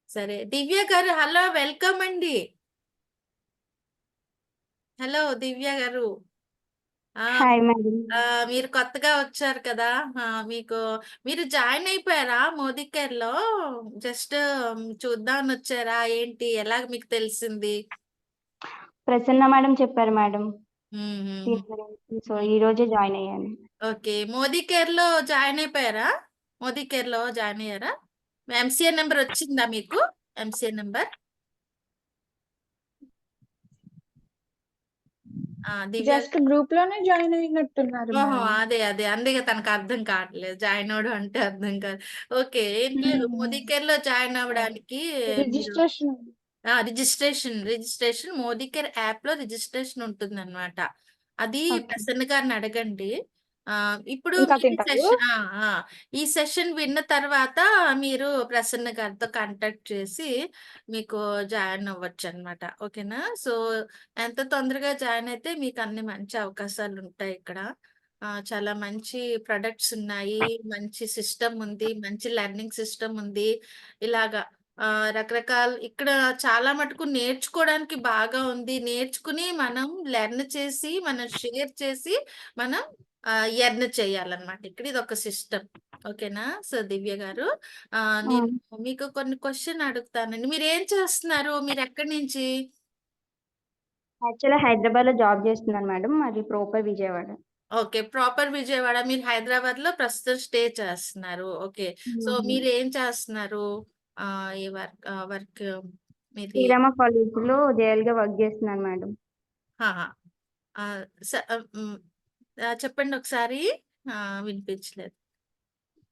సరే. దివ్య గారు hello! Welcome అండి. హలో! దివ్య గారు. ఆ! Hi madam. మీరు కొత్తగా వచ్చారు కదా! ఆ! మీరు జాయిన్ అయిపోయారా మోదీ కేర్‌లో? జస్ట్ చూద్దామనొచ్చారా? ఏంటి? ఎలాగ మీకు తెలిసింది? ప్రసన్న మేడం చెప్పారు మేడం హుహుహు. దీని గురించి. సో, హ్మ్. ఈ రోజే జాయిన్ అయ్యాను. ఓకే. మోదీ కేర్‌లో జాయిన్ అయిపోయారా? మోదీ కేర్‌లో జాయిన్ అయ్యారా? ఎంసీఏ నంబర్ వచ్చిందా మీకు? MCA number? దివ్య జస్ట్ గ్రూప్‌లోనే జాయిన్ అయినట్టున్నారు ఓహో! మ్యామ్. అదే. అందుకే తనకర్థం కావట్లేదు. జాయిన్ అవ్వడం అంటే అర్థం కాదు. ఓకే. ఏం లేదు. హ్మ్. మోదీ కేర్‌లో జాయిన్ ఆ! అవ్వడానికి మీరు రిజిస్ట్రేషన్ రిజిస్ట్రేషన్ మోదీ కేర్ యాప్‌లో రిజిస్ట్రేషన్ ఉంటుందన్నమాట. అది ఓకే. ప్రసన్న గారిని అడగండి. ఇప్పుడు ఇంకా మీరు తింటారు? ఆ! ఈ సెషన్ విన్న తర్వాత మీరు ప్రసన్న గారితో కాంటాక్ట్ చేసి మీకు జాయిన్ అవ్వచ్చన్నమాట. ఓకేనా? సో, ఎంత తొందరగా జాయిన్ అయితే మీకు అన్ని మంచి అవకాశాలుంటాయి ఇక్కడ. చాలా మంచి ప్రొడక్ట్స్ ఉన్నాయి. మంచి సిస్టమ్ ఉంది. మంచి లెర్నింగ్ సిస్టమ్ ఉంది. ఇలాగా రకరకాల ఇక్కడ చాలా మటుకు నేర్చుకోవడానికి బాగా ఉంది. నేర్చుకుని మనం లెర్న్ చేసి, మనం షేర్ చేసి, మనం ఎర్న్ చేయాలన్నమాట. ఇక్కడ ఇదొక సిస్టమ్. ఓకేనా? సో, దివ్య గారు ఆ! నేను మీకు కొన్ని క్వెషన్ అడుగుతానండి. మీరేం చేస్తున్నారు? మీరెక్కడి నుంచి? యాక్చువల్‌గా హైదరాబాద్‌లో జాబ్ చేస్తున్నాను మేడం. మాది proper Vijayawada. Okay. Proper Vijayawada. మీరు హైదరాబాద్‌లో ప్రస్తుతం స్టే చేస్తున్నారు. ఓకే. సో, హుహు. మీరేం చేస్తున్నారు? ఈ వర్క్ మీది శ్రీరామ కాలేజ్‌లో జేఎల్‌గా వర్క్ చేస్తున్నాను మేడం. ఆహా! ఆహ్, స హ్మ్. చెప్పండొకసారి. వినిపించలేదు.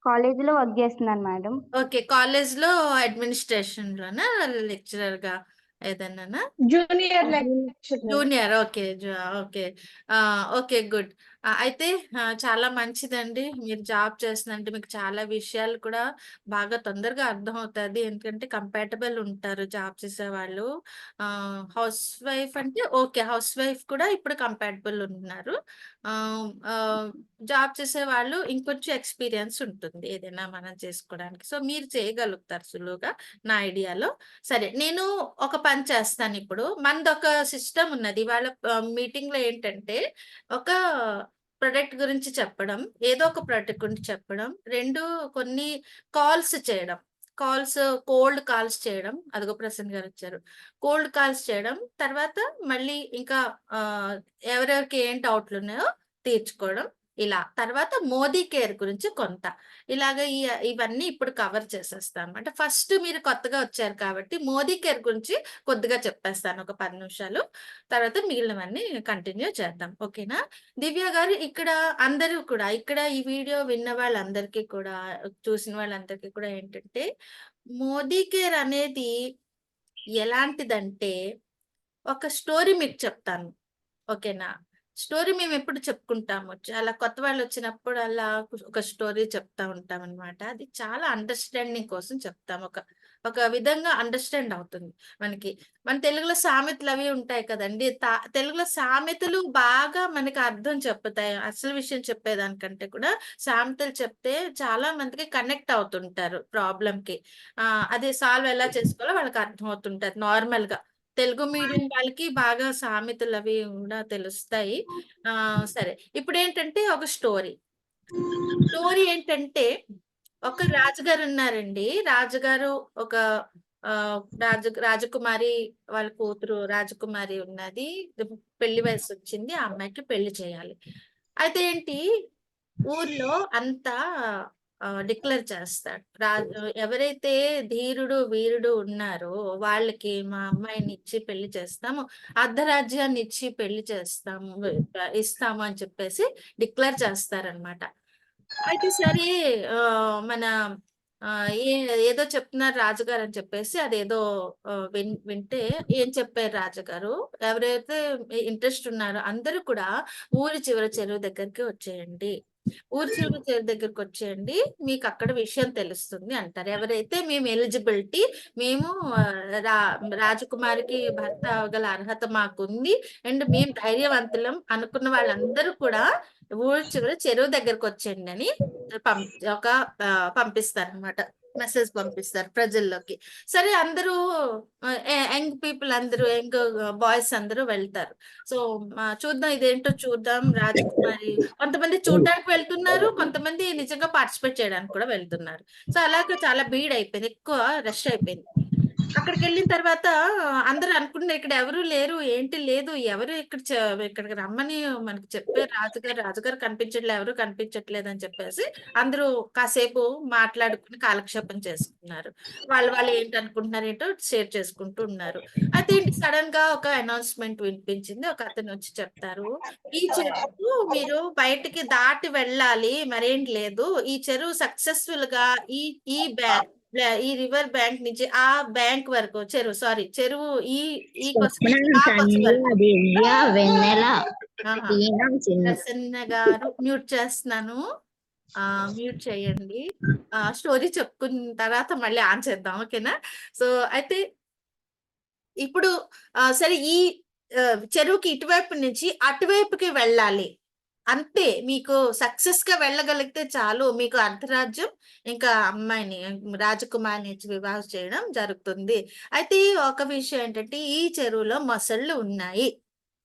కాలేజీలో వర్క్ చేస్తున్నాను మేడం. ఓకే. కాలేజ్‌లో అడ్మినిస్ట్రేషన్‌లోనా? లెక్చరర్‌గా ఏదన్నానా? Junior admin lecturer. Junior. Okay. Okay. Okay. Good. అయితే చాలా మంచిదండి. మీరు జాబ్ చేస్తున్నంటే మీకు చాలా విషయాలు కూడా బాగా తొందరగా అర్థమవుతది. ఎందుకంటే కంపాటబుల్ ఉంటారు జాబ్ చేసేవాళ్ళు. హౌస్ వైఫ్ అంటే ఓకే. హౌస్ వైఫ్ కూడా ఇప్పుడు కంపాటబుల్ ఉన్నారు. ఆహ్, ఆహ్, జాబ్ చేసేవాళ్ళు ఇంకొంచెం ఎక్స్‌పీరియన్స్ ఉంటుంది. ఏదైనా మనం చేసుకోవడానికి. సో, మీరు చేయగలుగుతారు సులువుగా నా ఐడియాలో. సరే. నేను ఒక పని చేస్తానిప్పుడు. మనదొక సిస్టమ్ ఉన్నది. ఇవాళ మీటింగ్‌లో ఏంటంటే, ఒక ప్రొడక్ట్ గురించి చెప్పడం, ఏదో ఒక ప్రొడక్ట్ గురించి చెప్పడం, 2 కొన్ని కాల్స్ చేయడం. కాల్స్ కోల్డ్ కాల్స్ చేయడం. అదిగో ప్రసన్న గారొచ్చారు. కోల్డ్ కాల్స్ చేయడం. తర్వాత మళ్ళీ ఇంకా ఆహ్, ఎవరెవరికి ఏం డౌట్లున్నాయో తీర్చుకోవడం. ఇలా. తర్వాత మోదీ కేర్ గురించి కొంత. ఇలాగ ఇవన్నీ ఇప్పుడు కవర్ చేసేస్తానన్నమాట. ఫస్ట్ మీరు కొత్తగా వచ్చారు కాబట్టి మోదీ కేర్ గురించి కొద్దిగా చెప్పేస్తాను ఒక 10 నిమిషాలు. తర్వాత మిగిలినవన్నీ కంటిన్యూ చేద్దాం. ఓకేనా? దివ్య గారు ఇక్కడ అందరూ కూడా ఇక్కడ ఈ వీడియో విన్న వాళ్ళందరికీ కూడా చూసిన వాళ్ళందరికీ కూడా ఏంటంటే మోదీ కేర్ అనేది ఎలాంటిదంటే ఒక స్టోరీ మీకు చెప్తాను. ఓకేనా? స్టోరీ మేమెప్పుడు చెప్పుకుంటాము. చాలా కొత్త వాళ్ళొచ్చినప్పుడల్లా ఒక స్టోరీ చెప్తా ఉంటామనమాట. అది చాలా అండర్‌స్టాండింగ్ కోసం చెప్తాం. ఒక విధంగా అండర్‌స్టాండ్ అవుతుంది మనకి. మన తెలుగులో సామెతలవి ఉంటాయి కదండీ! తెలుగులో సామెతలు బాగా మనకి అర్థం చెప్పుతాయి. అసలు విషయం చెప్పేదానికంటే కూడా సామెతలు చెప్తే చాలా మందికి కనెక్ట్ అవుతుంటారు ప్రాబ్లమ్‌కి. అది సాల్వ్ ఎలా చేసుకోవాలో వాళ్ళకి అర్థమవుతుంటది నార్మల్‌గా. తెలుగు మీడియం వాళ్ళకి బాగా సామెతలవి గూడా తెలుస్తాయి. సరే. ఇప్పుడేంటంటే ఒక స్టోరీ. స్టోరీ ఏంటంటే, ఒక రాజుగారున్నారండి. రాజుగారు ఒక రాజకుమారి వాళ్ళ కూతురు రాజకుమారి ఉన్నది. పెళ్లి వయసొచ్చింది. ఆ అమ్మాయికి పెళ్లి చేయాలి. అయితే ఏంటి, ఊర్లో అంతా డిక్లేర్ చేస్తాడు. ఎవరైతే ధీరుడు, వీరుడు ఉన్నారో వాళ్ళకి మా అమ్మాయినిచ్చి పెళ్లి చేస్తాము. అర్ధరాజ్యాన్నిచ్చి పెళ్లి చేస్తాము. ఇస్తాము అని చెప్పేసి డిక్లేర్ చేస్తారనమాట. అయితే సరే మన ఏదో చెప్తున్నారు రాజుగారు అని చెప్పేసి అదేదో వింటే ఏం చెప్పారు రాజుగారు, ఎవరైతే ఇంట్రెస్ట్ ఉన్నారో అందరూ కూడా ఊరి చివర చెరువు దగ్గరికి వచ్చేయండి. ఊరి చివర చెరువు దగ్గరకొచ్చేయండి. మీకక్కడ విషయం తెలుస్తుంది అంటారు. ఎవరైతే మేము ఎలిజిబిలిటీ మేము ఆహ్, రా రాజకుమారికి భర్త అవ్వగల అర్హత మాకుంది. అండ్ మేము ధైర్యవంతులం అనుకున్న వాళ్ళందరూ కూడా ఊరి చివర చెరువు దగ్గరకొచ్చేయండని పం ఒక పంపిస్తారనమాట. మెసేజ్ పంపిస్తారు ప్రజల్లోకి. సరే అందరూ యంగ్ పీపుల్ అందరూ యంగ్ బాయ్స్ అందరూ వెళ్తారు. సో, చూద్దాం ఇదేంటో చూద్దాం రాజకుమారి కొంతమంది చూడ్డానికి వెళ్తున్నారు. కొంతమంది నిజంగా పార్టిసిపేట్ చేయడానికి కూడా వెళ్తున్నారు. సో, అలాగా చాలా భీడయిపోయింది. ఎక్కువ రష్ అయిపోయింది. అక్కడికెళ్ళిన తర్వాత అందరూ అనుకున్నారు ఇక్కడ ఎవరు లేరు. ఏంటి లేదు. ఎవరు ఇక్కడికి రమ్మని మనకి చెప్పారు రాజుగారు. రాజుగారు కనిపించట్లే. ఎవరు కనిపించట్లేదని చెప్పేసి అందరూ కాసేపు మాట్లాడుకొని కాలక్షేపం చేసుకున్నారు. వాళ్ళు ఏంటనుకుంటున్నారు ఏంటో షేర్ చేసుకుంటూ ఉన్నారు. అయితే ఏంటి సడెన్‌గా ఒక అనౌన్స్‌మెంట్ వినిపించింది. ఒకతను వచ్చి చెప్తారు. "ఈ చెరువు మీరు బయటికి దాటి వెళ్ళాలి. మరేం లేదు. ఈ చెరువు సక్సెస్‌ఫుల్‌గా ఈ ఈ ఈ రివర్ బ్యాంక్ నుంచి ఆ బ్యాంక్ వరకు చెరువు ఈ ఈ కొస స్వప్న నుంచి ఆ కొస వరకు." దివ్య వెన్నెల ఆహా! ఈనం చిన్న ప్రసన్న గారు మ్యూట్ చేస్తున్నాను. మ్యూట్ చేయండి. స్టోరీ చెప్పుకున్న తర్వాత మళ్ళీ ఆన్ చేద్దాం. ఓకేనా? సో, అయితే ఇప్పుడు సరే ఈ చెరువుకి ఇటువైపు నుంచి అటువైపుకి వెళ్ళాలి. అంతే మీకు సక్సెస్‌గా వెళ్ళగలిగితే చాలు. మీకు అర్ధరాజ్యం ఇంకా అమ్మాయిని రాజకుమారిని ఇచ్చి వివాహం చేయడం జరుగుతుంది. అయితే ఒక విషయం ఏంటంటే ఈ చెరువులో మొసళ్ళు ఉన్నాయి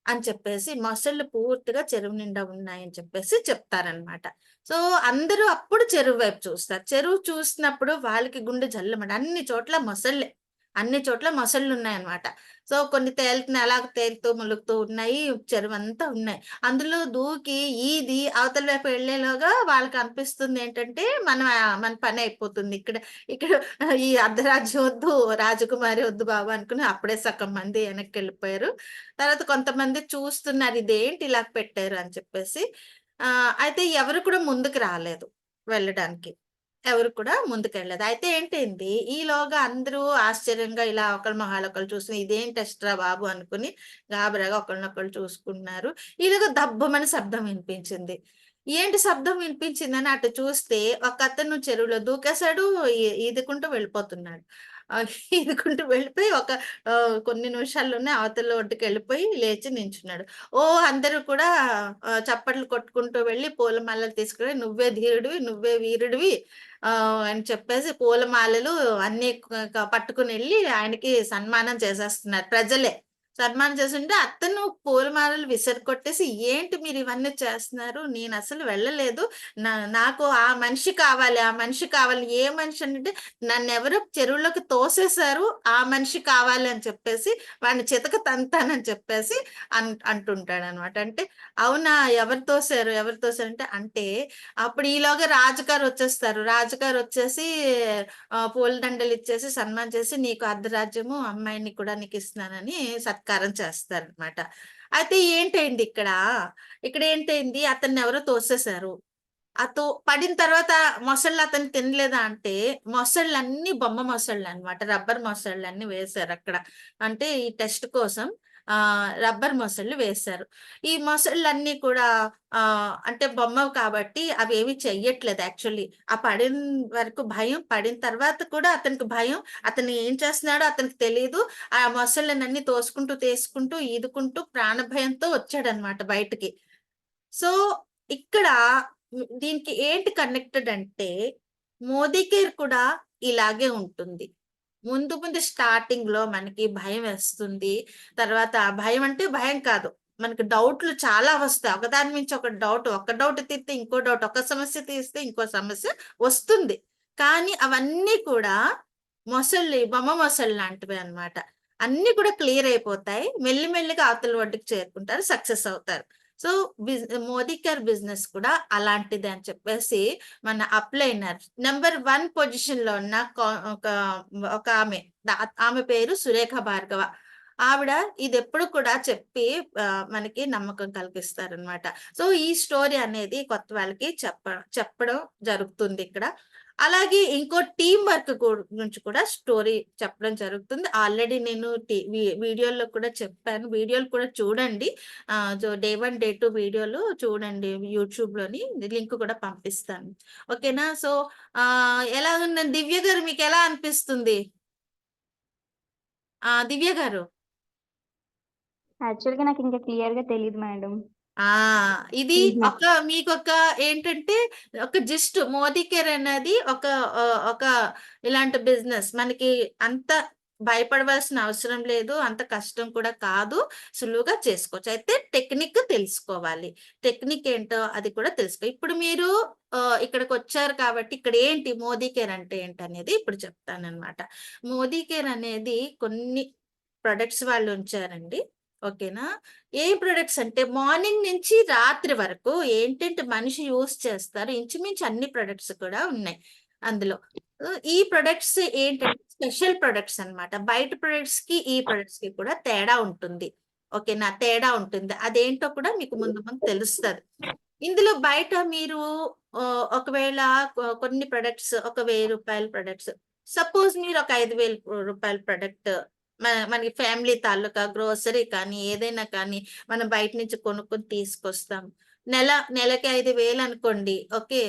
అని చెప్పేసి మొసళ్ళు పూర్తిగా చెరువు నిండా ఉన్నాయని చెప్పేసి చెప్తారనమాట. సో, అందరూ అప్పుడు చెరువు వైపు చూస్తారు. చెరువు చూసినప్పుడు వాళ్ళకి గుండె జల్లుమని అన్ని చోట్ల మొసళ్ళే. అన్ని చోట్ల మొసళ్ళున్నాయన్నమాట. సో, కొన్ని తేలుతున్నాయి. అలా తేలుతూ, ములుగుతూ ఉన్నాయి. చెరువంతా ఉన్నాయి. అందులో దూకి ఈది అవతల వైపు వెళ్ళేలోగా వాళ్ళకనిపిస్తుందేంటంటే, మన పనయిపోతుంది. ఇక్కడ ఇక్కడ ఈ అర్ధరాజ్యం వద్దు, రాజకుమారి వద్దు బాబు అనుకుని అప్పుడే సగం మంది వెనక్కెళ్ళిపోయారు. తర్వాత కొంతమంది చూస్తున్నారు. ఇదేంటి ఇలా పెట్టారు అని చెప్పేసి. అయితే ఎవరు కూడా ముందుకు రాలేదు వెళ్ళడానికి. ఎవరు కూడా ముందుకెళ్ళలేదు. అయితే ఏంటైంది, ఈలోగా అందరూ ఆశ్చర్యంగా ఇలా ఒకళ్ళ మొహాలు ఒకళ్ళు చూసి ఇదేం టెస్ట్‌రా బాబు అనుకుని గాబరాగా ఒకళ్ళనొకళ్ళు చూసుకుంటున్నారు. ఈలోగా దబ్బమని శబ్దం వినిపించింది. ఏంటి శబ్దం వినిపించిందని అటు చూస్తే ఒకతను చెరువులో దూకేసాడు. ఈదుకుంటూ వెళ్ళిపోతున్నాడు. ఈదుకుంటూ వెళ్ళిపోయి కొన్ని నిమిషాల్లోనే అవతల ఒడ్డుకెళ్ళిపోయి లేచి నించున్నాడు. అందరూ కూడా చప్పట్లు కొట్టుకుంటూ వెళ్లి పూలమాలలు తీసుకొని "నువ్వే ధీరుడివి, నువ్వే వీరుడివి" అని చెప్పేసి పూలమాలలు అన్నీ పట్టుకొనెళ్ళి ఆయనకి సన్మానం చేసేస్తున్నారు ప్రజలే. సన్మానం చేస్తుంటే అతను పూలమాలలు విసిరికొట్టేసి, "ఏంటి మీరు ఇవన్నీ చేస్తున్నారు? నేనసలు వెళ్ళలేదు. నాకు ఆ మనిషి కావాలి, ఆ మనిషి కావాలి." ఏ మనిషి అంటే నన్నెవరో చెరువులోకి తోసేశారు. ఆ మనిషి కావాలి అని చెప్పేసి వాడిని చితక తంతానని చెప్పేసి అంటుంటాడనమాట. అంటే అవునా! ఎవరు తోసారు? ఎవరు తోసారంటే అంటే అప్పుడు ఈలోగా రాజుగారు వచ్చేస్తారు. రాజుగారు వచ్చేసి పూలదండలిచ్చేసి సన్మానం చేసి నీకు అర్ధరాజ్యము, అమ్మాయిని కూడా నీకిస్తున్నానని సత్కారం చేస్తారనమాట. అయితే ఏంటైంది ఇక్కడ? ఇక్కడేంటైంది అతన్నెవరో తోసేశారు. పడిన తర్వాత మొసళ్ళు అతన్ని తినలేదా అంటే, మొసళ్ళన్నీ బొమ్మ మొసళ్ళనమాట. రబ్బర్ మొసళ్ళన్నీ వేశారక్కడ. అంటే ఈ టెస్ట్ కోసం రబ్బర్ మొసళ్ళు వేశారు. ఈ మొసళ్ళన్నీ కూడా అంటే బొమ్మవి కాబట్టి అవేమి చెయ్యట్లేదు యాక్చువల్లీ. ఆ పడిన వరకు భయం, పడిన తర్వాత కూడా అతనికి భయం. అతను ఏం చేస్తున్నాడో అతనికి తెలీదు. ఆ మొసళ్ళనన్నీ తోసుకుంటూ, ఈదుకుంటూ ప్రాణభయంతో వచ్చాడనమాట బయటికి. సో, ఇక్కడ దీనికి ఏంటి కనెక్టెడ్ అంటే, మోదీ కేర్ కూడా ఇలాగే ఉంటుంది. ముందు ముందు స్టార్టింగ్‌లో మనకి భయమేస్తుంది. తర్వాత భయం అంటే భయం కాదు. మనకి డౌట్‌లు చాలా వస్తాయి. ఒకదాని మించి ఒక డౌట్. ఒక డౌట్ తీరితే ఇంకో డౌట్. ఒక సమస్య తీరిస్తే ఇంకో సమస్య వస్తుంది. కానీ అవన్నీ కూడా బొమ్మ మొసళ్ళు లాంటివే అన్నమాట. అన్నీ కూడా క్లియర్ అయిపోతాయి. మెల్లి మెల్లిగా అవతల ఒడ్డుకి చేరుకుంటారు. సక్సెస్ అవుతారు. సో, మోదీ కేర్ బిజినెస్ కూడా అలాంటిదే అని చెప్పేసి మన అప్‌లైనర్ నంబర్ 1 పొజిషన్‌లో ఉన్న ఒక ఒక ఆమె. ఆమె పేరు సురేఖ భార్గవ. ఆవిడ ఇదెప్పుడు కూడా చెప్పి మనకి నమ్మకం కలిగిస్తారనమాట. సో, ఈ స్టోరీ అనేది కొత్త వాళ్ళకి చెప్పడం జరుగుతుందిక్కడ. అలాగే ఇంకో టీమ్ వర్క్ గురించి కూడా స్టోరీ చెప్పడం జరుగుతుంది. ఆల్రెడీ నేను వీడియోలో కూడా చెప్పాను. వీడియోలు కూడా చూడండి. డే 1, డే 2 వీడియోలు చూడండి యూట్యూబ్‌లోని. లింక్ కూడా పంపిస్తాను. ఓకేనా? సో, ఎలా ఉందండి దివ్య గారు మీకెలా అనిపిస్తుంది? దివ్య గారు. యాక్చువల్‌గా నాకింకా క్లియర్‌గా తెలీదు మేడం. ఆ! ఇది హుహు. మీకొక ఏంటంటే, ఒక జస్ట్ మోదీ కేర్ అనేది ఒక ఇలాంటి బిజినెస్. మనకి అంత భయపడవలసిన అవసరం లేదు. అంత కష్టం కూడా కాదు. సులువుగా చేసుకోవచ్చు. అయితే టెక్నిక్ తెలుసుకోవాలి. టెక్నిక్ ఏంటో అది కూడా ఇప్పుడు మీరు ఇక్కడికొచ్చారు కాబట్టి, ఇక్కడేంటి మోదీ కేర్ అంటే ఏంటనేది ఇప్పుడు చెప్తాననమాట. మోదీ కేర్ అనేది కొన్ని ప్రొడక్ట్స్ వాళ్ళు ఉంచారండి. ఓకేనా? ఏ ప్రొడక్ట్స్ అంటే మార్నింగ్ నుంచి రాత్రి వరకు ఏంటంటే మనిషి యూజ్ చేస్తారు. ఇంచుమించు అన్ని ప్రొడక్ట్స్ కూడా ఉన్నాయి అందులో. ఈ ప్రొడక్ట్స్ ఏంటంటే స్పెషల్ ప్రొడక్ట్స్ అన్నమాట. బయట ప్రొడక్ట్స్‌కి, ఈ ప్రొడక్ట్స్‌కి కూడా తేడా ఉంటుంది. ఓకేనా? తేడా ఉంటుంది. అదేంటో కూడా మీకు ముందు ముందు తెలుస్తది. ఇందులో బయట మీరు ఒకవేళ కొన్ని ప్రొడక్ట్స్ ఒక రూ. 1000 ప్రొడక్ట్స్ సపోజ్ మీరు ఒక రూ. 5,000 ప్రొడక్ట్ మనకి ఫ్యామిలీ తాలూకా గ్రోసరీ కానీ, ఏదైనా కానీ మనం బయట నుంచి కొనుక్కొని తీసుకొస్తాం. నెలకి 5,000 అనుకోండి. Okay.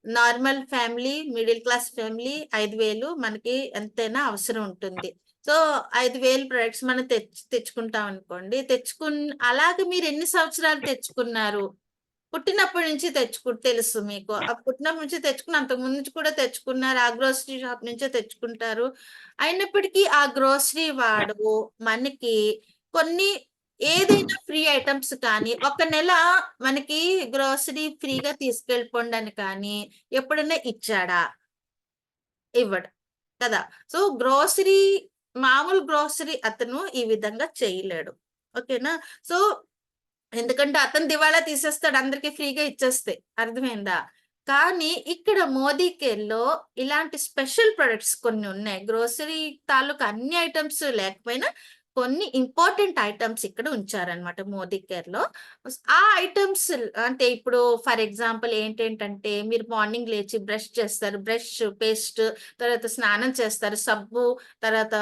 Normal family, middle class family 5,000 మనకి ఎంతైనా అవసరం ఉంటుంది. సో, 5,000 ప్రొడక్ట్స్ మనం తెచ్చుకుంటాం అనుకోండి. అలాగే మీరు ఎన్ని సంవత్సరాలు తెచ్చుకున్నారు? పుట్టినప్పటి నుంచి తెలుసు మీకు. పుట్టినప్పటి నుంచి తెచ్చుకుని అంతకుముందు నుంచి కూడా తెచ్చుకున్నారు. ఆ గ్రోసరీ షాప్ నుంచే తెచ్చుకుంటారు. అయినప్పటికీ ఆ గ్రోసరీ వాడు మనకి కొన్ని ఏదైనా ఫ్రీ ఐటెమ్స్ కానీ, ఒక నెల మనకి గ్రోసరీ ఫ్రీగా తీసుకెళ్ళిపోండని కానీ ఎప్పుడైనా ఇచ్చాడా? ఇవ్వడు. కదా! సో, మామూలు గ్రోసరీ అతను ఈ విధంగా చేయలేడు. ఓకేనా? సో ఎందుకంటే అతను దివాళా తీసేస్తాడు అందరికి ఫ్రీగా ఇచ్చేస్తే. అర్థమైందా? కానీ ఇక్కడ మోదీ కేర్‌లో ఇలాంటి స్పెషల్ ప్రొడక్ట్స్ కొన్ని ఉన్నాయి. గ్రోసరీ తాలూకా అన్ని ఐటెమ్స్ లేకపోయినా కొన్ని ఇంపార్టెంట్ ఐటెమ్స్ ఇక్కడ ఉంచారన్నమాట మోదీ కేర్‌లో. ఆ ఐటెమ్స్ అంటే ఇప్పుడు ఫర్ ఎగ్జాంపుల్ ఏంటంటే మీరు మార్నింగ్ లేచి బ్రష్ చేస్తారు. పేస్ట్ తర్వాత స్నానం చేస్తారు. సబ్బు, తర్వాత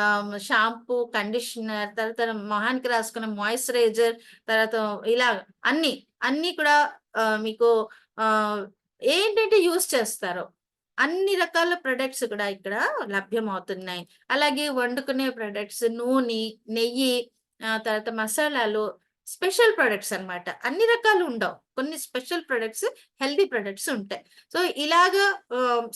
షాంపూ, కండిషనర్, తర్వాత మొహానికి రాసుకునే మాయిశ్చరైజర్, తర్వాత ఇలా అన్ని, అన్నీ కూడా మీకు ఆహ్, ఏంటంటే యూజ్ చేస్తారో, అన్ని రకాల ప్రొడక్ట్స్ కూడా ఇక్కడ లభ్యమవుతున్నాయి. అలాగే వండుకునే ప్రొడక్ట్స్, నూనె, నెయ్యి, తర్వాత మసాలాలు, స్పెషల్ ప్రొడక్ట్స్ అన్నమాట. అన్ని రకాలు ఉండవు. కొన్ని స్పెషల్ ప్రొడక్ట్స్, హెల్తీ ప్రొడక్ట్స్ ఉంటాయి. సో, ఇలాగా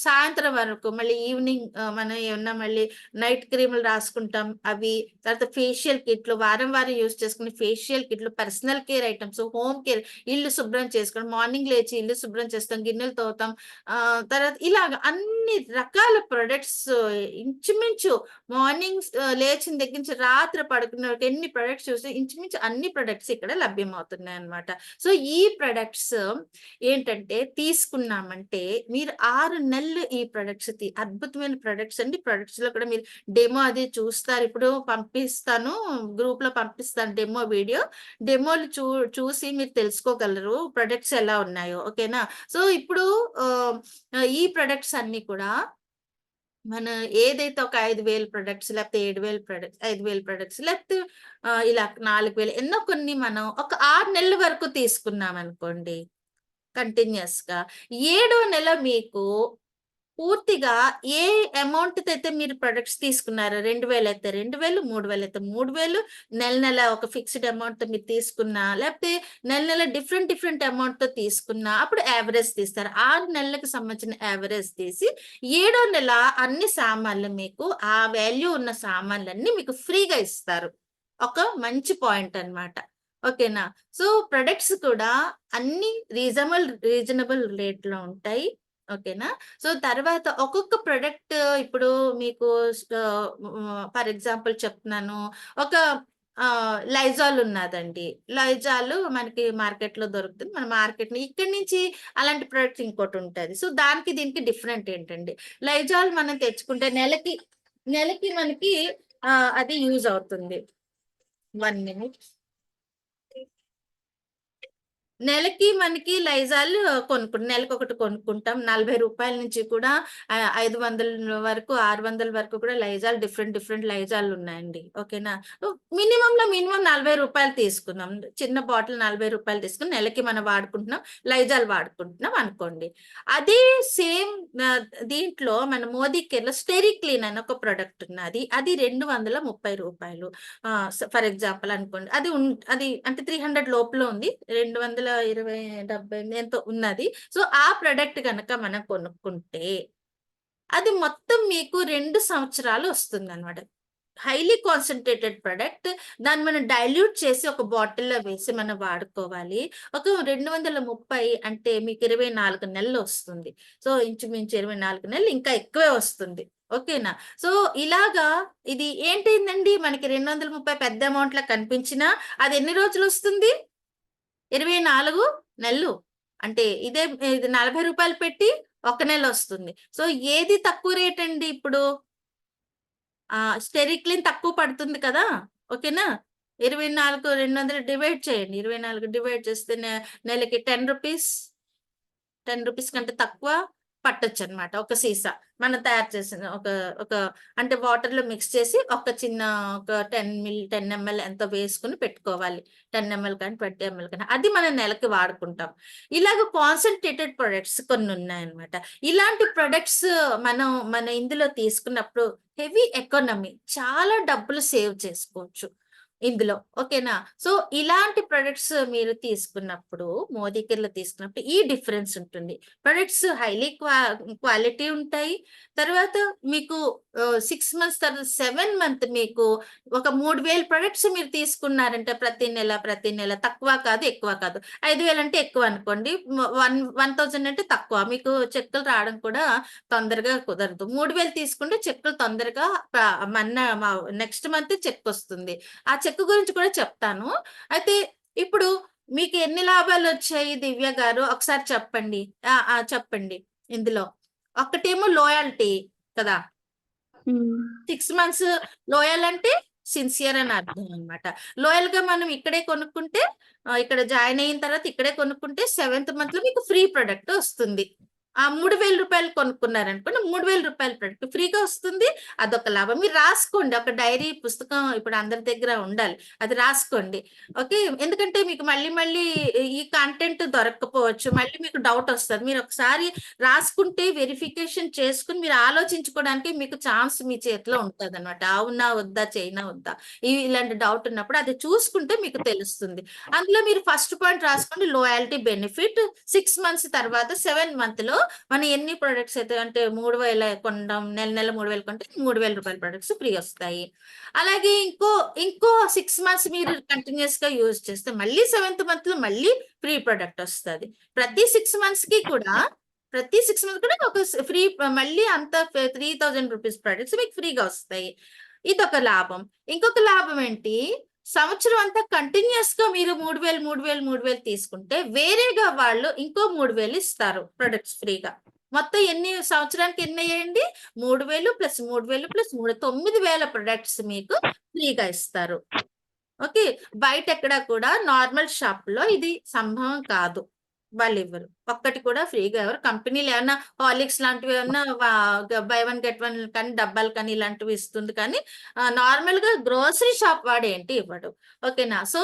సాయంత్రం వరకు మళ్ళీ ఈవినింగ్ మనం ఏమన్నా మళ్ళీ నైట్ క్రీములు రాసుకుంటాం. అవి తర్వాత ఫేషియల్ కిట్లు వారం యూజ్ చేసుకునే ఫేషియల్ కిట్లు, personal care items, home care ఇల్లు శుభ్రం చేసుకోవడం. మార్నింగ్ లేచి ఇల్లు శుభ్రం చేస్తాం, గిన్నెలు తోముతాం. తర్వాత ఇలాగ అన్ని రకాల ప్రొడక్ట్స్ ఇంచుమించు మార్నింగ్ లేచిన దగ్గర నుంచి రాత్రి పడుకునే వరకు ఎన్ని ప్రొడక్ట్స్ చూస్తే ఇంచుమించు అన్ని ప్రొడక్ట్స్ ఇక్కడ లభ్యమవుతున్నాయన్నమాట. సో, ఈ ప్రొడక్ట్స్ ఏంటంటే తీసుకున్నామంటే మీరు 6 నెలలు ఈ ప్రొడక్ట్స్ అద్భుతమైన ప్రొడక్ట్స్ అండి. ప్రొడక్ట్స్‌లో కూడా మీరు డెమో అది చూస్తారు. ఇప్పుడు పంపిస్తాను. గ్రూప్‌లో పంపిస్తాను డెమో వీడియో. డెమోలు చూసి మీరు తెలుసుకోగలరు ప్రొడక్ట్స్ ఎలా ఉన్నాయో. ఓకేనా? సో, ఇప్పుడు ఈ ప్రొడక్ట్స్ అన్నీ కూడా మన ఏదైతే ఒక 5,000 ప్రొడక్ట్స్ లేకపోతే 7,000 ప్రొడక్ట్స్ 5,000 ప్రొడక్ట్స్ లేకపోతే ఇలా 4,000 ఎన్నో కొన్ని మనం ఒక 6 నెలల వరకు తీసుకున్నామనుకోండి కంటిన్యూయస్‌గా. ఏడో నెల మీకు పూర్తిగా ఏ అమౌంట్‌తయితే మీరు ప్రొడక్ట్స్ తీసుకున్నారో 2,000 అయితే 2,000, 3,000 అయితే 3,000 నెల ఒక ఫిక్స్‌డ్ అమౌంట్‌తో మీరు తీసుకున్నా, లేకపోతే నెల డిఫరెంట్ అమౌంట్‌తో తీసుకున్నా, అప్పుడు యావరేజ్ తీస్తారు. 6 నెలలకు సంబంధించిన యావరేజ్ తీసి, ఏడో నెల అన్ని సామాన్లు మీకు ఆ వాల్యూ ఉన్న సామాన్లన్నీ మీకు ఫ్రీగా ఇస్తారు. ఒక మంచి పాయింట్ అన్నమాట. ఓకేనా? సో, ప్రొడక్ట్స్ కూడా అన్నీ రీజనబుల్ రేట్‌లో ఉంటాయి. ఓకేనా? సో, తర్వాత ఒక్కొక్క ప్రొడక్ట్ ఇప్పుడు మీకు ఫర్ ఎగ్జాంపుల్ చెప్తున్నాను. ఒక లైజాల్ ఉన్నాదండి. లైజాల్ మనకి మార్కెట్‌లో దొరుకుతుంది. మన మార్కెట్‌ని ఇక్కడి నుంచి అలాంటి ప్రొడక్ట్ ఇంకోటుంటది. సో, దానికి దీనికి డిఫరెంట్ ఏంటండి? లైజాల్ మనం తెచ్చుకుంటే నెలకి మనకి అది యూజ్ అవుతుంది. 1 మినిట్. నెలకి మనకి లైజాల్ నెలకొకటి కొనుక్కుంటాం. రూ. 40 నుంచి కూడా 500 వరకు, 600 వరకు కూడా లైజాల్ డిఫరెంట్ లైజాల్లున్నాయండి. ఓకేనా? మినిమమ్ రూ. 40 తీసుకుందాం. చిన్న బాటిల్ రూ. 40 తీసుకొని నెలకి మనం వాడుకుంటున్నాం. లైజాల్ వాడుకుంటున్నాం అనుకోండి. అదే సేమ్ దీంట్లో మన మోదీ కేర్‌లో స్టెరిక్లీన్ అని ఒక ప్రొడక్ట్ ఉన్నది. అది రూ. 230. ఫర్ ఎగ్జాంపుల్ అనుకోండి. అది అంటే 300 లోపల ఉంది. 200 20,20, ఎంతో ఉన్నది. సో, ఆ ప్రొడక్ట్ గనక మనం కొనుక్కుంటే, అది మొత్తం మీకు 2 సంవత్సరాలు వస్తుందనమాట. Highly concentrated product. దాన్ని మనం డైల్యూట్ చేసి ఒక బాటిల్‌లో వేసి మనం వాడుకోవాలి. ఒక 230 అంటే మీకు 24 నెలలు వస్తుంది. సో, ఇంచుమించు 24 నెలలు, ఇంకా ఎక్కువే వస్తుంది. ఓకేనా? సో, ఇలాగా ఇది ఏంటైందండి, మనకి 230 పెద్ద అమౌంట్‌లా కనిపించినా అది ఎన్ని రోజులొస్తుంది? 24 నెలలు. అంటే ఇది రూ. 40 పెట్టి ఒక నెలొస్తుంది. సో, ఏది తక్కువ రేటండి ఇప్పుడు? స్టెరిక్లిన్ తక్కువ పడుతుంది కదా! ఓకేనా? 24 200 డివైడ్ చేయండి. 24 డివైడ్ చేస్తే నెలకి రూ. 10 కంటే తక్కువ పట్టొచ్చనమాట ఒక సీసా. మనం తయారు చేసిన ఒక ఒక అంటే వాటర్‌లో మిక్స్ చేసి ఒక చిన్న ఒక 10 ఎంఎల్ ఎంతో వేసుకొని పెట్టుకోవాలి. 10 ఎంఎల్ కానీ, 20 ఎంఎల్ కానీ. అది మనం నెలకి వాడుకుంటాం. ఇలాగ కాన్సంట్రేటెడ్ ప్రొడక్ట్స్ కొన్నున్నాయన్నమాట. ఇలాంటి ప్రొడక్ట్స్ మన ఇందులో తీసుకున్నప్పుడు హెవీ ఎకానమీ, చాలా డబ్బులు సేవ్ చేసుకోవచ్చు ఇందులో. ఓకేనా? సో, ఇలాంటి ప్రొడక్ట్స్ మీరు తీసుకున్నప్పుడు, మోదీకేర్‌లో తీసుకున్నప్పుడు ఈ డిఫరెన్స్ ఉంటుంది. ప్రొడక్ట్స్ హైలీ క్వాలిటీ ఉంటాయి. తర్వాత మీకు 6 మంత్స్ తర్వాత 7 మంత్ మీకు ఒక 3,000 ప్రొడక్ట్స్ మీరు తీసుకున్నారంటే ప్రతి నెల తక్కువ కాదు, ఎక్కువ కాదు. 5,000 అంటే ఎక్కువ అనుకోండి. 1,000 అంటే తక్కువ. మీకు చెక్కులు రావడం కూడా తొందరగా కుదరదు. 3,000 తీసుకుంటే చెక్కులు తొందరగా ప మన్న మ నెక్స్ట్ మంత్ చెక్కొస్తుంది. ఆ చెక్ గురించి కూడా చెప్తాను. అయితే ఇప్పుడు మీకు ఎన్ని లాభాలొచ్చాయి దివ్య గారు? ఒకసారి చెప్పండి. చెప్పండి ఇందులో. ఒక్కటేమో లోయల్టీ కదా! హ్మ్. 6 మంత్స్ లోయల్ అంటే సిన్సియర్ అని అర్థం అన్నమాట. లోయల్‌గా మనం ఇక్కడే కొనుక్కుంటే, ఇక్కడ జాయిన్ అయిన తర్వాత ఇక్కడే కొనుక్కుంటే, సెవెంత్ మంత్‌లో మీకు ఫ్రీ ప్రొడక్ట్ వస్తుంది. ఆ రూ. 3,000 కొనుక్కున్నారనుకోండి, రూ. 3,000 ప్రొడక్ట్ ఫ్రీగా వస్తుంది. అదొక లాభం. మీరు రాసుకోండి. ఒక డైరీ పుస్తకం ఇప్పుడు అందరి దగ్గర ఉండాలి. అది రాసుకోండి. ఓకే. ఎందుకంటే మీకు మళ్ళీ మళ్ళీ ఈ కంటెంట్ దొరక్కపోవచ్చు. మళ్ళీ మీకు డౌట్ వస్తది. మీరు ఒకసారి రాసుకుంటే వెరిఫికేషన్ చేసుకొని మీరు ఆలోచించుకోవడానికి మీకు ఛాన్స్ మీ చేతిలో ఉంటదనమాట. అవునా? వద్దా? చేయనా? వద్దా? ఇలాంటి డౌట్ ఉన్నప్పుడు అది చూసుకుంటే మీకు తెలుస్తుంది. అందులో మీరు ఫస్ట్ పాయింట్ రాసుకోండి, లాయల్టీ బెనిఫిట్. 6 మంత్స్ తర్వాత 7 మంత్‌లో మనం ఎన్ని ప్రొడక్ట్స్ అయితే, అంటే 3,000 కొంటాం, నెల 3,000 కొంటే రూ. 3,000 ప్రొడక్ట్స్ ఫ్రీ వస్తాయి. అలాగే ఇంకో 6 మంత్స్ మీరు కంటిన్యూయస్‌గా యూజ్ చేస్తే మళ్ళీ సెవెంత్ మంత్‌లో మళ్ళీ ఫ్రీ ప్రొడక్ట్ వస్తది. ప్రతి 6 మంత్స్‌కి కూడా ఒక ఫ్రీ, మళ్ళీ అంత రూ. 3,000 ప్రొడక్ట్స్ మీకు ఫ్రీగా వస్తాయి. ఇదొక లాభం. ఇంకొక లాభం ఏంటి? సంవత్సరం అంతా కంటిన్యూయస్‌గా మీరు 3,000 తీసుకుంటే వేరేగా వాళ్ళు ఇంకో 3,000 ఇస్తారు ప్రొడక్ట్స్ ఫ్రీగా. మొత్తం సంవత్సరానికి ఎన్నయ్యాయండి? 3,000 ప్లస్ 3,000 ప్లస్ 3 9,000 ప్రొడక్ట్స్ మీకు ఫ్రీగా ఇస్తారు. ఓకే. బయటెక్కడ కూడా నార్మల్ షాప్‌లో ఇది సంభవం కాదు. వాళ్ళివ్వరు. ఒక్కటి కూడా ఫ్రీగా ఇవ్వరు. కంపెనీలు ఏమన్నా హార్లిక్స్ లాంటివి ఏమన్నా బై వన్ గెట్ వన్ కానీ, డబ్బాలు కానీ ఇలాంటివి ఇస్తుంది కానీ, నార్మల్‌గా గ్రోసరీ షాప్ వాడేంటి ఇవ్వడు. ఓకేనా? సో,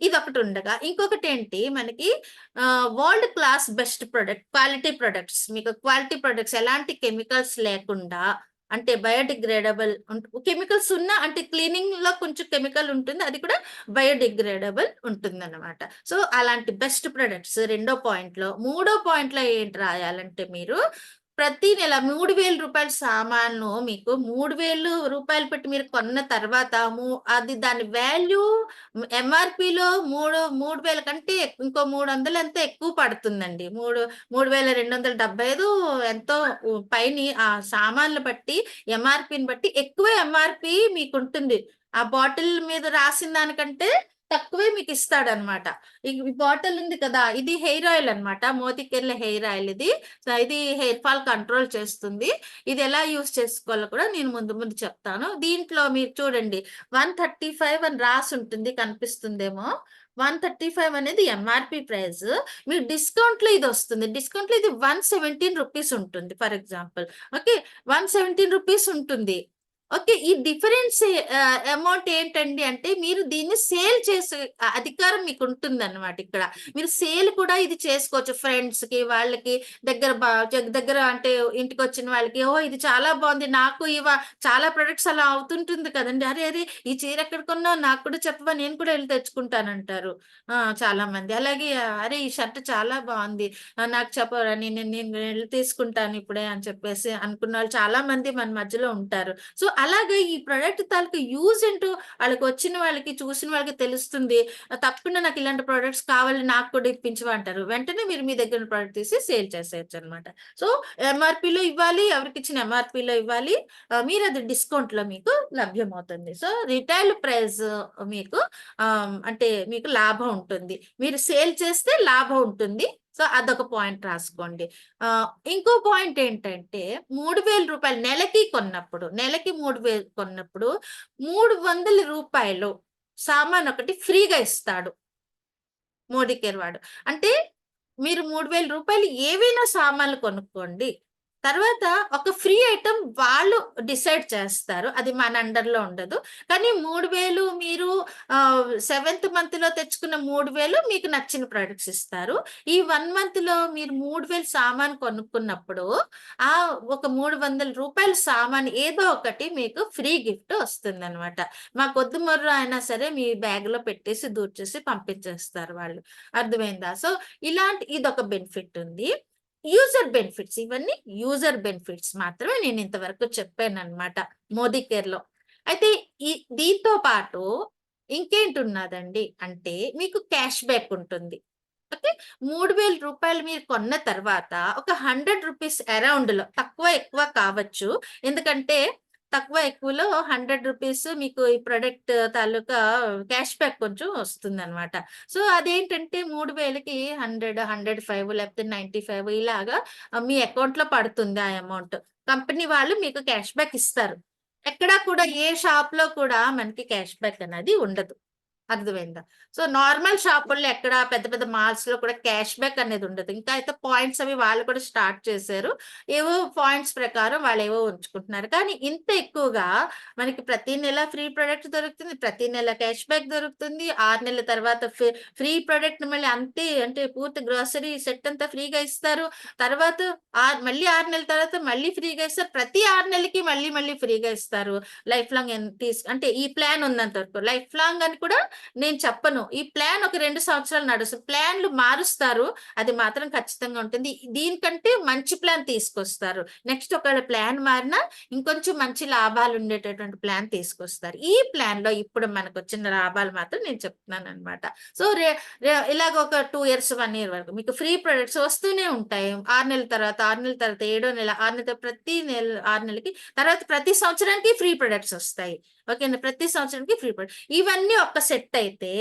ఇదొకటుండగా, ఇంకొకటేంటి మనకి world class best product, quality products. మీకు క్వాలిటీ ప్రొడక్ట్స్ ఎలాంటి కెమికల్స్ లేకుండా, అంటే బయోడిగ్రేడబుల్ కెమికల్స్ ఉన్న, అంటే క్లీనింగ్‌లో కొంచెం కెమికల్ ఉంటుంది. అది కూడా బయోడిగ్రేడబుల్ ఉంటుందన్నమాట. సో, అలాంటి బెస్ట్ ప్రొడక్ట్స్ రెండో పాయింట్‌లో. మూడో పాయింట్‌లో ఏంటి రాయాలంటే మీరు ప్రతి నెల రూ. 3,000 సామాను మీకు రూ. 3,000 పెట్టి మీరు కొన్న తర్వాత అది దాని వాల్యూ ఎంఆర్‌పిలో 3,000 కంటే ఇంకో 300 ఎంతో ఎక్కువ పడుతుందండి. 3,275 ఎంతో పైని ఆ సామాన్లు బట్టి, ఎంఆర్‌పిని బట్టి ఎక్కువే ఎంఆర్‌పి మీకుంటుంది. ఆ బాటిల్ మీద రాసిన దానికంటే తక్కువే మీకిస్తాడనమాట. ఈ బాటిల్ ఉంది కదా! ఇది హెయిర్ ఆయిల్ అన్నమాట. మోతీకెర్ల హెయిర్ ఆయిల్ ఇది. సో, ఇది హెయిర్ ఫాల్ కంట్రోల్ చేస్తుంది. ఇది ఎలా యూజ్ చేసుకోవాలో కూడా నేను ముందు ముందు చెప్తాను. దీంట్లో మీరు చూడండి, 135 అని రాసుంటుంది, కనిపిస్తుందేమో. 135 అనేది ఎంఆర్‌పి ప్రైస్. మీకు డిస్కౌంట్‌లో ఇదొస్తుంది. డిస్కౌంట్‌లో ఇది రూ. 117 ఉంటుంది ఫర్ ఎగ్జాంపుల్. ఓకే. రూ. 117 ఉంటుంది. ఓకే. ఈ డిఫరెన్స్ అమౌంట్ ఏంటండి అంటే, మీరు దీన్ని సేల్ చేసే అధికారం మీకుంటుందన్నమాట ఇక్కడ. మీరు సేల్ కూడా ఇది చేసుకోవచ్చు. ఫ్రెండ్స్‌కి, వాళ్ళకి దగ్గర అంటే ఇంటికొచ్చిన వాళ్ళకి, ఓహ్! ఇది చాలా బావుంది. నాకు చాలా ప్రొడక్ట్స్ అలా అవుతుంటుంది కదండీ. అరే! అరే! ఈ చీర ఎక్కడ కొన్నావు? నాకు కూడా చెప్పవా? నేను కూడా ఎళ్లి తెచ్చుకుంటానంటారు. చాలామంది. అలాగే అరే! ఈ షర్ట్ చాలా బావుంది. నాకు చెప్పరా? నేను నేను ఎళ్లి తీసుకుంటాను ఇప్పుడే అని చెప్పేసి అనుకున్నోళ్ళు చాలా మంది మన మధ్యలో ఉంటారు. సో, అలాగా ఈ ప్రొడక్ట్ తాలూకు యూజ్ ఏంటో ఆళ్ళకొచ్చిన వాళ్ళకి, చూసిన వాళ్ళకి తెలుస్తుంది. తప్పకుండా నాకు ఇలాంటి ప్రొడక్ట్స్ కావాలి, నాకు కూడా ఇప్పించవా అంటారు. వెంటనే మీరు మీ దగ్గర ఉన్న ప్రొడక్ట్ తీసి సేల్ చేసేయొచ్చనమాట. సో, ఎంఆర్‌పీలో ఇవ్వాలి, ఎవరికిచ్చిన ఎంఆర్‌పీలో ఇవ్వాలి. మీరది డిస్కౌంట్‌లో మీకు లభ్యమవుతుంది. సో, రిటైల్ ప్రైస్ మీకు అంటే మీకు లాభం ఉంటుంది. మీరు సేల్ చేస్తే లాభం ఉంటుంది. సో, అదొక పాయింట్ రాసుకోండి. ఇంకో పాయింట్ ఏంటంటే రూ. 3000 నెలకి 3000 కొన్నప్పుడు రూ. 300 సామానొకటి ఫ్రీగా ఇస్తాడు మోడీ కేర్ వాడు. అంటే మీరు రూ. 3000 ఏవైనా సామాన్లు కొనుక్కోండి. తర్వాత ఒక ఫ్రీ ఐటెమ్ వాళ్ళు డిసైడ్ చేస్తారు. అది మన అండర్‌లో ఉండదు. కానీ 3000 మీరు సెవెంత్ మంత్‌లో తెచ్చుకున్న 3000 మీకు నచ్చిన ప్రొడక్ట్స్ ఇస్తారు. ఈ 1 మంత్‌లో మీరు 3000 సామాను కొనుక్కున్నప్పుడు ఒక రూ. 300 సామాను ఏదో ఒకటి మీకు ఫ్రీ గిఫ్ట్ వస్తుందనమాట. మాకొద్దు మొర్రో అయినా సరే మీ బ్యాగ్‌లో పెట్టేసి దూర్చేసి పంపించేస్తారు వాళ్ళు. అర్థమైందా? సో, ఇదొక బెనిఫిట్ ఉంది. ఇవన్నీ యూజర్ బెనిఫిట్స్ మాత్రమే నేను ఇంతవరకు చెప్పాననమాట మోదీ కేర్‌లో. అయితే ఈ దీంతో పాటు ఇంకేంటున్నదండి అంటే మీకు క్యాష్ బ్యాక్ ఉంటుంది. ఓకే. రూ. 3000 మీరు కొన్న తర్వాత ఒక రూ. 100 అరౌండ్‌లో తక్కువ ఎక్కువ కావచ్చు. ఎందుకంటే తక్కువ ఎక్కువలో రూ. 100 మీకు ఈ ప్రొడక్ట్ తాలూకా క్యాష్ బ్యాక్ కొంచెం వస్తుందనమాట. సో, అదేంటంటే 3000కి 100, 105 లేకపోతే 95 ఇలాగా మీ అకౌంట్‌లో పడుతుంది ఆ అమౌంట్. కంపెనీ వాళ్ళు మీకు క్యాష్ బ్యాక్ ఇస్తారు. ఎక్కడా కూడా ఏ షాప్‌లో కూడా మనకి క్యాష్ బ్యాక్ అనేది ఉండదు. అర్థమైందా? సో, నార్మల్ షాపుల్లో ఎక్కడ పెద్ద పెద్ద మాల్స్‌లో కూడా క్యాష్ బ్యాక్ అనేది ఉండదు. ఇంకా అయితే పాయింట్స్ అవి వాళ్ళు కూడా స్టార్ట్ చేశారు. ఏవో పాయింట్స్ ప్రకారం వాళ్ళేవో ఉంచుకుంటున్నారు. కానీ ఇంత ఎక్కువగా మనకి ప్రతి నెల ఫ్రీ ప్రొడక్ట్ దొరుకుతుంది. ప్రతి నెల క్యాష్ బ్యాక్ దొరుకుతుంది. 6 నెలల తర్వాత ఫ్రీ ప్రొడక్ట్ మళ్ళీ అంతే అంటే పూర్తి గ్రోసరీ సెట్ అంతా ఫ్రీగా ఇస్తారు. తర్వాత మళ్ళీ 6 నెలల తర్వాత మళ్ళీ ఫ్రీగా ఇస్తారు. ప్రతి 6 నెలలకి మళ్ళీ మళ్ళీ ఫ్రీగా ఇస్తారు. లైఫ్ లాంగ్ అంటే ఈ ప్లాన్ ఉన్నంత వరకు. లైఫ్ లాంగ్ అని కూడా నేను చెప్పను. ఈ ప్లాన్ ఒక 2 సంవత్సరాలు నడుస్తది. ప్లాన్‌లు మారుస్తారు. అది మాత్రం ఖచ్చితంగా ఉంటుంది. దీనికంటే మంచి ప్లాన్ తీసుకొస్తారు. నెక్స్ట్ ఒకవేళ ప్లాన్ మారినా ఇంకొంచెం మంచి లాభాలుండేటటువంటి ప్లాన్ తీసుకొస్తారు. ఈ ప్లాన్‌లో ఇప్పుడు మనకొచ్చిన లాభాలు మాత్రం నేను చెప్తున్నాననమాట. సో, రే రే ఇలాగ ఒక 2 ఇయర్స్, 1 ఇయర్ వరకు మీకు ఫ్రీ ప్రొడక్ట్స్ వస్తూనే ఉంటాయి. 6 నెలల తర్వాత, 6 నెలల తర్వాత, ఏడో నెల, 6 నెలల తర్వాత ప్రతి 6 నెలలకి తర్వాత ప్రతి సంవత్సరానికి ఫ్రీ ప్రొడక్ట్స్ వస్తాయి. ఓకేనా? ప్రతి సంవత్సరానికి ఫ్రీ ప్రొడక్ట్. ఇవన్నీ ఒక సెట్ అయితే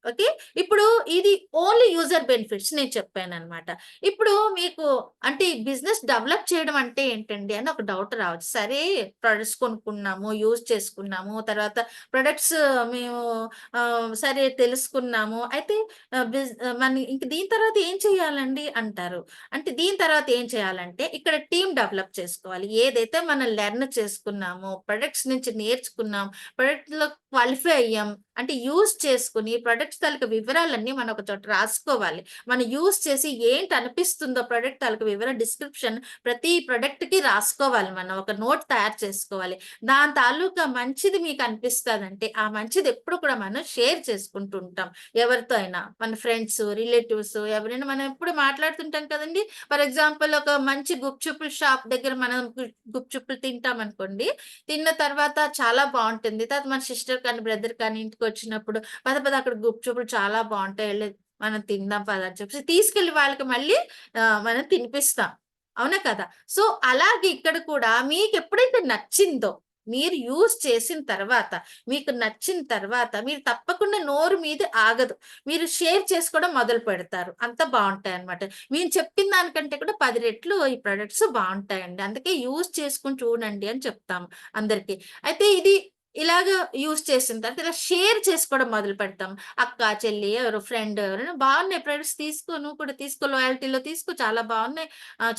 ఓకే. ఇప్పుడు ఇది ఓన్లీ యూజర్ బెనిఫిట్స్ నేను చెప్పాననమాట. ఇప్పుడు మీకు అంటే ఈ బిజినెస్ డెవలప్ చేయడం అంటే ఏంటండి అని ఒక డౌట్ రావచ్చు. సరే ప్రొడక్ట్స్ కొనుక్కున్నాము, యూజ్ చేసుకున్నాము. తర్వాత ప్రొడక్ట్స్ మేము సరే తెలుసుకున్నాము. అయితే ఇంక దీని తర్వాత ఏం చేయాలండి అంటారు. అంటే దీని తర్వాత ఏం చేయాలంటే ఇక్కడ టీమ్ డెవలప్ చేసుకోవాలి. ఏదైతే మనం లెర్న్ చేసుకున్నామో, ప్రొడక్ట్స్ నుంచి నేర్చుకున్నాం, ప్రొడక్ట్‌లో క్వాలిఫై అయ్యాం. అంటే యూజ్ చేసుకొని ప్రొడక్ట్స్ తాలూకా వివరాలన్నీ మనం ఒక చోట రాసుకోవాలి. మనం యూజ్ చేసి ఏంటి అనిపిస్తుందో ప్రొడక్ట్ తాలూకా డిస్క్రిప్షన్ ప్రతి ప్రొడక్ట్‌కి రాసుకోవాలి మనం. ఒక నోట్ తయారు చేసుకోవాలి. దాని తాలూకా మంచిది మీకు అనిపిస్తదంటే, ఆ మంచిది ఎప్పుడు కూడా మనం షేర్ చేసుకుంటూ ఉంటాం. ఎవరితో అయినా. మన ఫ్రెండ్స్, రిలేటివ్స్ ఎవరైనా మనం ఎప్పుడు మాట్లాడుతుంటాం కదండీ! ఫర్ ఎగ్జాంపుల్ ఒక మంచి గుప్‌చుప్పుల షాప్ దగ్గర మనం గుప్‌చుప్పులు తింటామనుకోండి. తిన్న తర్వాత చాలా బావుంటుంది. తర్వాత మన సిస్టర్ కానీ, బ్రదర్ కానీ ఇంటికొచ్చినప్పుడు పద పద అక్కడ గుప్‌చుప్పులు చాలా బావుంటాయి. ఎళ్లి మనం తిందాం పద అని చెప్పేసి తీసుకెళ్ళి వాళ్ళకి మళ్ళీ మనం తినిపిస్తాం. అవునా కదా! సో, అలాగే ఇక్కడ కూడా మీకెప్పుడైతే నచ్చిందో మీరు యూజ్ చేసిన తర్వాత, మీకు నచ్చిన తర్వాత మీరు తప్పకుండా నోరు మీది ఆగదు. మీరు షేర్ చేసుకోవడం మొదలు పెడతారు. అంత బావుంటాయన్నమాట. మేము చెప్పిన దానికంటే కూడా 10 రెట్లు ఈ ప్రొడక్ట్స్ బావుంటాయండి. అందుకే యూజ్ చేసుకొని చూడండి అని చెప్తాము అందరికి. అయితే ఇది ఇలాగ యూజ్ చేసిన తర్వాత ఇలా షేర్ చేసుకోవడం మొదలు పెడతాం. అక్క, చెల్లి, ఎవరో ఫ్రెండ్ ఎవరైనా బాగున్నాయి ప్రొడక్ట్స్ తీసుకో, నువ్వు కూడా తీసుకో, లాయల్టీలో తీసుకో, చాలా బాగున్నాయి.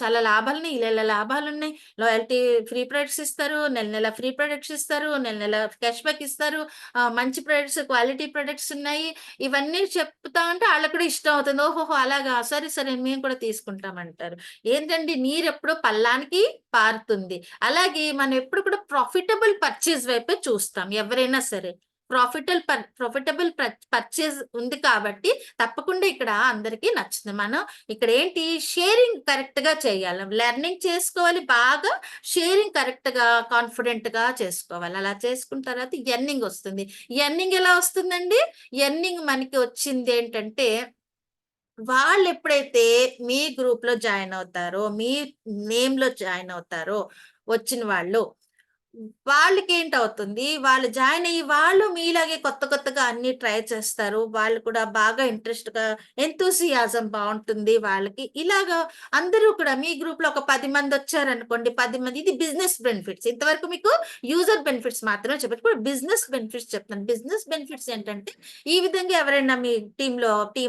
చాలా లాభాలున్నాయి, ఇలా లాభాలున్నాయి. లాయల్టీ ఫ్రీ ప్రొడక్ట్స్ ఇస్తారు. నెల నెల ఫ్రీ ప్రొడక్ట్స్ ఇస్తారు. నెల నెల క్యాష్ బ్యాక్ ఇస్తారు. మంచి ప్రొడక్ట్స్, క్వాలిటీ ప్రొడక్ట్స్ ఉన్నాయి. ఇవన్నీ చెప్తా ఉంటే ఆళ్ళకి కూడా ఇష్టం అవుతుంది. ఓహోహో! అలాగా సరే, సరే మేము కూడా తీసుకుంటామంటారు. ఏంటండి నీరెప్పుడో పల్లానికి పారుతుంది. అలాగే మనం ఎప్పుడు కూడా ప్రాఫిటబుల్ పర్చేజ్ వైపే చూస్తాం ఎవరైనా సరే. ప్రాఫిటబుల్ పర్చేజ్ ఉంది కాబట్టి తప్పకుండా ఇక్కడ అందరికీ నచ్చుతుంది. మనం ఇక్కడ ఏంటి షేరింగ్ కరెక్ట్ గా చేయాలి. లెర్నింగ్ చేసుకోవాలి బాగా, షేరింగ్ కరెక్ట్ గా కాన్ఫిడెంట్ గా చేసుకోవాలి. అలా చేసుకున్న తర్వాత ఎర్నింగ్ వస్తుంది. ఎర్నింగ్ ఎలా వస్తుందండి? ఎర్నింగ్ మనకి వచ్చింది ఏంటంటే వాళ్ళు ఎప్పుడైతే మీ గ్రూప్ లో జాయిన్ అవుతారో, మీ నేమ్ లో జాయిన్ అవుతారో వచ్చిన వాళ్ళు, వాళ్ళకేంటవుతుంది, వాళ్ళు జాయిన్ అయ్యి వాళ్ళు మీలాగే కొత్త కొత్తగా అన్ని ట్రై చేస్తారు. వాళ్ళు కూడా బాగా ఇంట్రెస్ట్‌గా ఎంతూసియాజం బావుంటుంది వాళ్ళకి. ఇలాగా అందరూ కూడా మీ గ్రూప్‌లో ఒక 10 మందొచ్చారనుకోండి, 10 మంది ఇది బిజినెస్ బెనిఫిట్స్. ఇంతవరకు మీకు యూజర్ బెనిఫిట్స్ మాత్రమే చెప్పాను. ఇప్పుడు బిజినెస్ బెనిఫిట్స్ చెప్తాను. బిజినెస్ బెనిఫిట్స్ ఏంటంటే, ఈ విధంగా ఎవరైనా మీ టీమ్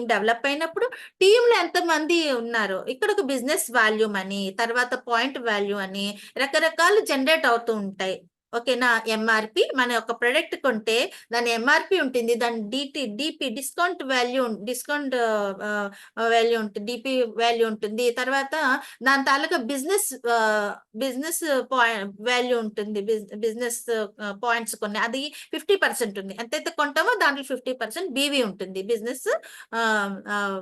డెవలప్ అయినప్పుడు టీమ్‌లో ఎంతమంది ఉన్నారో, ఇక్కడ ఒక బిజినెస్ వాల్యూ అని, తర్వాత పాయింట్ వాల్యూ అని రకరకాలు జనరేట్ అవుతూ ఉంటాయి. ఓకేనా? ఎంఆర్‌పి మన యొక్క ప్రొడక్ట్ కొంటే దాని ఎంఆర్‌పి ఉంటుంది. దాని డీపీ డిస్కౌంట్ వాల్యూ ఉంటుంది. డీపీ వాల్యూ ఉంటుంది. తర్వాత దాని తాలూకా బిజినెస్ వాల్యూ ఉంటుంది. బిజినెస్ పాయింట్స్ కొన్ని అది 50% ఉంది. ఎంతైతే కొంటామో దాంట్లో 50% బీవీ ఉంటుంది. బిజినెస్ ఆహ్, ఆహ్,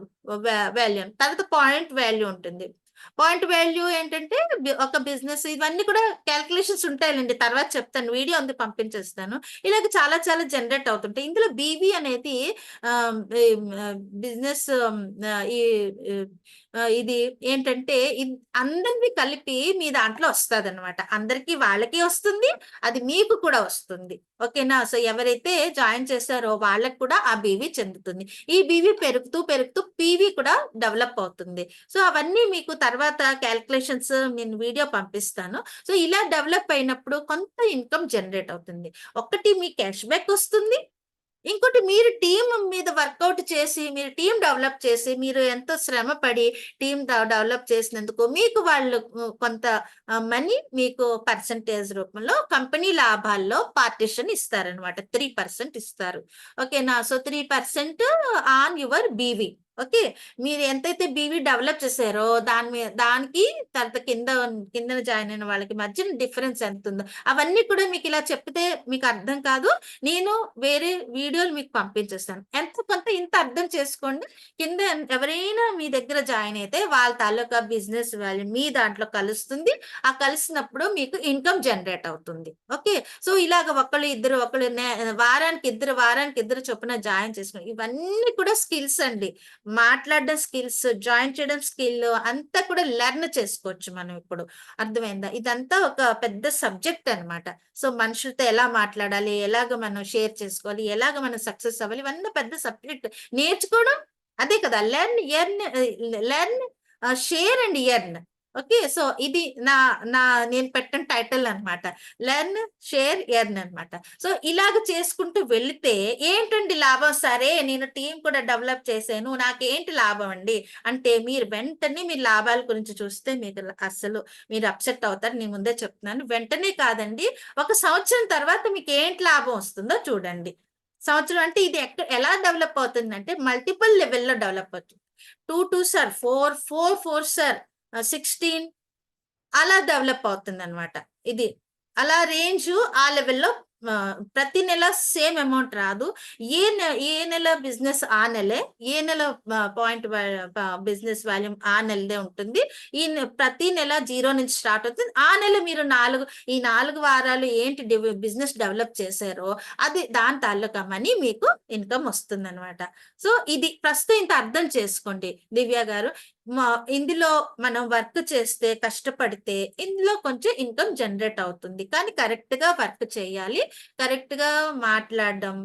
వాల్యూ. తర్వాత పాయింట్ వాల్యూ ఉంటుంది. పాయింట్ వాల్యూ ఏంటంటే ఒక బిజినెస్ ఇవన్నీ కూడా క్యాలిక్యులేషన్స్ ఉంటాయిలెండి. తర్వాత చెప్తాను. వీడియో ఉంది పంపించేస్తాను. ఇలాగ చాలా చాలా జనరేట్ అవుతుంటాయి. ఇందులో బీవీ అనేది బిజినెస్ ఈ ఇది ఏంటంటే అందరివి కలిపి మీ దాంట్లో వస్తదనమాట. అందరికి వాళ్ళకి వస్తుంది. అది మీకు కూడా వస్తుంది. ఓకేనా? సో ఎవరైతే జాయిన్ చేశారో వాళ్ళకి కూడా ఆ బీవీ చెందుతుంది. ఈ బీవీ పెరుగుతూ పెరుగుతూ పీవీ కూడా డెవలప్ అవుతుంది. సో అవన్నీ మీకు తర్వాత క్యాలిక్యులేషన్స్ నేను వీడియో పంపిస్తాను. సో ఇలా డెవలప్ అయినప్పుడు కొంత ఇన్‌కమ్ జనరేట్ అవుతుంది. ఒకటి మీ క్యాష్ బ్యాక్ వస్తుంది. ఇంకోటి మీరు టీమ్ మీద వర్కౌట్ చేసి, మీరు టీమ్ డెవలప్ చేసి, మీరు ఎంతో శ్రమ పడి టీమ్ డెవలప్ చేసినందుకు మీకు వాళ్ళు కొంత మనీ మీకు పర్సెంటేజ్ రూపంలో కంపెనీ లాభాల్లో పార్టిషన్ ఇస్తారనమాట. 3% ఇస్తారు. ఓకేనా? So 3% on your BV. Okay. మీరు ఎంతైతే బీవీ డెవలప్ చేసారో దానికి తర్వాత కిందన జాయిన్ అయిన వాళ్ళకి మధ్యన డిఫరెన్స్ ఎంతుందో అవన్నీ కూడా మీకు ఇలా చెప్తే మీకు అర్థం కాదు. నేను వేరే వీడియోలు మీకు పంపించేస్తాను. ఎంతో కొంత ఇంత అర్థం చేసుకోండి. కింద ఎవరైనా మీ దగ్గర జాయిన్ అయితే వాళ్ళ తాలూకా బిజినెస్ వాల్యూ మీ దాంట్లో కలుస్తుంది. ఆ కలిసినప్పుడు మీకు ఇన్‌కమ్ జనరేట్ అవుతుంది. ఓకే. సో ఇలాగ వారానికి ఇద్దరు చొప్పున జాయిన్ చేసుకొని ఇవన్నీ కూడా స్కిల్స్ అండి. మాట్లాడడం స్కిల్స్, జాయిన్ చేయడం స్కిల్ అంతా కూడా లెర్న్ చేసుకోవచ్చు మనం ఇప్పుడు. అర్థమైందా? ఇదంతా ఒక పెద్ద సబ్జెక్ట్ అన్నమాట. సో మనుషులతో ఎలా మాట్లాడాలి? ఎలాగ మనం షేర్ చేసుకోవాలి? ఎలాగ మనం సక్సెస్ అవ్వాలి? ఇవన్నీ పెద్ద సబ్జెక్ట్. నేర్చుకోవడం అదే కదా! Learn, share and earn. Okay. So ఇది నా నా నేను పెట్టిన టైటిల్ అన్నమాట. లెర్న్, షేర్, ఎర్న్ అన్నమాట. సో ఇలాగ చేసుకుంటూ వెళితే ఏంటండి లాభం? సరే నేను టీమ్ కూడా డెవలప్ చేశాను. నాకేంటి లాభం అండి? అంటే మీరు వెంటనే మీరు లాభాల గురించి చూస్తే మీకు అస్సలు మీరు అప్సెట్ అవుతారు. నేను ముందే చెప్తున్నాను. వెంటనే కాదండి. ఒక సంవత్సరం తర్వాత మీకేంటి లాభం వస్తుందో చూడండి. సంవత్సరం అంటే ఇది ఎలా డెవలప్ అవుతుందంటే మల్టిపుల్ లెవెల్‌లో డెవలప్ అవుతుంది. 2 2s ఆర్ 4, 4 4s ఆర్ 16 అలా డెవలప్ అవుతుందన్నమాట. ఇది. అలా రేంజు ఆ లెవెల్‌లో ప్రతి నెల సేమ్ అమౌంట్ రాదు. ఏ నెల బిజినెస్ ఆ నెలే. ఏ నెల పాయింట్ బిజినెస్ వాల్యూమ్ ఆ నెలదే ఉంటుంది. ప్రతి నెల 0 నుంచి స్టార్ట్ అవుతుంది. ఆ నెల మీరు ఈ 4 వారాలు ఏంటి బిజినెస్ డెవలప్ చేశారో అది దాని తాలూకా మనీ మీకు ఇన్‌కమ్ వస్తుందన్నమాట. సో ఇది ప్రస్తుతం ఇంత అర్థం చేసుకోండి దివ్య గారు. ఇందులో మనం వర్క్ చేస్తే, కష్టపడితే ఇందులో కొంచెం ఇన్‌కమ్ జనరేట్ అవుతుంది. కానీ కరెక్ట్‌గా వర్క్ చేయాలి. కరెక్ట్‌గా మాట్లాడడం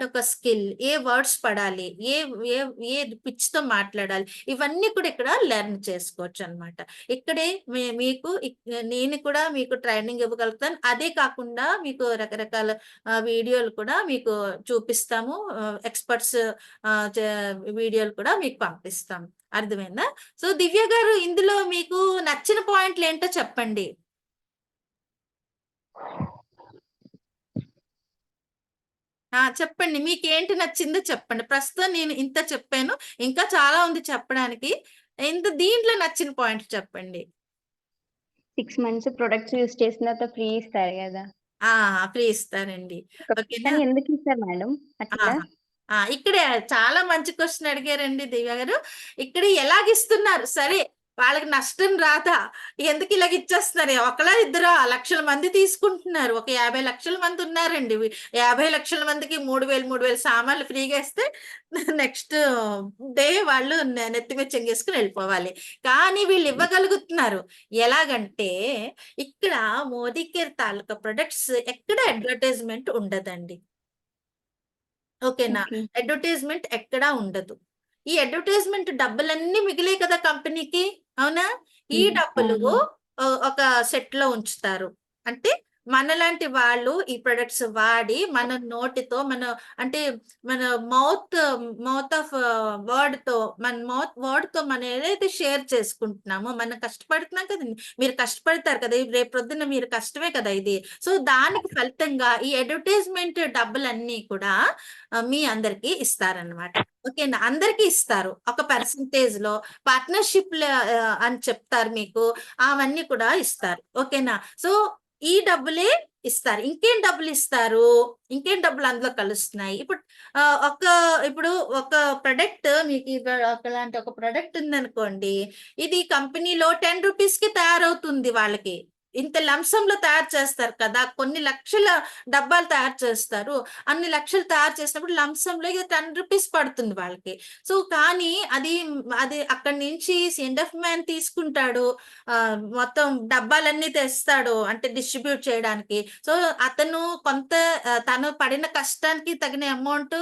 ఒక స్కిల్. ఏ వర్డ్స్ పడాలి, ఏ ఏ ఏ పిచ్‌తో మాట్లాడాలి, ఇవన్నీ కూడా ఇక్కడ లెర్న్ చేసుకోవచ్చనమాట. ఇక్కడే మీకు నేను కూడా మీకు ట్రైనింగ్ ఇవ్వగలుగుతాను. అదే కాకుండా మీకు రకరకాల వీడియోలు కూడా మీకు చూపిస్తాము. ఎక్స్‌పర్ట్స్ వీడియోలు కూడా మీకు పంపిస్తాము. అర్థమైందా? సో, దివ్య గారు ఇందులో మీకు నచ్చిన పాయింట్‌లేంటో చెప్పండి? చెప్పండి. మీకేంటి నచ్చిందో చెప్పండి. ప్రస్తుతం నేను ఇంత చెప్పాను. ఇంకా చాలా ఉంది చెప్పడానికి. దీంట్లో నచ్చిన పాయింట్ చెప్పండి. 6 మంత్స్ ప్రొడక్ట్స్ యూజ్ చేసిన తర్వాత ఫ్రీ ఇస్తారు గదా! ఆ! ఫ్రీ ఇస్తారండి. ఓకేనా? కానీ ఎందుకు ఇస్తారు మేడం అట్లా? ఆహా! ఇక్కడే చాలా మంచి క్వెషన్ అడిగారండి దివ్య గారు. ఇక్కడ ఎలాగిస్తున్నారు? సరే, వాళ్ళకి నష్టం రాదా? ఎందుకు ఇలాగ ఇచ్చేస్తున్నారు? ఒకళ్ళా ఇద్దరా? లక్షల మంది తీసుకుంటున్నారు. ఒక 50,00,000 మంది ఉన్నారండి. 50,00,000 మందికి 3,000, 3,000 సామాన్లు ఫ్రీగా ఇస్తే నెక్స్ట్ డే వాళ్ళు నెత్తి మీద చెంగేసుకొని వెళ్ళిపోవాలి. కానీ వీళ్ళు ఇవ్వగలుగుతున్నారు. ఎలాగంటే ఇక్కడ మోదీ కేర్ తాలూకా ప్రొడక్ట్స్ ఎక్కడ అడ్వర్టైజ్‌మెంట్ ఉండదండి. ఓకేనా? ఓకే. అడ్వర్టైజ్‌మెంట్ ఎక్కడా ఉండదు. ఈ అడ్వర్టైజ్‌మెంట్ డబ్బులన్నీ మిగిలాయి కదా కంపెనీకి. అవునా? ఈ డబ్బులు అవును. ఒక సెట్‌లో ఉంచుతారు. అంటే మనలాంటి వాళ్ళు ఈ ప్రొడక్ట్స్ వాడి మన నోటితో అంటే మన మౌత్ మౌత్ ఆఫ్ వర్డ్‌తో మన వర్డ్‌తో మనం ఏదైతే షేర్ చేసుకుంటున్నామో మనం కష్టపడుతున్నాం కదండీ! మీరు కష్టపడతారు కదా! రేపు పొద్దున్న మీరు కష్టమే కదా ఇది. సో, దానికి ఫలితంగా ఈ అడ్వర్టైజ్‌మెంట్ డబ్బులన్నీ కూడా మీ అందరికి ఇస్తారనమాట. ఓకేనా? అందరికి ఇస్తారు. ఒక పర్సెంటేజ్‌లో పార్ట్నర్‌షిప్‌ల అని చెప్తారు మీకు. అవన్నీ కూడా ఇస్తారు. ఓకేనా? సో, ఈ డబ్బులే ఇస్తారు. ఇంకేం డబ్బులిస్తారు? ఇంకేం డబ్బులు అందులో కలుస్తున్నాయి? ఇప్పుడు ఒక ప్రొడక్ట్ మీకు ఒకలాంటి ఒక ప్రొడక్ట్ ఉందనుకోండి. ఇది కంపెనీలో రూ. 10కి తయారవుతుంది వాళ్ళకి. ఇంత లంసంలో తయారు చేస్తారు కదా! కొన్ని లక్షల డబ్బాలు తయారు చేస్తారు. అన్ని లక్షలు తయారు చేసినప్పుడు లంసంలో ఇగ రూ. 10 పడుతుంది వాళ్ళకి. సో, కానీ అది అక్కడి నుంచి సెండ్ ఆఫ్ మ్యాన్ తీసుకుంటాడు. మొత్తం డబ్బాలన్నీ తెస్తాడు. అంటే డిస్ట్రిబ్యూట్ చేయడానికి. సో, అతను కొంత తను పడిన కష్టానికి తగిన అమౌంట్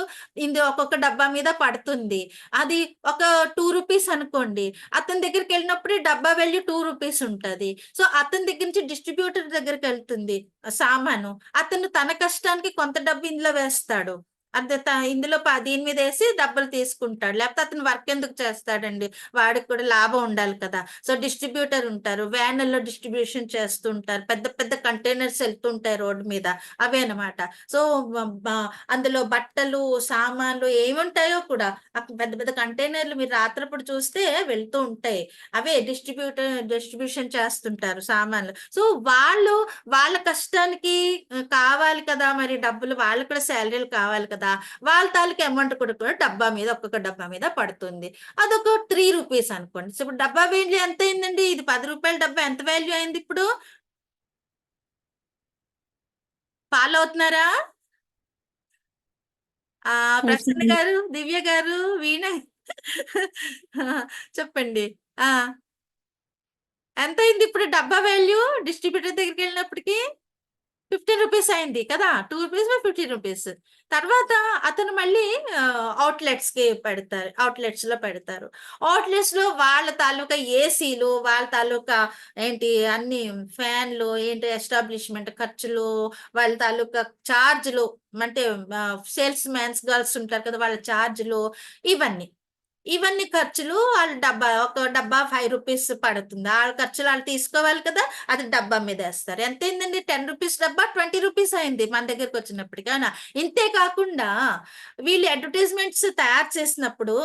ఒక్కొక్క డబ్బా మీద పడుతుంది. అది ఒక రూ. 2 అనుకోండి. అతని దగ్గరికెళ్ళినప్పుడు ఈ డబ్బా వాల్యూ రూ. 2 ఉంటది. సో, అతని దగ్గర నుంచి డిస్ట్రిబ్యూటర్ దగ్గరికెళ్తుంది సామాను. అతను తన కష్టానికి కొంత డబ్బు ఇందులో వేస్తాడు. అంతే ఇందులో దీని మీదేసి డబ్బులు తీసుకుంటాడు. లేపోతే అతను వర్క్ ఎందుకు చేస్తాడండి? వాడికి కూడా లాభం ఉండాలి కదా! సో, డిస్ట్రిబ్యూటర్ ఉంటారు. వ్యానుల్లో డిస్ట్రిబ్యూషన్ చేస్తూ ఉంటారు. పెద్ద పెద్ద కంటైనర్స్ ఎళ్తుంటాయి రోడ్డు మీద. అవే అన్నమాట. సో, వ బ అందులో బట్టలు, సామాన్లు ఏముంటాయో కూడా పెద్ద పెద్ద కంటైనర్లు మీరు రాత్రిపూట చూస్తే వెళ్తూ ఉంటాయి. అవే డిస్ట్రిబ్యూషన్ చేస్తుంటారు సామాన్లు. సో, వాళ్ళ కష్టానికి కావాలి కదా! మరి డబ్బులు వాళ్ళకి కూడా సాలరీలు కావాలి కదా! వాళ్ళ తాలూకా అమౌంట్ కూడా డబ్బా మీద ఒక్కొక్క డబ్బా మీద పడుతుంది. అదొక రూ. 3 అనుకోండి. సో, ఇప్పుడు డబ్బా వాల్యూ ఎంతయిందండి? ఇది రూ. 10 డబ్బా ఎంత వాల్యూ అయింది ఇప్పుడు? ఫాలో అవుతున్నారా? ప్రసన్న అవుతుంది. గారు, దివ్య గారు, వీణ చెప్పండి. ఆ! ఎంతయింది ఇప్పుడు డబ్బా వాల్యూ డిస్ట్రిబ్యూటర్ దగ్గరికెళ్ళినప్పటికి? రూ. 15 అయింది కదా! రూ. 2 రూ. 15. తర్వాత అతను మళ్ళీ అవుట్‌లెట్స్‌లో పెడతారు. అవుట్‌లెట్స్‌లో వాళ్ళ తాలూకా ఏసీలు, వాళ్ళ తాలూకా అన్ని ఫ్యాన్‌లు, ఎస్టాబ్లిష్‌మెంట్ ఖర్చులు, వాళ్ళ తాలూకా చార్జ్‌లు అంటే సేల్స్ మాన్స్ గర్ల్స్ ఉంటారు కదా! వాళ్ళ చార్జ్‌లు ఇవన్నీ. ఇవన్నీ ఖర్చులు ఒక డబ్బా రూ. 5 పడుతుంది. ఆళ్ళ ఖర్చులు ఆళ్ళు తీసుకోవాలి కదా! అది డబ్బా మీదేస్తారు. ఎంతయిందండి? రూ. 10 డబ్బా రూ. 20 అయింది మన దగ్గరకొచ్చినప్పటికి. అవునా? ఇంతే కాకుండా వీళ్ళు అడ్వర్‌టైజ్‌మెంట్స్ తయారు చేసినప్పుడు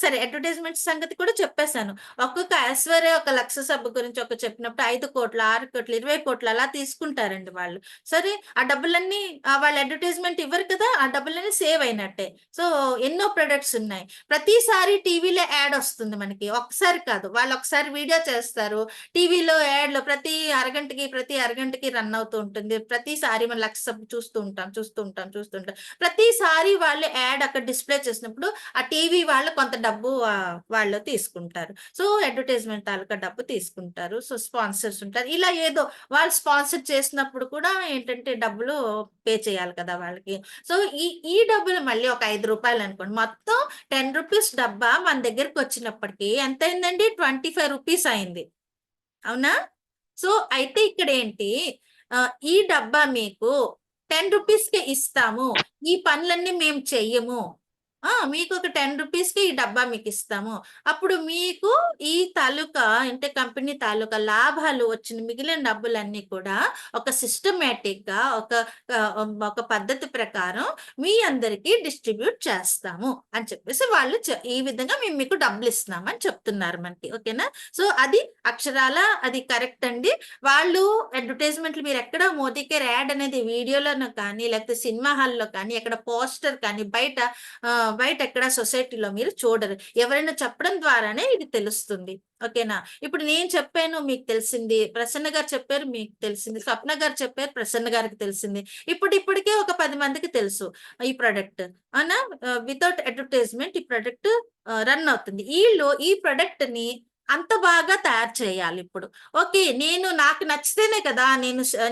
సరే అడ్వర్‌టైజ్‌మెంట్స్ సంగతి కూడా చెప్పేసాను. ఒక్కొక్క ఐశ్వర్య ఒక లక్స్ సబ్బు గురించి చెప్పినప్పుడు 5,00,00,000, 6,00,00,000, 20,00,00,000 అలా తీసుకుంటారండి వాళ్ళు. సరే ఆ డబ్బులన్నీ వాళ్ళు అడ్వర్‌టైజ్‌మెంట్ ఇవ్వరు కదా! ఆ డబ్బులన్నీ సేవ్ అయినట్టే. సో, ఎన్నో ప్రొడక్ట్స్ ఉన్నాయి. ప్రతిసారి టీవీలో యాడ్ వస్తుంది మనకి. ఒక్కసారి కాదు. వాళ్ళు ఒకసారి వీడియో చేస్తారు. టీవీలో యాడ్‌లో ప్రతి అరగంటకి రన్ అవుతూ ఉంటుంది. ప్రతిసారి మనం లక్ష చూస్తూ ఉంటాం. ప్రతిసారి వాళ్ళు యాడ్ అక్కడ డిస్‌ప్లే చేసినప్పుడు ఆ టీవీ వాళ్ళు కొంత డబ్బు వాళ్ళు తీసుకుంటారు. సో, అడ్వర్టైజ్‌మెంట్ తాలూకా డబ్బు తీసుకుంటారు. సో, స్పాన్సర్స్ ఉంటారు. ఇలా ఏదో వాళ్ళు స్పాన్సర్ చేసినప్పుడు కూడా ఏంటంటే డబ్బులు పే చేయాలి కదా వాళ్ళకి. సో, ఈ డబ్బులు మళ్ళీ ఒక రూ. 5 అనుకోండి. మొత్తం రూ. 10 డబ్బా మన దగ్గరకొచ్చినప్పటికి ఎంతయిందండి? రూ. 25 అయింది. అవునా? సో, అయితే ఇక్కడేంటి ఈ డబ్బా మీకు రూ. 10కే ఇస్తాము. ఈ పనులన్నీ మేము చెయ్యము. మీకొక రూ. 10కే ఈ డబ్బా మీకిస్తాము. అప్పుడు మీకు ఈ తాలూకా అంటే కంపెనీ తాలూకా లాభాలు వచ్చిన మిగిలిన డబ్బులన్నీ కూడా ఒక సిస్టమాటిక్‌గా ఒక పద్ధతి ప్రకారం మీ అందరికీ డిస్ట్రిబ్యూట్ చేస్తాము అని చెప్పేసి వాళ్ళు ఈ విధంగా మేము మీకు డబ్బులిస్తున్నాము అని చెప్తున్నారు మనకి. ఓకేనా? సో, అది అక్షరాల అది కరెక్ట్ అండి. వాళ్ళు అడ్వర్టైజ్‌మెంట్‌లు మీరెక్కడ మోదీ కేర్ యాడ్ అనేది వీడియోలోనో కానీ, లేకపోతే సినిమా హాల్‌లో కానీ, ఎక్కడ పోస్టర్ కానీ బయట ఎక్కడ సొసైటీలో మీరు చూడరు. ఎవరైనా చెప్పడం ద్వారానే ఇది తెలుస్తుంది. ఓకేనా? ఇప్పుడు నేను చెప్పాను మీకు తెలిసింది. ప్రసన్న గారు చెప్పారు మీకు తెలిసింది. స్వప్న గారు చెప్పారు ప్రసన్న గారికి తెలిసింది. ఇప్పటికే ఒక 10 మందికి తెలుసు ఈ ప్రొడక్ట్. అవునా? వితౌట్ అడ్వర్టైజ్‌మెంట్ ఈ ప్రొడక్ట్ రన్ అవుతుంది. ఈళ్ళు ఈ ప్రొడక్ట్‌ని అంత బాగా తయారు చేయాలిప్పుడు. ఓకే. నాకు నచ్చితేనే కదా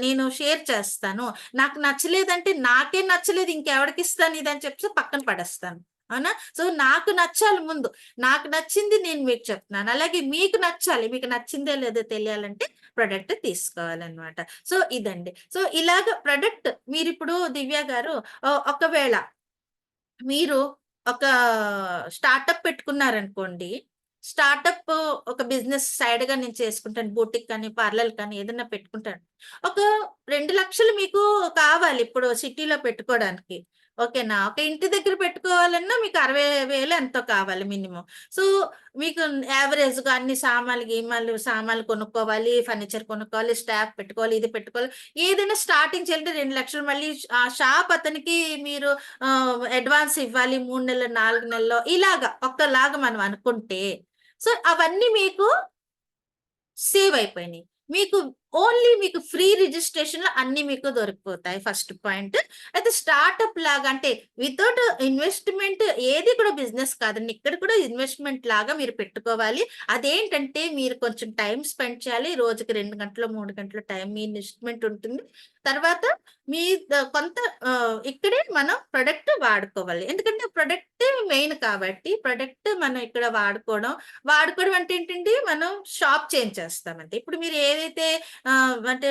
నేను షేర్ చేస్తాను. నాకు నచ్చలేదంటే నాకే నచ్చలేదు ఇంకెవడికిస్తాను ఇదని చెప్పేసి పక్కన పడేస్తాను. అవునా? సో, నాకు నచ్చాలి ముందు. నాకు నచ్చింది నేను మీకు చెప్తున్నాను. అలాగే మీకు నచ్చాలి. మీకు నచ్చిందో లేదో తెలియాలంటే ప్రొడక్ట్ తీసుకోవాలనమాట. సో, ఇదండి. సో, ఇలాగ ప్రొడక్ట్ మీరిప్పుడు దివ్య గారు ఒకవేళ మీరు ఒక స్టార్టప్ పెట్టుకున్నారనుకోండి. స్టార్టప్ ఒక బిజినెస్ సైడ్‌గా నేను చేసుకుంటాను. బూటిక్ కానీ, పార్లర్ కానీ ఏదన్నా పెట్టుకుంటాను. ఒక 2,00,000 మీకు కావాలి ఇప్పుడు సిటీలో పెట్టుకోవడానికి. ఓకేనా? ఒక ఇంటి దగ్గర పెట్టుకోవాలన్నా మీకు 60,000 ఎంతో కావాలి మినిమమ్. సో, మీకు యావరేజ్‌గా అన్ని సామాన్లు కొనుక్కోవాలి, ఫర్నిచర్ కొనుక్కోవాలి, స్టాఫ్ పెట్టుకోవాలి, ఇది పెట్టుకోవాలి. ఏదైనా స్టార్టింగ్ చేయాలంటే 2,00,000 మళ్ళీ ఆ షాప్ అతనికి మీరు అడ్వాన్స్ ఇవ్వాలి 3 నెలలు, 4 నెలల్లో ఇలాగా ఒకలాగా మనం అనుకుంటే, సో, అవన్నీ మీకు సేవ్ అయిపోయినాయి. మీకు మీకు ఫ్రీ రిజిస్ట్రేషన్‌లో అన్నీ మీకు దొరికిపోతాయి ఫస్ట్ పాయింట్. అయితే స్టార్టప్ లాగా అంటే వితౌట్ ఇన్వెస్ట్‌మెంట్ ఏది కూడా బిజినెస్ కాదండి. ఇక్కడ కూడా ఇన్వెస్ట్‌మెంట్ లాగా మీరు పెట్టుకోవాలి. అదేంటంటే మీరు కొంచెం టైమ్ స్పెండ్ చేయాలి. రోజుకి 2 గంటలో, 3 గంటలో టైమ్ మీ ఇన్వెస్ట్‌మెంట్ ఉంటుంది. తర్వాత మీ కొంత ఇక్కడే మనం ప్రొడక్ట్ వాడుకోవాలి. ఎందుకంటే ప్రొడక్టే మెయిన్ కాబట్టి ప్రొడక్ట్ మనం ఇక్కడ వాడుకోవడం అంటే ఏంటండి మనం షాప్ చేంజ్ చేస్తామండి. ఇప్పుడు మీరు ఏదైతే అంటే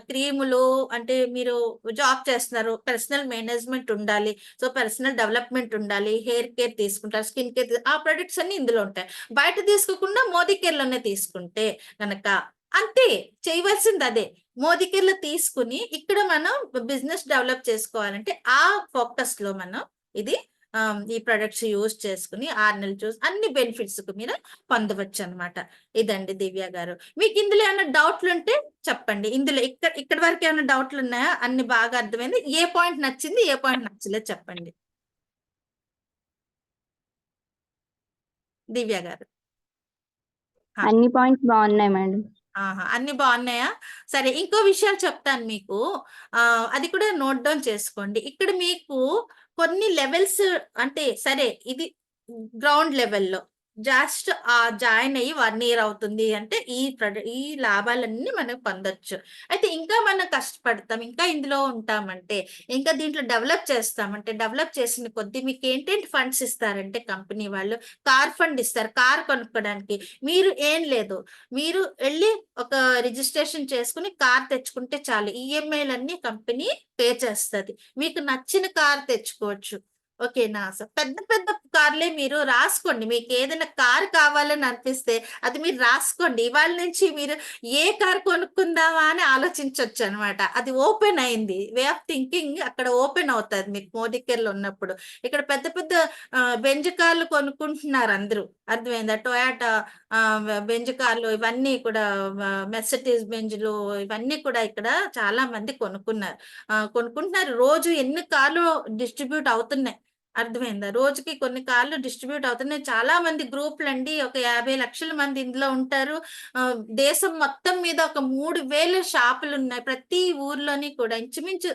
క్రీములు అంటే మీరు జాబ్ చేస్తున్నారు. పర్సనల్ మేనేజ్‌మెంట్ ఉండాలి. సో, పర్సనల్ డెవలప్‌మెంట్ ఉండాలి. హెయిర్ కేర్ తీసుకుంటారు. స్కిన్ కేర్ ఆ ప్రొడక్ట్స్ అన్నీ ఇందులో ఉంటాయి. బయట తీసుకోకుండా మోదీ కేర్‌లోనే తీసుకుంటే గనక అంతే చేయవలసింది అదే. మోదీ కేర్‌లో తీసుకొని ఇక్కడ మనం బిజినెస్ డెవలప్ చేసుకోవాలంటే ఆ ఫోకస్‌లో మనం ఇది ఈ ప్రొడక్ట్స్ యూజ్ చేసుకొని 6 నెలలు అన్ని బెనిఫిట్స్ మీరు పొందవచ్చనమాట. ఇదండి దివ్య గారు. మీకు ఇందులో ఏమైనా డౌట్లుంటే చెప్పండి. ఇందులో ఇక్కడి వరకు ఏమైనా డౌట్లున్నాయా? అన్ని బాగా అర్థమైంది. ఏ పాయింట్ నచ్చింది? ఏ పాయింట్ నచ్చలేదు చెప్పండి. దివ్య గారు. అన్ని పాయింట్స్ బాగున్నాయి మేడం. ఆహా! అన్ని బావున్నాయా? సరే ఇంకో విషయాలు చెప్తాను మీకు. అది కూడా నోట్ డౌన్ చేసుకోండి. ఇక్కడ మీకు కొన్ని లెవెల్స్ అంటే సరే ఇది గ్రౌండ్ లెవెల్‌లో జస్ట్ జాయిన్ అయ్యి 1 ఇయర్ అవుతుంది అంటే ఈ లాభాలన్నీ మనం పొందొచ్చు. అయితే ఇంకా మనం కష్టపడతాం. ఇంకా ఇందులో ఉంటామంటే, ఇంకా దీంట్లో డెవలప్ చేస్తామంటే, డెవలప్ చేసిన కొద్దీ మీకేంటేంటి ఫండ్స్ ఇస్తారంటే కంపెనీ వాళ్ళు కార్ ఫండ్ ఇస్తారు. కార్ కొనుక్కోడానికి. మీరు ఏం లేదు. మీరు ఎళ్లి ఒక రిజిస్ట్రేషన్ చేసుకొని కార్ తెచ్చుకుంటే చాలు. ఈఎంఐలన్నీ కంపెనీ పే చేస్తది. మీకు నచ్చిన కార్ తెచ్చుకోవచ్చు. ఓకేనా? సో, పెద్ద పెద్ద కార్లే మీరు రాసుకోండి. మీకేదైనా కార్ కావాలని అనిపిస్తే అది మీరు రాసుకోండి. ఇవాళ నుంచి మీరు ఏ కార్ కొనుక్కుందామా అని ఆలోచించొచ్చనమాట. అది ఓపెన్ అయింది. వే ఆఫ్ థింకింగ్ అక్కడ ఓపెన్ అవుతది మీకు మోదీ కేర్‌లో ఉన్నప్పుడు. ఇక్కడ పెద్ద పెద్ద బెంజ్ కార్లు కొనుక్కుంటున్నారు అందరూ. అర్థమైందా? టొయాటా బెంజ్ కార్లు ఇవన్నీ కూడా మెర్సిడీస్ బెంజ్‌లు ఇవన్నీ కూడా ఇక్కడ చాలా మంది కొనుక్కుంటున్నారు. రోజు ఎన్ని కార్లు డిస్ట్రిబ్యూట్ అవుతున్నాయి. అర్థమైందా? రోజుకి కొన్ని కార్లు డిస్ట్రిబ్యూట్ అవుతున్నాయి. చాలా మంది గ్రూపులండి. ఒక 50 లక్షల మంది ఇందులో ఉంటారు. దేశం మొత్తం మీద ఒక 3000 షాపులున్నాయి. ప్రతి ఊర్లోని కూడా ఇంచుమించు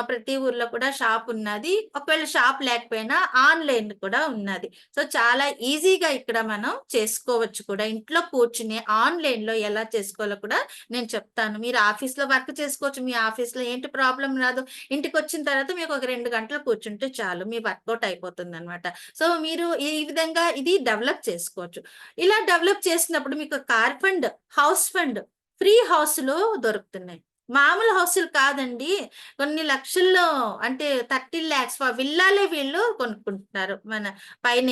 ప్రతి ఊర్లో కూడా షాపున్నది. ఒకవేళ షాప్ లేకపోయినా ఆన్‌లైన్ కూడా ఉన్నది. సో, చాలా ఈజీగా ఇక్కడ మనం చేసుకోవచ్చు కూడా. ఇంట్లో కూర్చుని ఆన్‌లైన్‌లో ఎలా చేసుకోవాలో కూడా నేను చెప్తాను. మీరు ఆఫీస్‌లో వర్క్ చేసుకోవచ్చు. మీ ఆఫీస్‌లో ఏంటి ప్రాబ్లమ్ రాదు. ఇంటికొచ్చిన తర్వాత మీకు ఒక 2 గంటలు కూర్చుంటే చాలు. మీ వర్కౌట్ అయిపోతుందనమాట. సో, మీరు ఈ విధంగా ఇది డెవలప్ చేసుకోవచ్చు. ఇలా డెవలప్ చేసినప్పుడు మీకు car fund, house fund, free హౌస్‌లు దొరుకుతున్నాయి. మామూలు హౌసులు కాదండి. కొన్ని లక్షల్లో అంటే 30,00,000 విల్లాలే వీళ్ళు కొనుక్కుంటున్నారు. మన పైన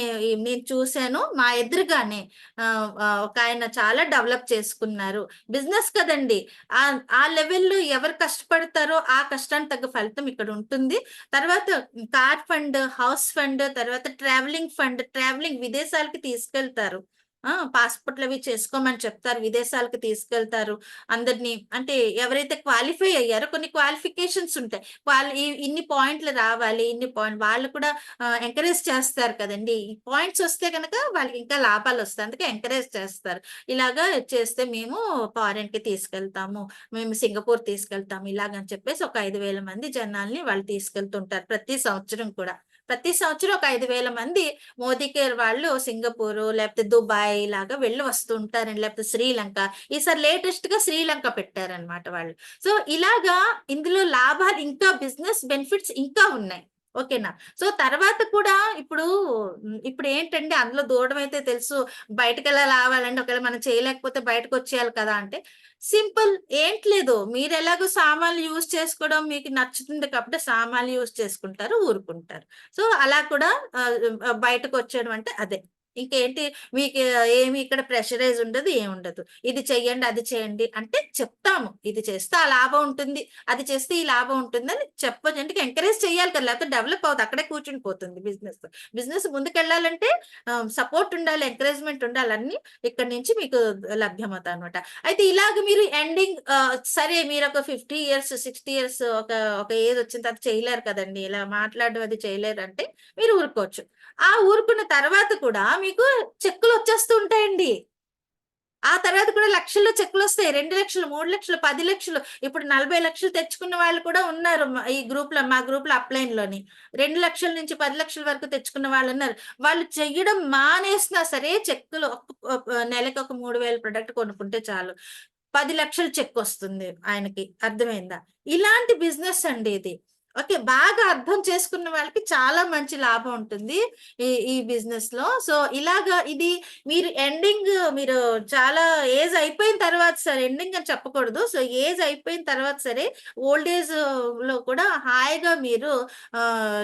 నేను చూసాను. మా ఎదురుగానే ఒకాయన చాలా డెవలప్ చేసుకున్నారు. బిజినెస్ కదండీ! ఆ లెవెల్‌లో ఎవరు కష్టపడతారో ఆ కష్టానికి తగ్గ ఫలితం ఇక్కడ ఉంటుంది. తర్వాత కార్ ఫండ్, హౌస్ ఫండ్, తర్వాత ట్రావెలింగ్ ఫండ్, ట్రావెలింగ్ విదేశాలకి తీసుకెళ్తారు. పాస్‌పోర్ట్‌లవి చేసుకోమని చెప్తారు. విదేశాలకు తీసుకెళ్తారు. అందరిని అంటే ఎవరైతే క్వాలిఫై అయ్యారో కొన్ని క్వాలిఫికేషన్స్ ఉంటాయి. వాళ్ళు ఇన్ని పాయింట్లు రావాలి. ఇన్ని వాళ్ళు కూడా ఎంకరేజ్ చేస్తారు కదండీ! ఈ పాయింట్స్ వస్తే గనక వాళ్ళకి ఇంకా లాభాలొస్తాయి. అందుకే ఎంకరేజ్ చేస్తారు. ఇలాగా చేస్తే మేము ఫారెన్‌కి తీసుకెళ్తాము. మేము సింగపూర్ తీసుకెళ్తాము. ఇలాగని చెప్పేసి ఒక 5,000 మంది జనాల్ని వాళ్ళు తీసుకెళ్తుంటారు ప్రతి సంవత్సరం కూడా. ప్రతి సంవత్సరం ఒక 5,000 మంది మోదీ కేర్ వాళ్ళు సింగపూరు, లేపోతే దుబాయ్ ఇలాగా వెళ్లి వస్తూ ఉంటారండి. లేపోతే శ్రీలంక. ఈసారి లేటెస్ట్‌గా శ్రీలంక పెట్టారనమాట వాళ్ళు. సో, ఇలాగా ఇందులో లాభాలు ఇంకా బిజినెస్ బెనిఫిట్స్ ఇంకా ఉన్నాయి. ఓకేనా? సో, తర్వాత కూడా ఇప్పుడేంటంటే అందులో దూరడమైతే తెలుసు. బయటకెలా రావాలంటే ఒకవేళ మనం చేయలేకపోతే బయటకొచ్చేయాలి కదా! అంటే సింపుల్. లేదు. మీరెలాగో సామాన్లు యూజ్ చేసుకోవడం మీకు నచ్చుతుంది కాబట్టి సామాన్లు యూజ్ చేసుకుంటారు, ఊరుకుంటారు. సో, అలా కూడా బయటకొచ్చేయడం అంటే అదే. ఇంకేంటి మీకు ఏమి ఇక్కడ ప్రెషరైజ్ ఉండదు, ఏముండదు. ఇది చెయ్యండి, అది చేయండి అంటే చెప్తాము. ఇది చేస్తే ఆ లాభం ఉంటుంది. అది చేస్తే ఈ లాభం ఉంటుందని చెప్పొచ్చు. అంటే ఎంకరేజ్ చేయాలి కదా! లేకపోతే డెవలప్ అవ్వదు. అక్కడే కూర్చుని పోతుంది బిజినెస్. బిజినెస్ ముందుకెళ్ళాలంటే సపోర్ట్ ఉండాలి, ఎంకరేజ్‌మెంట్ ఉండాలి. అన్నీ ఇక్కడి నుంచి మీకు లభ్యమవుతాయన్నమాట. అయితే ఇలాగ మీరు ఎండింగ్ సరే మీరొక 50 ఇయర్స్, 60 ఇయర్స్ ఒక ఒక ఏజ్ వచ్చిన తర్వాత చేయలేరు కదండీ! ఇలా మాట్లాడడం అది చేయలేరంటే మీరు ఊరుకోవచ్చు. ఆ ఊరుకున్న తర్వాత కూడా మీకు చెక్కులొచ్చేస్తూ ఉంటాయండి. ఆ తర్వాత కూడా లక్షల్లో చెక్కులొస్తాయి. 2,00,000, 3,00,000, 10,00,000 ఇప్పుడు 40,00,000 తెచ్చుకున్న వాళ్ళు కూడా ఉన్నారు. ఈ గ్రూప్‌లో మా గ్రూప్‌లో అప్‌లైన్‌లోని. 2,00,000 నుంచి 10,00,000 వరకు తెచ్చుకున్న వాళ్ళున్నారు. వాళ్ళు చెయ్యడం మానేసినా సరే చెక్కులు నెలకి ఒక 3,000 ప్రొడక్ట్ కొనుక్కుంటే చాలు. 10,00,000 చెక్కొస్తుంది ఆయనకి. అర్థమైందా? ఇలాంటి బిజినెస్ అండి ఇది. ఓకే. బాగా అర్థం చేసుకున్న వాళ్ళకి చాలా మంచి లాభం ఉంటుంది. ఈ బిజినెస్‌లో. సో, ఇలాగా ఇది మీరు చాలా ఏజ్ అయిపోయిన తర్వాత సరే ఎండింగ్ అని చెప్పకూడదు. సో, ఏజ్ అయిపోయిన తర్వాత సరే ఓల్డ్ ఏజ్‌లో కూడా హాయిగా మీరు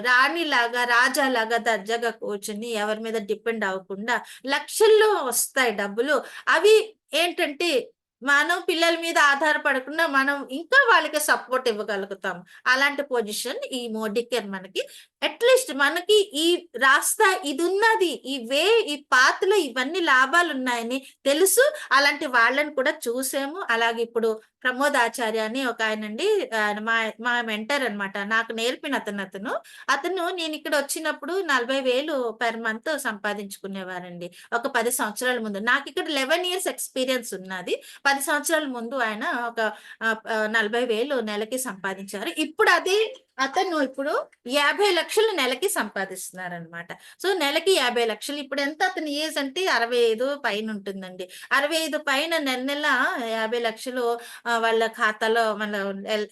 రాణిలాగా, రాజాలాగా దర్జాగా కూర్చొని ఎవరి మీద డిపెండ్ అవ్వకుండా లక్షల్లో వస్తాయి డబ్బులు. అవి ఏంటంటే మనం పిల్లల మీద ఆధారపడకుండా మనం ఇంకా వాళ్ళకి సపోర్ట్ ఇవ్వగలుగుతాం. అలాంటి పొజిషన్ ఈ మోడీ కేర్ మనకి అట్‌లీస్ట్ మనకి ఈ రాస్తా ఇదున్నది. ఈ పాత్‌లో ఇవన్నీ లాభాలున్నాయని తెలుసు. అలాంటి వాళ్ళని కూడా చూసాము. అలాగే ఇప్పుడు ప్రమోద్ ఆచార్య అని ఒకాయనండి. ఆయన మా మా మెంటర్ అన్నమాట. నాకు నేర్పిన అతను. అతను నేనిక్కడ వచ్చినప్పుడు 40,000 పర్ మంత్ సంపాదించుకునేవారండి. ఒక 10 సంవత్సరాల ముందు. నాకిక్కడ 11 ఇయర్స్ ఎక్స్‌పీరియన్స్ ఉన్నది. 10 సంవత్సరాల ముందు ఆయన ఒక 40,000 నెలకి సంపాదించారు. అతను ఇప్పుడు 50,00,000 నెలకి సంపాదిస్తున్నారనమాట. సో, నెలకి 50,00,000 ఇప్పుడెంత అతని ఏజ్ అంటే 65 పైనుంటుందండి. 65 పైన నెల నెల 50,00,000 వాళ్ళ ఖాతాలో మన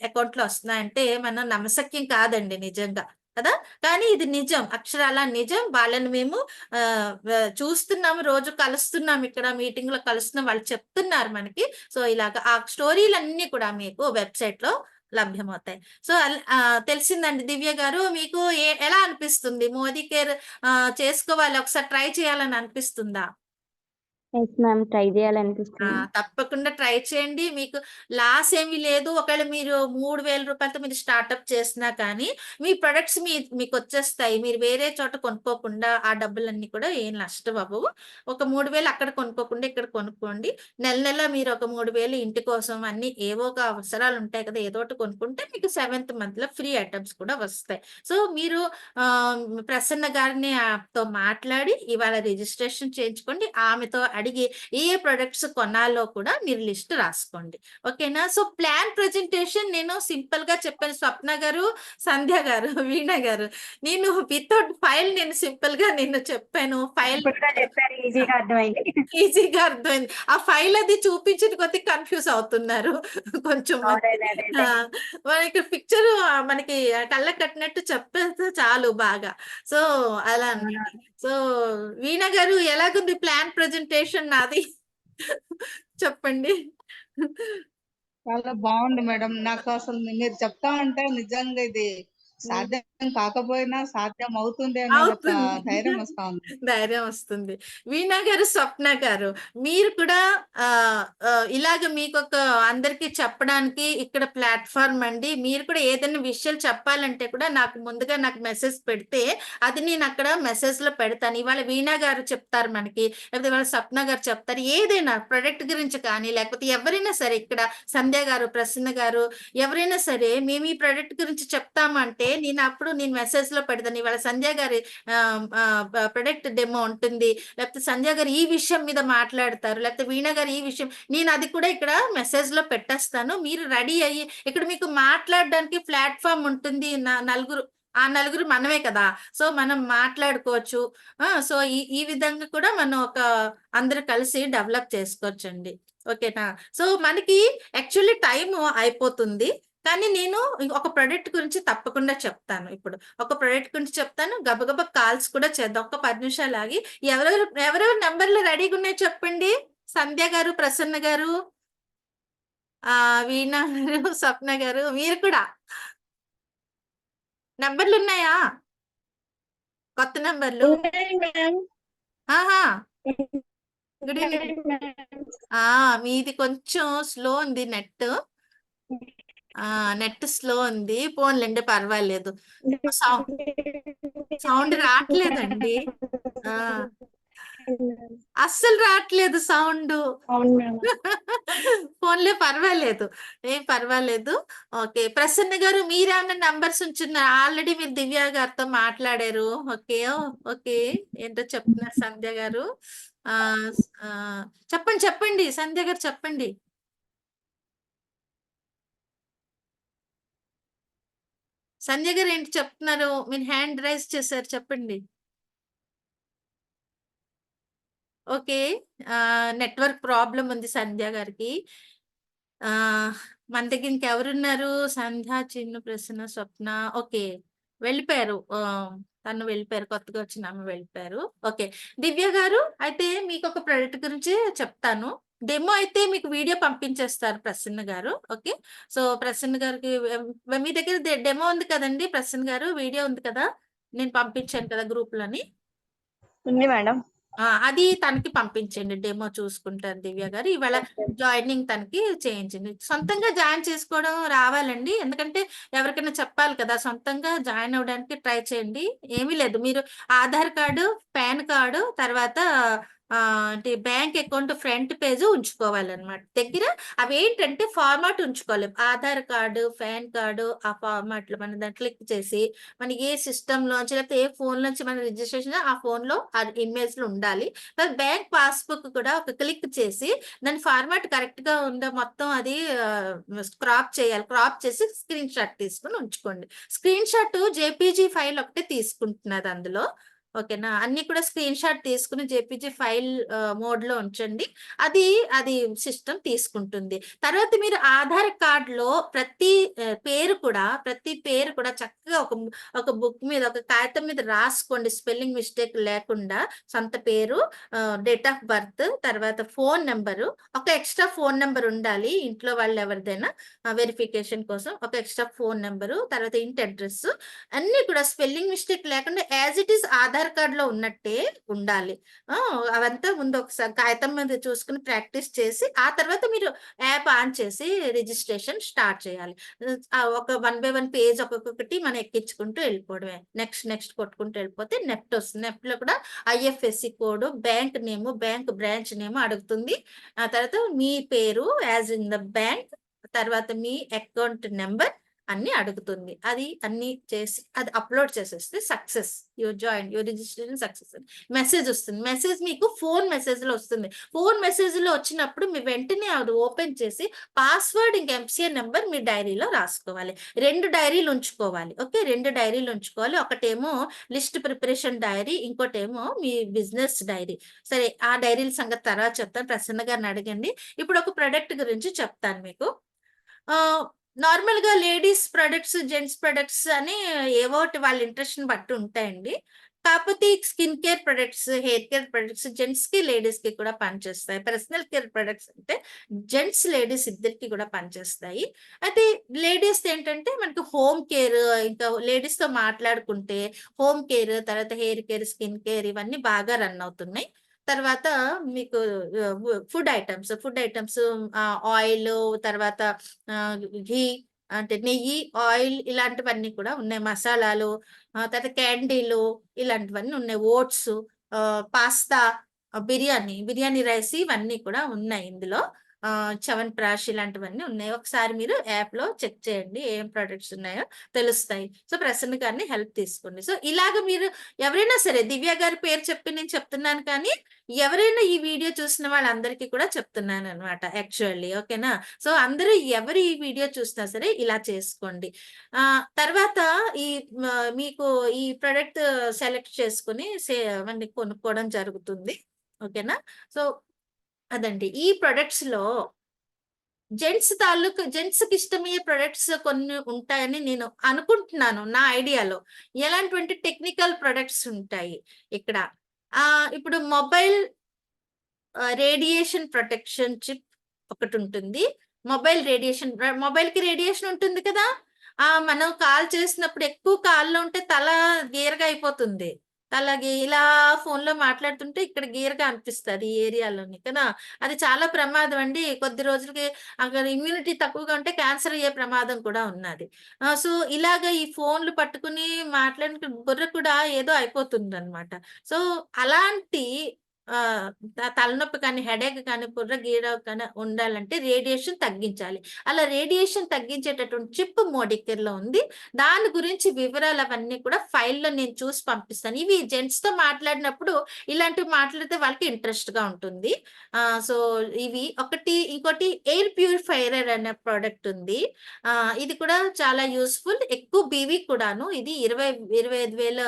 అకౌంట్‌లో వస్తున్నాయంటే మనం నమ్మశక్యం కాదండి నిజంగా. కదా! కానీ ఇది నిజం. అక్షరాల నిజం. వాళ్ళని మేము చూస్తున్నాము. రోజు కలుస్తున్నాం ఇక్కడ మీటింగ్‌లో కలుస్తున్నాం. వాళ్ళు చెప్తున్నారు మనకి. సో, ఇలాగ ఆ స్టోరీలన్నీ కూడా మీకు వెబ్‌సైట్‌లో లభ్యమవుతాయి. సో, తెలిసిందండి దివ్య గారు. మీకు ఎలా అనిపిస్తుంది? మోదీ కేర్ చేసుకోవాలి. ఒకసారి ట్రై చేయాలని అనిపిస్తుందా? Yes ma'am. ట్రై జేయాలనిపిస్తుంది. తప్పకుండా ట్రై చేయండి. మీకు లాస్ ఏమీ లేదు. ఒకవేళ మీరు రూ. 3000తో మీరు స్టార్టప్ చేసినా కానీ, మీ ప్రొడక్ట్స్ మీకొచ్చేస్తాయి. మీరు వేరే చోట కొనుక్కోకుండా ఆ డబ్బులన్నీ కూడా ఏం నష్టం అవ్వవు. ఒక 3000 అక్కడ కొనుక్కోకుండా ఇక్కడ కొనుక్కోండి. నెల నెల మీరు ఒక 3000 ఇంటి కోసం అన్నీ ఏవో ఒక అవసరాలుంటాయి కదా! ఏదో ఒకటి కొనుక్కుంటే మీకు సెవెంత్ మంత్‌లో ఫ్రీ ఐటెమ్స్ కూడా వస్తాయి. సో, మీరు ప్రసన్న గారిని తో మాట్లాడి ఇవాళ రిజిస్ట్రేషన్ చేయించుకోండి. ఆమెతో అడిగి ఏ ప్రొడక్ట్స్ కొనాలో కూడా మీరు లిస్ట్ రాసుకోండి. ఓకేనా? సో, ప్లాన్ ప్రెజెంటేషన్ నేను సింపుల్‌గా చెప్పాను. స్వప్న గారు, సంధ్య గారు, వీణ గారు. నేను వితౌట్ ఫైల్ నేను సింపుల్‌గా చెప్పాను. ఫైల్ సింపుల్‌గా చెప్పారు. ఈజీగా అర్థమైంది. ఈజీగా అర్థమైంది. ఆ ఫైల్ అది చూపించిన కొద్దీ కన్‌ఫ్యూజ్ అవుతున్నారు కొంచెం మంది. అదే. అదే. ఆ! మనకి పిక్చరు మనకి కళ్ళకి కట్టినట్టు చెప్పేస్తే చాలు బాగా. సో, అలా అన్నమాట. అవునవును. సో, వీణ గారు ఎలాగుంది ప్లాన్ ప్రెజెంటేషన్ నాది? చెప్పండి. చాలా బాగుంది మేడం. నాకు అసలు మీరు చెప్తా ఉంటే నిజంగా ఇది హ్మ్. సాధ్యం కాకపోయినా సాధ్యం అవుతుంది అన్నది ఒక అవుతుంది. ధైర్యం వస్తా ఉంది. ధైర్యం వస్తుంది. వీణా గారు, స్వప్న గారు మీరు కూడా ఇలాగ మీకొక అందరికి చెప్పడానికి ఇక్కడ ప్లాట్‌ఫార్మ్ అండి. మీరు కూడా ఏదైనా విషయాలు చెప్పాలంటే కూడా నాకు ముందుగా మెసేజ్ పెడితే అది నేనక్కడ మెసేజ్‌లో పెడతాను. ఇవాళ వీణా గారు చెప్తారు మనకి. లేకపోతే ఇవాళ స్వప్న గారు చెప్తారు. ఏదైనా ప్రొడక్ట్ గురించి కానీ లేకపోతే ఎవరైనా సరే ఇక్కడ సంధ్య గారు, ప్రసన్న గారు ఎవరైనా సరే మేము ఈ ప్రొడక్ట్ గురించి చెప్తామంటే నేను మెసేజ్‌లో పెడతాను. ఇవాళ సంధ్య గారి ఆహ్, ఆహ్, ప్రొడక్ట్ డెమో ఉంటుంది. లేకపోతే సంధ్య గారు ఈ విషయం మీద మాట్లాడతారు. లేకపోతే వీణ గారు ఈ విషయం నేను అది కూడా ఇక్కడ మెసేజ్‌లో పెట్టేస్తాను. మీరు రెడీ అయ్యి ఇక్కడ మీకు మాట్లాడడానికి ప్లాట్‌ఫార్మ్ ఉంటుంది. ఆ నలుగురు మనమే కదా! సో, మనం మాట్లాడుకోవచ్చు. సో, ఈ ఈ విధంగా కూడా మనం అందరూ కలిసి డెవలప్ చేసుకోవచ్చండి. ఓకేనా? సో, మనకి యాక్చువల్లీ టైము అయిపోతుంది. కానీ నేను ఒక ప్రొడక్ట్ గురించి తప్పకుండా చెప్తాను ఇప్పుడు. ఒక ప్రొడక్ట్ గురించి చెప్తాను. గబగబా కాల్స్ కూడా చేద్దాం. ఒక 10 నిమిషాలు ఆగి ఎవరెవరి నంబర్‌లు రెడీగున్నాయో చెప్పండి? సంధ్య గారు, ప్రసన్న గారు, వీణ గారు, స్వప్న గారు మీరు కూడా. నంబర్‌లున్నాయా? కొత్త నంబర్‌లు? ఉన్నాయి మ్యామ్. ఆహా! గుడ్ ఉన్నాయి ఈవెనింగ్. మ్యామ్. మీది కొంచెం స్లో ఉంది నెట్టు. నెట్ స్లో ఉంది. పోనీలెండి పర్వాలేదు. సౌ సౌండ్ రాట్లేదండి. ఆ! అస్సలు రాట్లేదు సౌండు. అవును మ్యామ్. పోనీలే పర్వాలేదు. ఏం పర్వాలేదు. ఓకే. ప్రసన్న గారు మీరేమన్నా నంబర్స్ ఉంచున్నారా? ఆల్రెడీ మీరు దివ్య గారితో మాట్లాడారు. ఓకే. ఓకే. ఏంటో చెప్తున్నారు సంధ్య గారు. ఆహ్, స్ చెప్పండి. సంధ్య గారు చెప్పండి. సంధ్య గారు ఏంటి చెప్తున్నారు? మీరు హ్యాండ్ రైజ్ చేశారు చెప్పండి. ఓకే. నెట్‌వర్క్ ప్రాబ్లమ్ ఉంది సంధ్య గారికి. ఆహ్, మన దగ్గర ఇంకెవరున్నారు? సంధ్య, చిన్ను, ప్రసన్న, స్వప్న ఓకే. వెళ్ళిపోయారు. తను వెళ్ళిపోయారు. కొత్తగా వచ్చిన ఆమె వెళ్ళిపోయారు. ఓకే. దివ్య గారు అయితే మీకొక ప్రొడక్ట్ గురించి చెప్తాను. డెమో అయితే మీకు వీడియో పంపించేస్తారు ప్రసన్న గారు. ఓకే. సో, ప్రసన్న గారికి మీ దగ్గర డెమో ఉంది కదండీ! ప్రసన్న గారు వీడియో ఉంది కదా! నేను పంపించాను కదా గ్రూప్‌లోని. ఉంది మేడం. అది తనకి పంపించండి. డెమో చూసుకుంటారు దివ్య గారు. ఇవాళ ఓకే. జాయినింగ్ తనకి చేయించండి. సొంతంగా జాయిన్ చేసుకోవడం రావాలండి. ఎందుకంటే ఎవరికైనా చెప్పాలి కదా! సొంతంగా జాయిన్ అవ్వడానికి ట్రై చేయండి. ఏమీ లేదు. మీరు ఆధార్ కార్డు, పాన్ కార్డు తర్వాత అంటే బ్యాంక్ అకౌంట్ ఫ్రంట్ పేజ్ ఉంచుకోవాలన్నమాట. దగ్గర అవేంటంటే ఫార్మాట్ ఉంచుకోవాలి. ఆధార్ కార్డు, పాన్ కార్డు ఆ ఫార్మాట్‌లో మనం దాన్ని క్లిక్ చేసి మనకి ఏ సిస్టమ్‌లోంచి లేకపోతే ఏ ఫోన్‌లోంచి మనం రిజిస్ట్రేషన్ ఆ ఫోన్‌లో ఆ ఇమేజ్‌లు ఉండాలి. తర్వాత బ్యాంక్ పాస్‌బుక్ కూడా ఒక క్లిక్ చేసి దాని ఫార్మాట్ కరెక్ట్‌గా ఉందా మొత్తం అది క్రాప్ చేయాలి. క్రాప్ చేసి స్క్రీన్ షాట్ తీసుకొని ఉంచుకోండి. స్క్రీన్ షాట్ జేపీజీ ఫైల్ ఒకటే తీసుకుంటున్నది అందులో. ఓకేనా? అన్నీ కూడా స్క్రీన్ షాట్ తీసుకొని జేపీజీ ఫైల్ మోడ్‌లో ఉంచండి. అది అది సిస్టమ్ తీసుకుంటుంది. తర్వాత మీరు ఆధార్ కార్డ్‌లో ప్రతి పేరు కూడా చక్కగా ఒక బుక్ మీద ఒక కాగితం మీద రాసుకోండి స్పెల్లింగ్ మిస్టేక్ లేకుండా. సొంత పేరు, డేట్ ఆఫ్ బర్త్, తర్వాత ఫోను నంబరు. ఒక ఎక్స్‌ట్రా ఫోను నంబర్ ఉండాలి. ఇంట్లో వాళ్ళెవరిదైనా వెరిఫికేషన్ కోసం ఒక ఎక్స్‌ట్రా ఫోను నంబరు, తర్వాత ఇంటి అడ్రెస్సు అన్నీ కూడా స్పెల్లింగ్ మిస్టేక్ లేకుండా as it is Aadhaar Aadhaar కార్డ్‌లో ఉన్నట్టే ఉండాలి. అవంతా ముందు ఒకసారి కాగితం మీద చూసుకొని ప్రాక్టీస్ చేసి, ఆ తర్వాత మీరు యాప్ ఆన్ చేసి రిజిస్ట్రేషన్ స్టార్ట్ చేయాలి. ఒక వన్ బై వన్ పేజ్ ఒక్కొక్కటి మనం ఎక్కించుకుంటూ వెళ్ళిపోవడమే. నెక్స్ట్, నెక్స్ట్ కొట్టుకుంటూ వెళ్ళిపోతే నెఫ్ట్ వస్తుంది. నెఫ్ట్‌లో కూడా ఐఎఫ్ఎస్‌సి కోడ్, బ్యాంక్ నేము, బ్యాంక్ బ్రాంచ్ నేము అడుగుతుంది. ఆ తర్వాత మీ పేరు యాజ్ ఇన్ ద బ్యాంక్, తర్వాత మీ అకౌంట్ నంబర్ అన్నీ అడుగుతుంది. అది అన్నీ చేసి అది అప్‌లోడ్ చేసేస్తే సక్సెస్. యువర్ రిజిస్ట్రేషన్ సక్సెస్ అని మెసేజ్ వస్తుంది. మెసేజ్ మీకు ఫోన్ మెసేజ్‌లో వస్తుంది. ఫోన్ మెసేజ్‌లో వచ్చినప్పుడు మీ వెంటనే అది ఓపెన్ చేసి పాస్వర్డ్ ఇంక ఎంసీఎన్ నంబర్ మీ డైరీలో రాసుకోవాలి. 2 డైరీలు ఉంచుకోవాలి. ఓకే. 2 డైరీలు ఉంచుకోవాలి. ఒకటేమో లిస్ట్ ప్రిపరేషన్ డైరీ, ఇంకోటేమో మీ బిజినెస్ డైరీ. సరే, ఆ డైరీల సంగతి తర్వాత చెప్తాను. ప్రసన్న గారిని అడగండి. ఇప్పుడు ఒక ప్రొడక్ట్ గురించి చెప్తాను మీకు. ఆహ్, నార్మల్‌గా లేడీస్ ప్రొడక్ట్స్, జెంట్స్ ప్రొడక్ట్స్ అని ఏవోటి వాళ్ళ ఇంట్రెస్ట్‌ని బట్టి ఉంటాయండి. కాకపోతే skin care products, hair care products జెంట్స్‌కి, లేడీస్‌కి కూడా పనిచేస్తాయి. పర్సనల్ కేర్ ప్రొడక్ట్స్ అంటే జెంట్స్, లేడీస్ ఇద్దరికీ కూడా పనిచేస్తాయి. అయితే లేడీస్‌ది ఏంటంటే మనకి హోమ్ కేర్, ఇంకా లేడీస్‌తో మాట్లాడుకుంటే హోమ్ కేర్, తర్వాత హెయిర్ కేర్, స్కిన్ కేర్ ఇవన్నీ బాగా రన్ అవుతున్నాయి. తర్వాత మీకు ఫుడ్ ఐటెమ్స్ ఆయిల్, తర్వాత ఘీ అంటే నెయ్యి, ఆయిల్ ఇలాంటివన్నీ కూడా ఉన్నాయి. మసాలాలు, తర్వాత క్యాండీలు ఇలాంటివన్నీ ఉన్నాయి. ఓట్స్, పాస్తా, బిర్యానీ రైస్ ఇవన్నీ కూడా ఉన్నాయి ఇందులో. చ్యవన్ప్రాష్ ఇలాంటివన్నీ ఉన్నాయి. ఒకసారి మీరు యాప్‌లో చెక్ చేయండి. ఏం ప్రొడక్ట్స్ ఉన్నాయో తెలుస్తాయి. సో, ప్రసన్న గారిని హెల్ప్ తీసుకోండి. సో, ఇలాగ మీరు ఎవరైనా సరే దివ్య గారి పేరు చెప్పి నేను చెప్తున్నాను కానీ, ఎవరైనా ఈ వీడియో చూసిన వాళ్ళందరికీ కూడా చెప్తున్నాననమాట యాక్చువల్లీ. ఓకేనా? సో, అందరూ ఎవరు ఈ వీడియో చూసినా సరే ఇలా చేసుకోండి. తర్వాత ఈ మ మీకు ఈ ప్రొడక్ట్ సెలెక్ట్ చేసుకొని అవన్నీ కొనుక్కోవడం జరుగుతుంది. ఓకేనా? సో, అదండి. ఈ ప్రొడక్ట్స్‌లో జెంట్స్‌కి ఇష్టమయ్యే ప్రొడక్ట్స్ కొన్ని ఉంటాయని నేను అనుకుంటున్నాను నా ఐడియాలో. ఎలాంటివంటే టెక్నికల్ ప్రొడక్ట్స్ ఉంటాయి ఇక్కడ. ఇప్పుడు రేడియేషన్ ప్రొటెక్షన్ చిప్ ఒకటుంటుంది. మొబైల్‌కి రేడియేషన్ ఉంటుంది కదా! మనం కాల్ చేసినప్పుడు ఎక్కువ కాల్‌లో ఉంటే తల గీరగా అయిపోతుంది. ఇలా ఫోన్‌లో మాట్లాడుతుంటే ఇక్కడ గీరగా అనిపిస్తది ఈ ఏరియాలోని కదా! అది చాలా ప్రమాదం అండి. కొద్ది రోజులకి అక్కడ ఇమ్యూనిటీ తక్కువగా ఉంటే క్యాన్సర్ అయ్యే ప్రమాదం కూడా ఉన్నది. సో, ఇలాగ ఈ ఫోన్‌లు పట్టుకుని మాట్లాడిన బుర్ర కూడా ఏదో అయిపోతుందనమాట. సో, అలాంటి ఆహ్, తలనొప్పి కానీ, హెడేక్ కానీ, బుర్ర గీర కానీ ఉండాలంటే రేడియేషన్ తగ్గించాలి. అలా రేడియేషన్ తగ్గించేటటువంటి చిప్ మోడికేర్‌లో ఉంది. దాని గురించి వివరాలు అవన్నీ కూడా ఫైల్‌లో నేను చూసి పంపిస్తాను. ఇవి జెంట్స్‌తో మాట్లాడినప్పుడు ఇలాంటివి మాట్లాడితే వాళ్ళకి ఇంట్రెస్ట్‌గా ఉంటుంది. సో, ఇవి ఒకటి. ఇంకోటి ఎయిర్ ప్యూరిఫైయర్ అనే ప్రొడక్ట్ ఉంది. ఇది కూడా చాలా యూజ్‌ఫుల్. ఎక్కువ బీవీ కూడాను. ఇది 25,000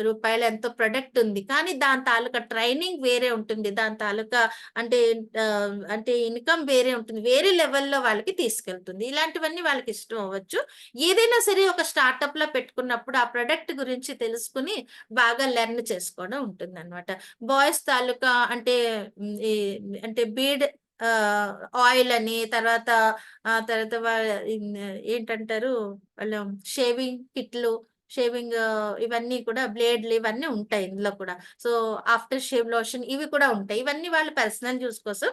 రూపాయలు ఎంతో ప్రొడక్ట్ ఉంది. కానీ దాని తాలూకా ట్రైనింగ్ వేరే ఉంటుంది. దాని తాలూకా అంటే ఇన్‌కమ్ వేరే ఉంటుంది. వేరే లెవెల్‌లో వాళ్ళకి తీసుకెళ్తుంది. ఇలాంటివన్నీ వాళ్ళకి ఇష్టం అవ్వచ్చు. ఏదైనా సరే ఒక స్టార్టప్‌లో పెట్టుకున్నప్పుడు ఆ ప్రొడక్ట్ గురించి తెలుసుకొని బాగా లెర్న్ చేసుకోవడం ఉంటుందన్నమాట. బాయ్స్ తాలూకా అంటే ఈ అంటే ఆహ్, ఆయిల్ అని తర్వాత ఏంటంటారు వాళ్ళ షేవింగ్ కిట్లు, ఇవన్నీ కూడా బ్లేడ్‌లు ఇవన్నీ ఉంటాయి ఇందులో కూడా. సో, ఆఫ్టర్ షేవ్ లోషన్ ఇవి కూడా ఉంటాయి. ఇవన్నీ వాళ్ళ పర్సనల్ యూజ్ కోసం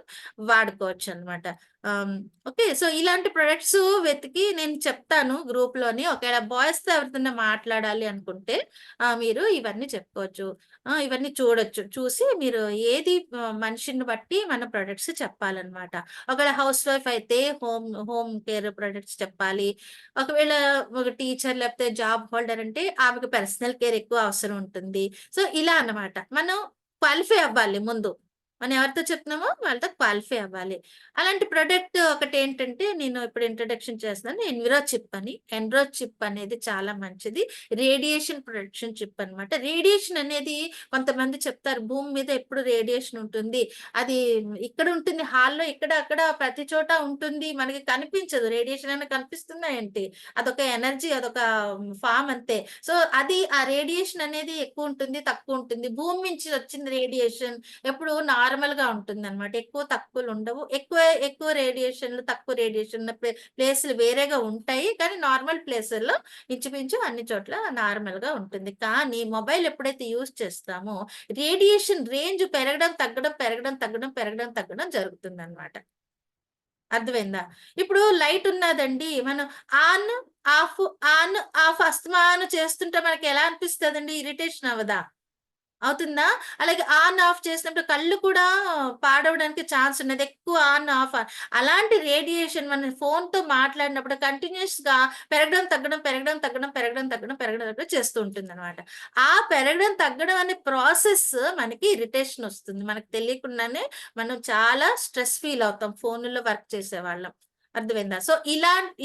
వాడుకోవచ్చనమాట. ఆహ్, ఓకే. సో, ఇలాంటి ప్రొడక్ట్స్ వెతికి నేను చెప్తాను గ్రూప్‌లోని. ఒకవేళ బాయ్స్‌తో ఎవరితోన్నా మాట్లాడాలి అనుకుంటే మీరు ఇవన్నీ చెప్పుకోవచ్చు. ఇవన్నీ చూడొచ్చు. చూసి మీరు ఏది మనిషిని బట్టి మన ప్రొడక్ట్స్ చెప్పాలనమాట. ఒకవేళ హౌస్ వైఫ్ అయితే హోమ్ కేర్ ప్రొడక్ట్స్ చెప్పాలి. ఒకవేళ ఒక టీచర్ లేకపోతే జాబ్ హోల్డర్ అంటే ఆమెకు పర్సనల్ కేర్ ఎక్కువ అవసరం ఉంటుంది. సో, ఇలా అన్నమాట. మనం క్వాలిఫై అవ్వాలి ముందు. మనం ఎవరితో చెప్తున్నామో వాళ్ళతో క్వాలిఫై అవ్వాలి. అలాంటి ప్రొడక్ట్ ఒకటేంటంటే నేను ఇప్పుడు ఇంట్రడక్షన్ చేస్తున్నాను. ఎన్‌రో చిప్ అనేది చాలా మంచిది. రేడియేషన్ ప్రొటెక్షన్ చిప్ అన్నమాట. రేడియేషన్ అనేది కొంతమంది చెప్తారు భూమి మీద ఎప్పుడు రేడియేషన్ ఉంటుంది. అది ఇక్కడ ఉంటుంది హాల్‌లో ఇక్కడ అక్కడ ప్రతి చోట ఉంటుంది. మనకి కనిపించదు. రేడియేషన్ అన్నా కనిపిస్తుందా ఏంటి? అదొక ఎనర్జీ, అదొక ఫార్మ్ అంతే. సో, ఆ రేడియేషన్ అనేది ఎక్కువుంటుంది, తక్కువుంటుంది. భూమి నుంచి వచ్చిన రేడియేషన్ ఎప్పుడు నార్మల్ గా ఉంటుంది అనమాట. ఎక్కువ తక్కువలు ఉండవు. ఎక్కువ రేడియేషన్లు తక్కువ రేడియేషన్ ఉన్న ప్లేసులు వేరేగా ఉంటాయి. కానీ నార్మల్ ప్లేసుల్లో ఇంచుమించు అన్ని చోట్ల నార్మల్ గా ఉంటుంది. కానీ మొబైల్ ఎప్పుడైతే యూజ్ చేస్తామో రేడియేషన్ రేంజ్ పెరగడం తగ్గడం పెరగడం తగ్గడం పెరగడం తగ్గడం జరుగుతుందన్నమాట. అర్థమైందా? ఇప్పుడు లైట్ ఉన్నదండి. మనం ఆన్, ఆఫ్, ఆన్, ఆఫ్ అస్తమానం చేస్తుంటే మనకి ఎలా అనిపిస్తదండి? ఇరిటేషన్ అవ్వదా? అవుతుందా? అలాగే ఆన్, ఆఫ్ చేసినప్పుడు కళ్ళు కూడా పాడవడానికి ఛాన్స్ ఉన్నది. ఎక్కువ ఆన్, ఆఫ్ అలాంటి రేడియేషన్ మనం ఫోన్‌తో మాట్లాడినప్పుడు కంటిన్యూయస్‌గా పెరగడం, తగ్గడం, పెరగడం, తగ్గడం, పెరగడం, తగ్గడం, పెరగడం, తగ్గడం చేస్తూ ఉంటుందన్నమాట. ఆ పెరగడం, తగ్గడం అనే ప్రాసెస్ మనకి ఇరిటేషన్ వస్తుంది. మనకు తెలియకుండానే మనం చాలా స్ట్రెస్ ఫీల్ అవుతాం ఫోనుల్లో వర్క్ చేసేవాళ్ళం. అర్థమైందా? సో,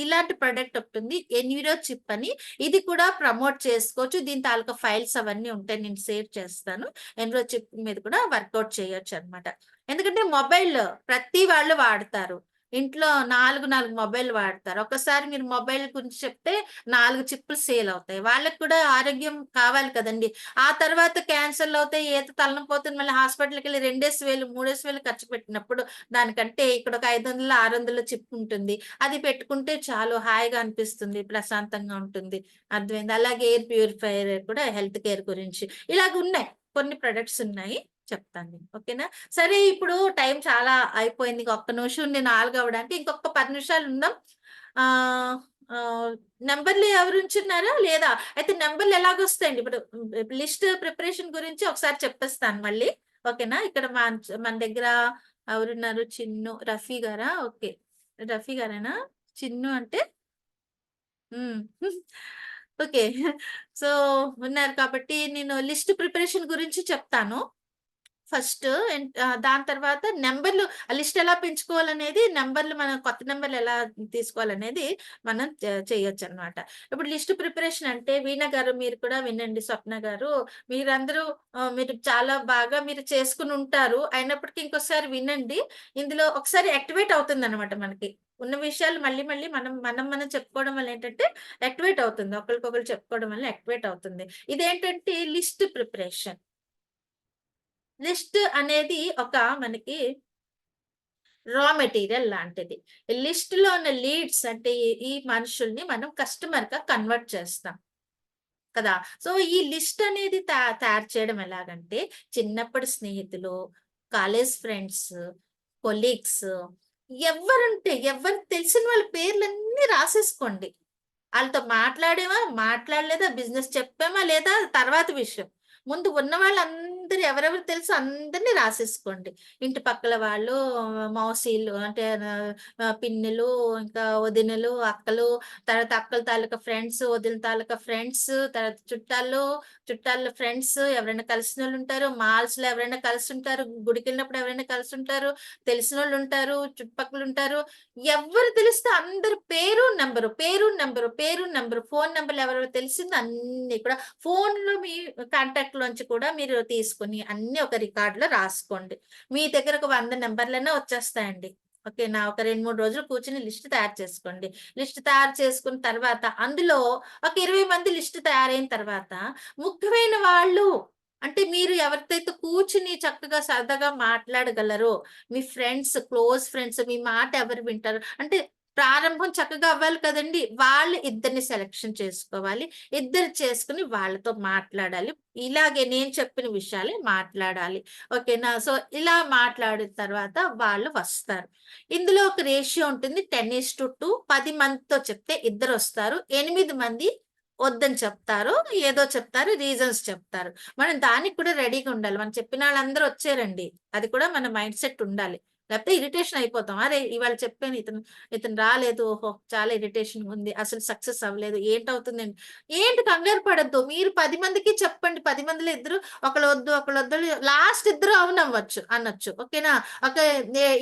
ఇలాంటి ప్రొడక్ట్ ఒకటుంది. ఎన్విరో చిప్ అని. ఇది కూడా ప్రమోట్ చేసుకోవచ్చు. దీని తాలూకా ఫైల్స్ అవన్నీ ఉంటాయి. నేను షేర్ చేస్తాను. ఎన్విరో చిప్ మీద కూడా వర్కౌట్ చేయొచ్చనమాట. ఎందుకంటే మొబైల్ ప్రతి వాళ్ళు వాడతారు. ఇంట్లో 4 మొబైల్ వాడతారు. ఒక్కసారి మీరు మొబైల్ గురించి చెప్తే 4 చిప్పులు సేల్ అవుతాయి. వాళ్ళకి కూడా ఆరోగ్యం కావాలి కదండీ! ఆ తర్వాత క్యాన్సర్‌లవుతాయి, ఏదో తలనొప్పి మళ్ళీ హాస్పిటల్‌కెళ్ళి 2,000, 3,000 ఖర్చు పెట్టినప్పుడు దానికంటే ఇక్కడ ఒక 500, 600 చిప్ ఉంటుంది. అది పెట్టుకుంటే చాలు హాయిగా అనిపిస్తుంది. ప్రశాంతంగా ఉంటుంది. అర్థమైందా? అలాగే ఎయిర్ ప్యూరిఫైయర్ కూడా హెల్త్ కేర్ గురించి. ఇలాగున్నాయి. కొన్ని ప్రొడక్ట్స్ ఉన్నాయి. చెప్తాను నేను. ఓకేనా? సరే ఇప్పుడు టైం చాలా అయిపోయింది. ఒక్క నిమిషం ఉంది 4 అవ్వడానికి. ఇంకొక 10 నిమిషాలు ఉందాం. ఆహ్, ఆహ్, నంబర్‌లు ఎవరు ఉంచున్నారా? లేదా? అయితే నంబర్‌లు ఎలాగొస్తాయండి? ఇప్పుడు లిస్ట్ ప్రిపరేషన్ గురించి ఒకసారి చెప్పేస్తాను మళ్ళీ. ఓకేనా? ఇక్కడ మన దగ్గర ఎవరున్నారు? చిన్ను, రఫీ గారా? ఓకే. రఫీ గారేనా? చిన్ను అంటే హ్మ్. ఓకే. సో, ఉన్నారు కాబట్టి నేను లిస్ట్ ప్రిపరేషన్ గురించి చెప్తాను. ఫస్ట్ దాని తర్వాత నంబర్‌లు లిస్ట్ ఎలా పెంచుకోవాలనేది నంబర్‌లు మనం కొత్త నంబర్‌లు ఎలా తీసుకోవాలనేది మనం చేయొచ్చనమాట. ఇప్పుడు లిస్ట్ ప్రిపరేషన్ అంటే వీణ గారు మీరు కూడా వినండి. స్వప్న గారు మీరందరూ మీరు చాలా బాగా మీరు చేసుకొనుంటారు. అయినప్పటికీ ఇంకోసారి వినండి. ఇందులో ఒకసారి యాక్టివేట్ అవుతుందనమాట మనకి. ఉన్న విషయాలు మళ్ళీ మళ్ళీ మనం చెప్పుకోవడం వల్ల ఏంటంటే యాక్టివేట్ అవుతుంది. ఒకళ్ళకొకళ్ళు చెప్పుకోవడం వల్ల యాక్టివేట్ అవుతుంది. ఇదేంటంటే లిస్ట్ ప్రిపరేషన్. లిస్ట్ అనేది ఒక మనకి రా మెటీరియల్ లాంటిది. లిస్ట్‌లో ఉన్న లీడ్స్ అంటే ఈ మనుషుల్ని మనం కస్టమర్‌గా కన్వర్ట్ చేస్తాం కదా! సో, ఈ లిస్ట్ అనేది తయారు చేయడం ఎలాగంటే చిన్నప్పటి స్నేహితులు, కాలేజ్ ఫ్రెండ్స్, కొలీగ్స్ ఎవరు తెలిసిన వాళ్ళ పేర్లన్నీ రాసేసుకోండి. ఆళ్ళతో మాట్లాడామా? మాట్లాడలేదా? బిజినెస్ చెప్పామా? లేదా? తర్వాత విషయం. ముందు ఉన్న వాళ్ళందరూ ఎవరెవరు తెలుసో అందరిని రాసేసుకోండి. ఇంటి పక్కల వాళ్ళు, మౌసీలు అంటే పిన్నులు, ఇంకా వదినలు, అక్కలు, తర్వాత అక్కల తాలూకా ఫ్రెండ్స్, వదిన తాలూకా ఫ్రెండ్స్, తర్వాత చుట్టాల ఫ్రెండ్స్ ఎవరైనా కలిసినోళ్ళుంటారు. మాల్స్‌లో ఎవరైనా కలిసుంటారు. గుడికెళ్ళినప్పుడు ఎవరైనా కలిసుంటారు. తెలిసినోళ్ళుంటారు. చుట్టుపక్కలుంటారు. ఎవ్వరు తెలిస్తే అందరి పేరు, నంబరు, ఫోను నంబర్‌లు ఎవరెవరు తెలిసింది అన్నీ కూడా ఫోనులో మీ కాంటాక్ట్‌లోంచి కూడా మీరు తీసుకొని అన్నీ ఒక రికార్డ్‌లో రాసుకోండి. మీ దగ్గర ఒక 100 నంబర్‌లన్నా వచ్చేస్తాయండి. ఓకేనా? ఒక 2, 3 రోజులు కూర్చొని లిస్ట్ తయారు చేసుకోండి. లిస్ట్ తయారు చేసుకున్న తర్వాత అందులో ఒక 20 మంది లిస్ట్ తయారైన తర్వాత ముఖ్యమైన వాళ్ళు అంటే మీరు ఎవరితో అయితే కూర్చొని చక్కగా సరదాగా మాట్లాడగలరో మీ ఫ్రెండ్స్, క్లోజ్ ఫ్రెండ్స్ మీ మాట ఎవరు వింటారు? అంటే ప్రారంభం చక్కగా అవ్వాలి కదండీ! వాళ్ళు ఇద్దరిని సెలక్షన్ చేసుకోవాలి. ఇద్దరు చేసుకొని వాళ్ళతో మాట్లాడాలి. ఇలాగే నేను చెప్పిన విషయాలే మాట్లాడాలి. ఓకేనా? సో, ఇలా మాట్లాడిన తర్వాత వాళ్ళు వస్తారు. ఇందులో ఒక రేషియో ఉంటుంది 10:2 10 మందితో చెప్తే ఇద్దరొస్తారు. 8 మంది వద్దని చెప్తారు. ఏదో చెప్తారు. రీజన్స్ చెప్తారు. మనం దానికి కూడా రెడీగా ఉండాలి. మనం చెప్పినాళ్ళందరూ వచ్చారండి. అది కూడా మన మైండ్ సెట్ ఉండాలి. లేకపోతే ఇరిటేషన్ అయిపోతాం. అరే! ఇవాళ చెప్పాను ఇతను రాలేదు. ఓహో! చాలా ఇరిటేషన్‌గా ఉంది. అసలు సక్సెస్ అవ్వలేదు. ఏంటవుతుందండి? ఏంటి కంగారు పడొద్దు. మీరు 10 మందికి చెప్పండి. 10 మందిలో ఇద్దరు ఒకళ్ళొద్దు లాస్ట్ ఇద్దరు అవునవ్వచ్చు అనొచ్చు. ఓకేనా? ఒక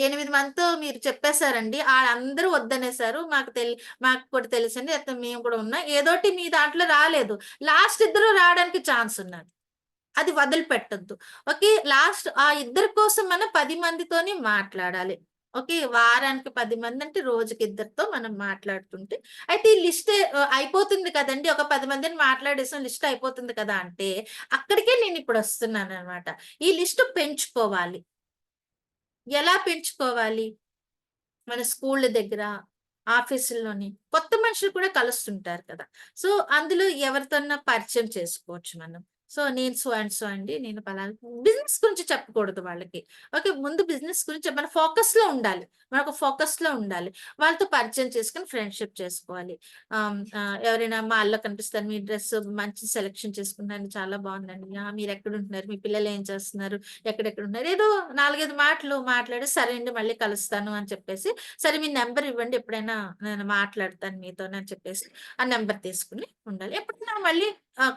8 మందితో మీరు చెప్పేసారండి. ఆళ్ళందరూ వద్దనేసారు. మాకు కూడా తెలుసండి. లేకపోతే మేము కూడా ఉన్నాం. ఏదోటి మీ దాంట్లో రాలేదు. లాస్ట్ ఇద్దరు రావడానికి ఛాన్స్ ఉన్నది. అది వదిలిపెట్టొద్దు. ఓకే. లాస్ట్ ఆ ఇద్దరి కోసం మనం 10 మందితోని మాట్లాడాలి. ఓకే. వారానికి 10 మందంటే రోజుకి ఇద్దరితో మనం మాట్లాడుతుంటే అయితే ఈ లిస్ట్ అయిపోతుంది కదండీ! ఒక 10 మందిని మాట్లాడేసాం లిస్ట్ అయిపోతుంది కదా! అంటే అక్కడికే నేనిప్పుడొస్తున్నాననమాట. ఈ లిస్ట్ పెంచుకోవాలి. ఎలా పెంచుకోవాలి? మన స్కూళ్ళ దగ్గర, ఆఫీసుల్లోని కొత్త మనుషులు కూడా కలుస్తుంటారు కదా! సో, అందులో ఎవరితోన్నా పరిచయం చేసుకోవచ్చు మనం. సో, నేను సో అండ్ సో అండి. నేను పలానా బిజినెస్ గురించి చెప్పకూడదు వాళ్ళకి. ఓకే. ముందు బిజినెస్ గురించి మన ఫోకస్‌లో ఉండాలి. మనొక ఫోకస్‌లో ఉండాలి. వాళ్ళతో పరిచయం చేసుకొని ఫ్రెండ్‌షిప్ చేసుకోవాలి. ఎవరైనా మాల్‌లో కనిపిస్తారు. మీ డ్రెస్ మంచి సెలక్షన్ చేసుకున్నారు. చాలా బావుందండి. మీరెక్కడుంటున్నారు? మీ పిల్లలు ఏం చేస్తున్నారు? ఎక్కడెక్కడున్నారు? ఏదో 4, 5 మాటలు మాట్లాడి, సరే అండి మళ్ళీ కలుస్తాను అని చెప్పేసి, సరే మీ నంబర్ ఇవ్వండి ఎప్పుడైనా నేను మాట్లాడతాను మీతోని అని చెప్పేసి, ఆ నంబర్ తీసుకొని ఉండాలి. ఎప్పుడైనా మళ్ళీ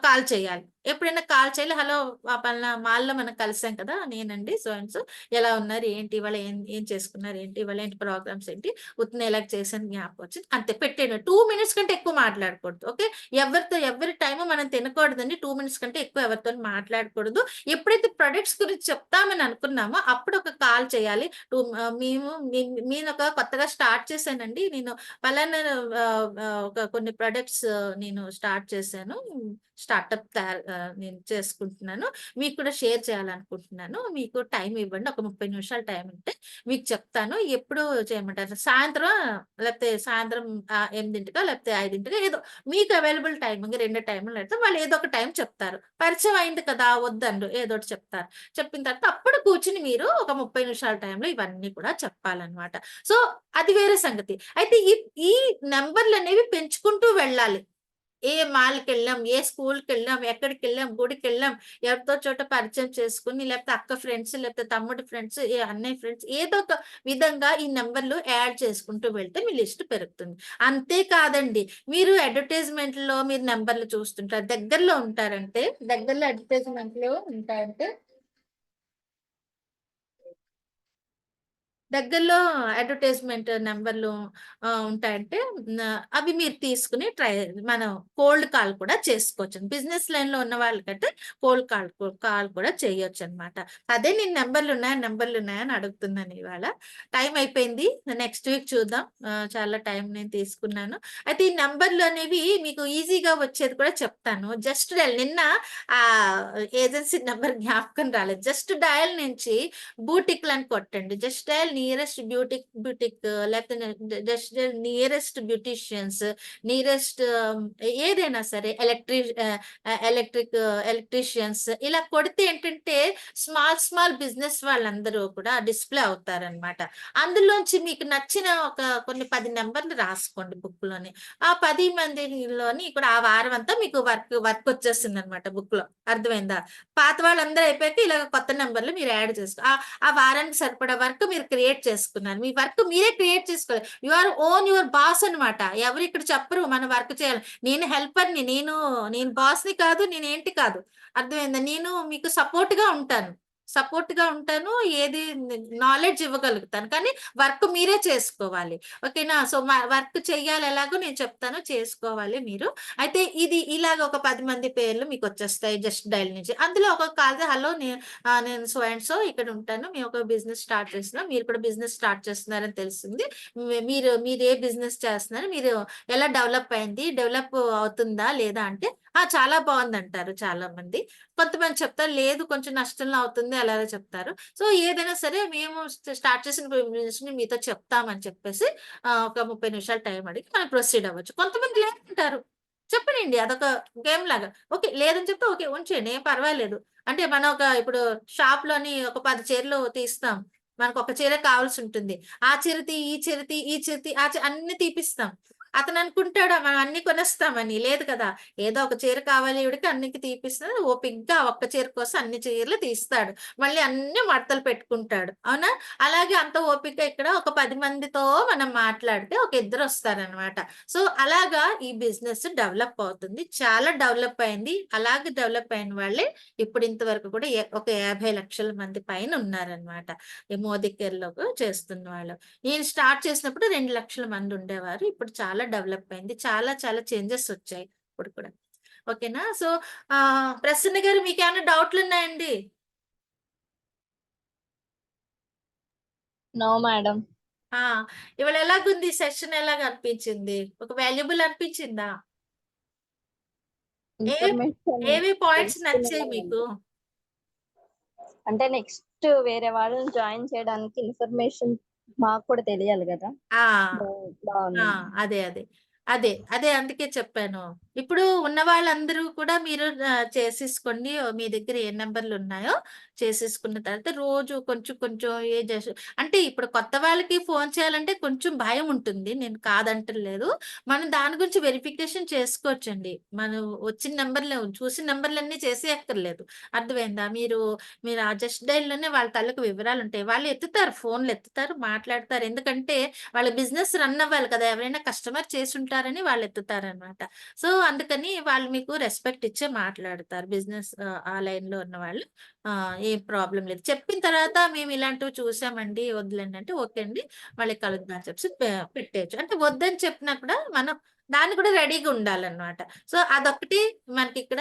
కాల్ చేయాలి. ఎప్పుడైనా కాల్ చేయాలి. హలో పలానా మాల్‌లో మనం కలిసాం కదా! నేనండి సో అండ్ సో. ఎలా ఉన్నారు? ఏంటి? ఇవాళ ఏం ఏం చేసుకున్నారు? ఏంటి? ఇవాళ ఏంటి ప్రోగ్రామ్స్ ఏంటి? ఉత్తినే ఇలాగ చేశాను జ్ఞాపకం వచ్చింది. అంతే పెట్టేయండి. 2 మినిట్స్ కంటే ఎక్కువ మాట్లాడకూడదు. ఓకే. ఎవరి టైము మనం తినకూడదండి. 2 మినిట్స్ కంటే ఎక్కువ ఎవరితోని మాట్లాడకూడదు. ఎప్పుడైతే ప్రొడక్ట్స్ గురించి చెప్తామని అనుకున్నామో అప్పుడు ఒక కాల్ చేయాలి. నేనొక కొత్తగా స్టార్ట్ చేశానండి. నేను పలానా ఒక కొన్ని ప్రొడక్ట్స్ నేను స్టార్ట్ చేశాను. స్టార్టప్ నేను చేసుకుంటున్నాను. మీకు కూడా షేర్ చేయాలనుకుంటున్నాను. మీకు టైమ్ ఇవ్వండి. ఒక 30 నిమిషాలు టైమ్ ఉంటే మీకు చెప్తాను. ఎప్పుడు చేయమంటారు? లేకపోతే సాయంత్రం 8:00 లేకపోతే 5:00 ఏదో మీకు అవైలబుల్ టైమింగ్ 2 టైములు అయితే వాళ్ళు ఏదో ఒక టైం చెప్తారు. పరిచయం అయింది కదా! వద్దనరు. ఏదోకటి చెప్తారు. చెప్పిన తర్వాత అప్పుడు కూర్చొని మీరు ఒక 30 నిమిషాల టైంలో ఇవన్నీ కూడా చెప్పాలన్నమాట. సో, అది వేరే సంగతి. అయితే ఈ నంబర్‌లనేవి పెంచుకుంటూ వెళ్ళాలి. ఏ మాల్‌కెళ్ళాం, ఏ స్కూల్‌కెళ్ళాం, ఎక్కడికెళ్ళాం, గుడికెళ్ళాం, ఎవరితో చోట పరిచయం చేసుకొని, లేకపోతే అక్క ఫ్రెండ్స్, లేకపోతే తమ్ముడి ఫ్రెండ్స్, అన్నయ్య ఫ్రెండ్స్ ఏదో ఒక విధంగా ఈ నంబర్‌లు యాడ్ చేసుకుంటూ వెళ్తే మీ లిస్ట్ పెరుగుతుంది. అంతే కాదండి, మీరు అడ్వర్టైజ్‌మెంట్‌లో మీరు నంబర్‌లు చూస్తుంటారు. దగ్గరలో అడ్వర్టైజ్‌మెంట్‌లు ఉంటాయంటే దగ్గరలో అడ్వర్టైజ్‌మెంట్ నంబర్‌లు ఉంటాయంటే అవి మీరు తీసుకొని మనం కోల్డ్ కాల్ కూడా చేసుకోవచ్చు. బిజినెస్ లైన్‌లో ఉన్న వాళ్ళకంటే కోల్డ్ కాల్ కూడా చేయొచ్చనమాట. అదే నేను నంబర్‌లున్నాయా అని అడుగుతున్నాను ఇవాళ. టైం అయిపోయింది. నెక్స్ట్ వీక్ చూద్దాం. చాలా టైం నేను తీసుకున్నాను. అయితే ఈ నంబర్‌లు అనేవి మీకు ఈజీగా వచ్చేది కూడా చెప్తాను. జస్ట్ డయల్ నిన్న ఏజెన్సీ నంబర్ జ్ఞాపకం రాలేదు. జస్ట్ డయల్ నుంచి బూటిక్‌లని కొట్టండి. జస్ట్ డయల్ నియరెస్ట్ బ్యూటిక్ లేకపోతే జస్ట్ నియరెస్ట్ బ్యూటీషియన్స్, నియరెస్ట్ ఏదైనా సరే ఎలక్ట్రీషియన్స్ ఇలా కొడితే ఏంటంటే స్మాల్ బిజినెస్ వాళ్ళందరూ కూడా డిస్‌ప్లే అవుతారనమాట. అందులోంచి మీకు నచ్చిన కొన్ని 10 నంబర్‌లు రాసుకోండి బుక్‌లోని. ఆ 10 మందిలోని కూడా ఆ వారం అంతా మీకు వర్క్ వచ్చేస్తుందనమాట బుక్‌లో. అర్థమైందా? పాత వాళ్ళందరూ అయిపోయాక ఇలాగ కొత్త నంబర్‌లు మీరు యాడ్ ఆ వారానికి సరిపడా వర్క్ మీరు క్రియేట్ చేసుకున్నారు. మీ వర్క్ మీరే క్రియేట్ చేసుకోవాలి. యువర్ బాస్ అన్నమాట. ఎవరు ఇక్కడ చెప్పరు మనం వర్క్ చేయాలి. నేను హెల్పర్‌ని. నేను బాస్‌ని కాదు. నేనేంటి కాదు. అర్థమైందా? నేను మీకు సపోర్ట్‌గా ఉంటాను. ఏది నాలెడ్జ్ ఇవ్వగలుగుతాను. కానీ వర్క్ మీరే చేసుకోవాలి. ఓకేనా? సో, వర్క్ చెయ్యాలి ఎలాగో నేను చెప్తాను. చేసుకోవాలి మీరు. అయితే ఇది ఇలాగ ఒక 10 మంది పేర్లు మీకొచ్చేస్తాయి జస్ట్ డయల్ నుంచి. అందులో ఒక్కొక్క కాల్‌ది హలో నేను సో అండ్ సో ఇక్కడ ఉంటాను. మేము ఒక బిజినెస్ స్టార్ట్ చేస్తున్నాం. మీరు కూడా బిజినెస్ స్టార్ట్ చేస్తున్నారని తెలిసింది. మీరు ఏ బిజినెస్ చేస్తున్నారు? మీరు ఎలా డెవలప్ అవుతుందా? లేదా? అంటే చాలా బావుందంటారు చాలా మంది. కొంతమంది చెప్తారు లేదు కొంచెం నష్టంలో అవుతుంది అలాగే చెప్తారు. సో, ఏదైనా సరే మేము స్టార్ట్ చేసిన బిజినెస్‌ని మీతో చెప్తామని చెప్పేసి ఒక 30 నిమిషాలు టైం అడిగి మనం ప్రొసీడ్ అవ్వచ్చు. కొంతమంది లేదంటారు. చెప్పనియండి అదొక గేమ్ లాగా. ఓకే. లేదని చెప్తే ఓకే. ఉంచేయండి ఏం పర్వాలేదు. అంటే మనం ఇప్పుడు షాప్‌లోని ఒక 10 చీరలు తీస్తాం. మనకొక చీరే కావాల్సుంటుంది. ఆ చీర తీ, ఈ చీర తీ, ఈ చీర తీ, ఆ చీ అన్నీ తీపిస్తాం. అతననుకుంటాడా మనం అన్నీ కొనేస్తామని. లేదు కదా! ఏదో ఒక చీర కావాలి ఈవిడకి అన్నికి తీపిస్తే ఓపికగా ఆ ఒక్క చీర కోసం అన్ని చీరలు తీస్తాడు. మళ్ళీ అన్నీ మడతలు పెట్టుకుంటాడు. అవునా? అలాగే అంత ఓపికగా ఇక్కడ ఒక 10 మందితో మనం మాట్లాడితే ఒక ఇద్దరొస్తారనమాట. సో, అలాగా ఈ బిజినెస్ డెవలప్ అవుతుంది. చాలా డెవలప్ అయింది. అలాగే డెవలప్ అయిన వాళ్ళే ఇప్పుడు ఇంతవరకు కూడా ఒక 50,00,000 మంది పైన ఉన్నారనమాట. ఈ మోదీ కేర్‌లోకి చేస్తున్న వాళ్ళు. నేను స్టార్ట్ చేసినప్పుడు 2,00,000 మంది ఉండేవారు. ఇప్పుడు చాలా డెవలప్ అయింది. చాలా చాలా చేంజెస్ వచ్చాయి ఇప్పుడు కూడా. ఓకేనా? సో, ప్రసన్న గారు మీకేమైనా డౌట్‌లున్నాయండి? No madam. ఆ! ఇవాళ ఎలాగుంది సెషన్ ఎలాగనిపించింది? ఒక వాల్యుబుల్ అనిపించిందా? ఏ ఇన్ఫర్మేషన్ ఏవి పాయింట్స్ నచ్చాయి తెలుసుకున్నాను. మీకు? అంటే నెక్స్ట్ వేరే వాళ్ళని జాయిన్ చేయడానికి ఇన్ఫర్మేషన్ మాకు కూడా తెలియాలి కదా. ఆ బాగుంది. అదే అందుకే చెప్పాను. ఇప్పుడు ఉన్న వాళ్ళందరూ కూడా మీరు చేసేసుకోండి. మీ దగ్గర ఏ నంబర్లు ఉన్నాయో చేసేసుకున్న తర్వాత రోజు కొంచెం కొంచెం అంటే ఇప్పుడు కొత్త వాళ్ళకి ఫోన్ చేయాలంటే కొంచెం భయం ఉంటుంది. నేను కాదంటలేదు. మనం దాని గురించి వెరిఫికేషన్ చేసుకోవచ్చండి. మనం వచ్చిన నంబర్లు చూసిన నంబర్లన్నీ చేసేయక్కర్లేదు. అర్థమైందా? మీరు ఆ జస్ట్ డయల్‌లోనే వాళ్ళ తాలూకు వివరాలుంటాయి. వాళ్ళు ఎత్తుతారు, ఫోన్‌లు ఎత్తుతారు, మాట్లాడతారు. ఎందుకంటే వాళ్ళ బిజినెస్ రన్ అవ్వాలి కదా! ఎవరైనా కస్టమర్ చేసుంటారని వాళ్ళు ఎత్తుతారనమాట. సో, అందుకని వాళ్ళు మీకు రెస్పెక్ట్ ఇచ్చే మాట్లాడతారు. బిజినెస్ ఆ లైన్‌లో ఉన్నవాళ్ళు. ఏం ప్రాబ్లమ్ లేదు. చెప్పిన తర్వాత మేము ఇలాంటివి చూసామండి వద్దులేండి అంటే, ఓకే అండి మళ్ళీ కలుద్దాం అని చెప్పేసి పెట్టేయొచ్చు. అంటే వద్దని చెప్పినా కూడా మనం దాన్ని కూడా రెడీగా ఉండాలనమాట. సో, అదొక్కటి మనకిక్కడ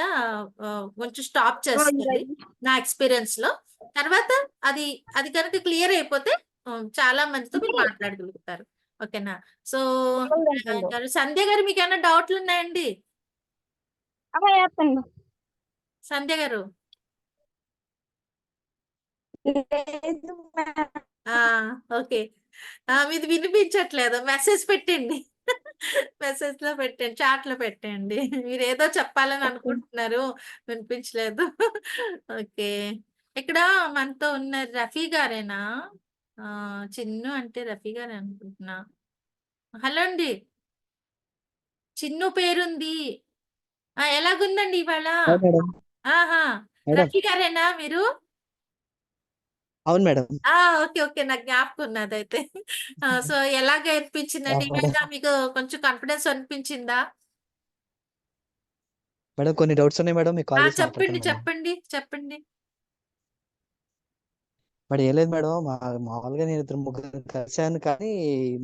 కొంచెం స్టాప్ చేస్తది నా ఎక్స్‌పీరియన్స్‌లో. తర్వాత అది అది కనుక క్లియర్ అయిపోతే చాలా మందితో మీరు మాట్లాడగలుగుతారు. ఓకేనా? సో, సంధ్య గారు మీకేమైనా డౌట్‌లున్నాయండి? చెప్పండి. సంధ్య గారు. లేదు మ్యామ్. ఆ! ఓకే. మీది వినిపించట్లేదు. మెసేజ్ పెట్టండి. మెసేజ్‌లో పెట్టండి. చాట్‌లో పెట్టండి. మీరేదో చెప్పాలని అనుకుంటున్నారు. వినిపించలేదు. ఓకే. ఇక్కడ మనతో ఉన్న రఫీ గారేనా? చిన్ను అంటే రఫీ గారే అనుకుంటున్నా. హలో అండి. చిన్ను పేరుంది. ఎలాగుందండి ఇవాళ? Hi madam. ఆహా! మేడం. రఫీ గారేనా మీరు? అవును మేడం. ఆ! ఓకే. ఓకే. నాకు జ్ఞాపకం ఉన్నదైతే. సో, ఎలాగ అనిపించిందండి? మేడం. ఇవాళ మీకు కొంచెం కాన్ఫిడెన్స్ అనిపించిందా? మేడం కొన్ని డౌట్స్ ఉన్నాయి మేడం. మీకు కాల్ చేసి చెప్పండి. మాట్లాడతాను మేడం. చెప్పండి. మేడం ఏం లేదు మేడం. మామూలుగా నేను ఇద్దరు ముగ్గురిని కలిసాను కానీ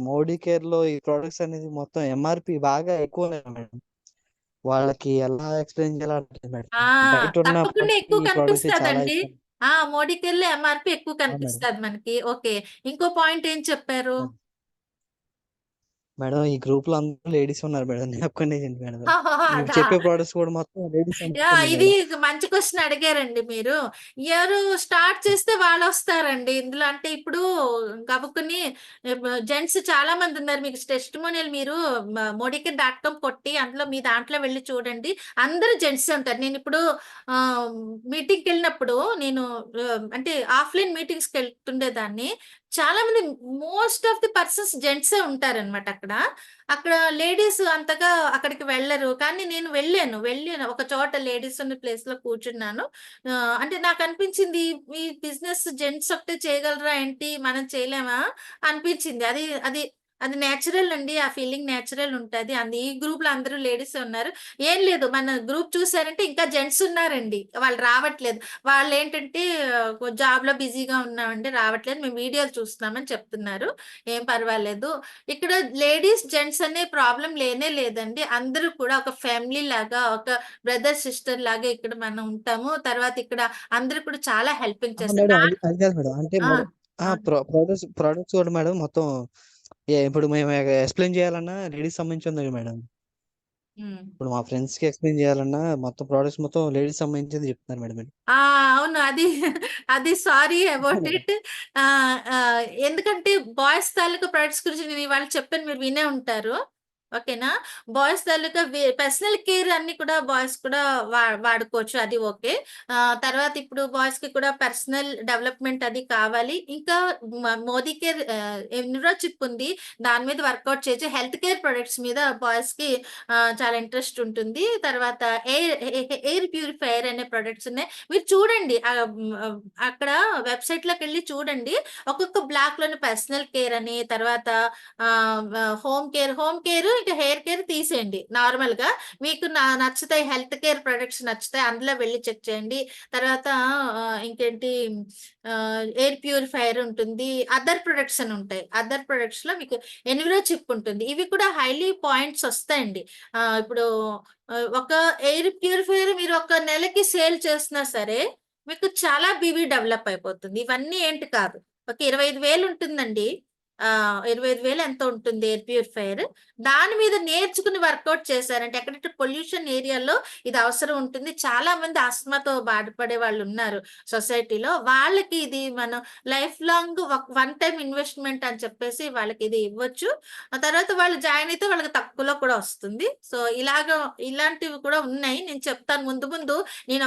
మోడీ కేర్‌లో ఈ ప్రొడక్ట్స్ అనేది మొత్తం ఎంఆర్‌పి బాగా ఎక్కువ మేడం. వాళ్ళకి ఎలా ఎక్స్‌ప్లెయిన్ చేయాలో అర్థం మేడం. ఆ! బయటున్న తప్పకుండా వాళ్ళకి ఎక్కువ ఈ ప్రొడక్ట్స్ చాలా కనిపిస్తదండి. ఇష్టం. మోడీకెళ్ళి ఎంఆర్‌పీ ఎక్కువ ఆ! మేడం. కనిపిస్తది మనకి. ఓకే. ఇంకో పాయింట్ ఏం చెప్పారు? మేడం ఈ గ్రూప్‌లో అందరూ లేడీస్ ఉన్నారు మేడం. నేనొక్కడినే జెంట్స్ మేడం. మీరు అదా! చెప్పే ప్రొడక్ట్స్ కూడా మొత్తం లేడీస్ ఇది మేడం. మంచి క్వెషన్ అడిగారండి మీరు. ఎవరు స్టార్ట్ చేస్తే వాళ్ళొస్తారండి ఇందులో. అంటే ఇప్పుడు గబుక్కుని జెంట్స్ చాలా మందున్నారు. మీకు టెస్టిమోనియల్ మీరు మోడికేర్ డాట్ కామ్ కొట్టి అందులో మీ దాంట్లో వెళ్లి చూడండి. అందరూ జెంట్సే ఉంటారు. నేనిప్పుడు ఆహ్, మీటింగ్‌కెళ్ళినప్పుడు నేను అంటే ఆఫ్‌లైన్ మీటింగ్స్‌కెళ్తుండేదాన్ని. చాలా మంది మోస్ట్ ఆఫ్ ది పర్సన్స్ జెంట్సే ఉంటారనమాట అక్కడ. అక్కడ లేడీస్ అంతగా అక్కడికి వెళ్లరు. కానీ నేను వెళ్ళాను. ఒక చోట లేడీస్ ఉన్న ప్లేస్‌లో కూర్చున్నాను. అంటే నాకనిపించింది ఈ బిజినెస్ జెంట్స్ ఒకటే చేయగలరా ఏంటి? మనం చేయలేమా? అనిపించింది. అది నేచురల్ అండి. ఆ ఫీలింగ్ నేచురల్ ఉంటది. ఈ గ్రూప్‌లో అందరూ లేడీసే ఉన్నారు. ఏం లేదు మన గ్రూప్ చూసారంటే ఇంకా జెంట్స్ ఉన్నారండి. వాళ్ళు రావట్లేదు. వాళ్ళేంటంటే జాబ్‌లో బిజీగా ఉన్నామండి రావట్లేదు. మేము వీడియోలు చూస్తున్నామని చెప్తున్నారు. ఏం పర్వాలేదు. ఇక్కడ లేడీస్, జెంట్స్ అనే ప్రాబ్లమ్ లేనే లేదండి. అందరూ కూడా ఒక ఫ్యామిలీ లాగా, ఒక బ్రదర్, సిస్టర్ లాగా ఇక్కడ మనం ఉంటాము. తర్వాత ఇక్కడ అందరూ కూడా చాలా హెల్పింగ్ చేస్తారు. మేడం అది అది కాదు మేడం. అంటే ఆ! మేడం ఆ! ప్రొడక్ట్స్ కూడా మేడం మొత్తం ఇప్పుడు మేము ఎక్స్‌ప్లెయిన్ చేయాలన్నా లేడీస్ సంబంధించిందే మేడం. హ్మ్. ఇప్పుడు మా ఫ్రెండ్స్‌కి ఎక్స్‌ప్లెయిన్ చేయాలన్నా మొత్తం ప్రొడక్ట్స్ మొత్తం లేడీస్ సంబంధించింది చెప్తున్నారు మేడం మీరు. ఆ! అవును. అది సారీ అబౌట్ ఇట్. ఎందుకంటే బాయ్స్ తాలూకా ప్రొడక్ట్స్ గురించి నేను ఇవాళ చెప్పాను మీరు వినే ఉంటారు. ఓకేనా? బాయ్స్ తాలూకా పర్సనల్ కేర్ అన్నీ కూడా బాయ్స్ కూడా వాడుకోవచ్చు. అది ఓకే. తర్వాత ఇప్పుడు బాయ్స్‌కి కూడా పర్సనల్ డెవలప్‌మెంట్ అది కావాలి. ఇంకా మోదీ కేర్ ఎన్విరో చిప్ ఉంది. దాని మీద వర్కౌట్ చేయొచ్చు. హెల్త్ కేర్ ప్రొడక్ట్స్ మీద బాయ్స్‌కి చాలా ఇంట్రెస్ట్ ఉంటుంది. తర్వాత ఎయిర్ ప్యూరిఫైయర్ అనే ప్రొడక్ట్స్ ఉన్నాయి. మీరు చూడండి. అక్కడ వెబ్‌సైట్‌లోకెళ్ళి చూడండి. ఒక్కొక్క బ్లాక్‌లోని పర్సనల్ కేర్ అని, తర్వాత హోమ్ కేర్ ఇంకా హెయిర్ కేర్ తీసేయండి నార్మల్‌గా. మీకు నచ్చుతాయి హెల్త్ కేర్ ప్రొడక్ట్స్ నచ్చుతాయి. అందులో వెళ్లి చెక్ చేయండి. తర్వాత ఇంకేంటి ఎయిర్ ప్యూరిఫైయర్ ఉంటుంది. అదర్ ప్రొడక్ట్స్ అని ఉంటాయి. అదర్ ప్రొడక్ట్స్‌లో మీకు ఎన్విరో చిప్ ఉంటుంది. ఇవి కూడా హైలీ పాయింట్స్ వస్తాయండి. ఇప్పుడు ఒక ఎయిర్ ప్యూరిఫైయర్ మీరు ఒక నెలకి సేల్ చేసినా సరే, మీకు చాలా డెవలప్ అయిపోతుంది. ఇవన్నీ ఏంటి కాదు. ఒక 25,000 ఉంటుందండి. 25,000 ఎంతో ఉంటుంది ఎయిర్ ప్యూరిఫైయర్. దాని మీద నేర్చుకుని వర్కౌట్ చేశారంటే ఎక్కడంటే పొల్యూషన్ ఏరియాలో ఇది అవసరం ఉంటుంది. చాలా మంది ఆస్మాతో బాధపడే వాళ్ళు ఉన్నారు సొసైటీలో. వాళ్ళకి ఇది మనం life long one time investment అని చెప్పేసి వాళ్ళకి ఇది ఇవ్వచ్చు. ఆ తర్వాత వాళ్ళు జాయిన్ అయితే వాళ్ళకి తక్కువలో కూడా వస్తుంది. సో ఇలాంటివి కూడా ఉన్నాయి. నేను చెప్తాను ముందు ముందు నేను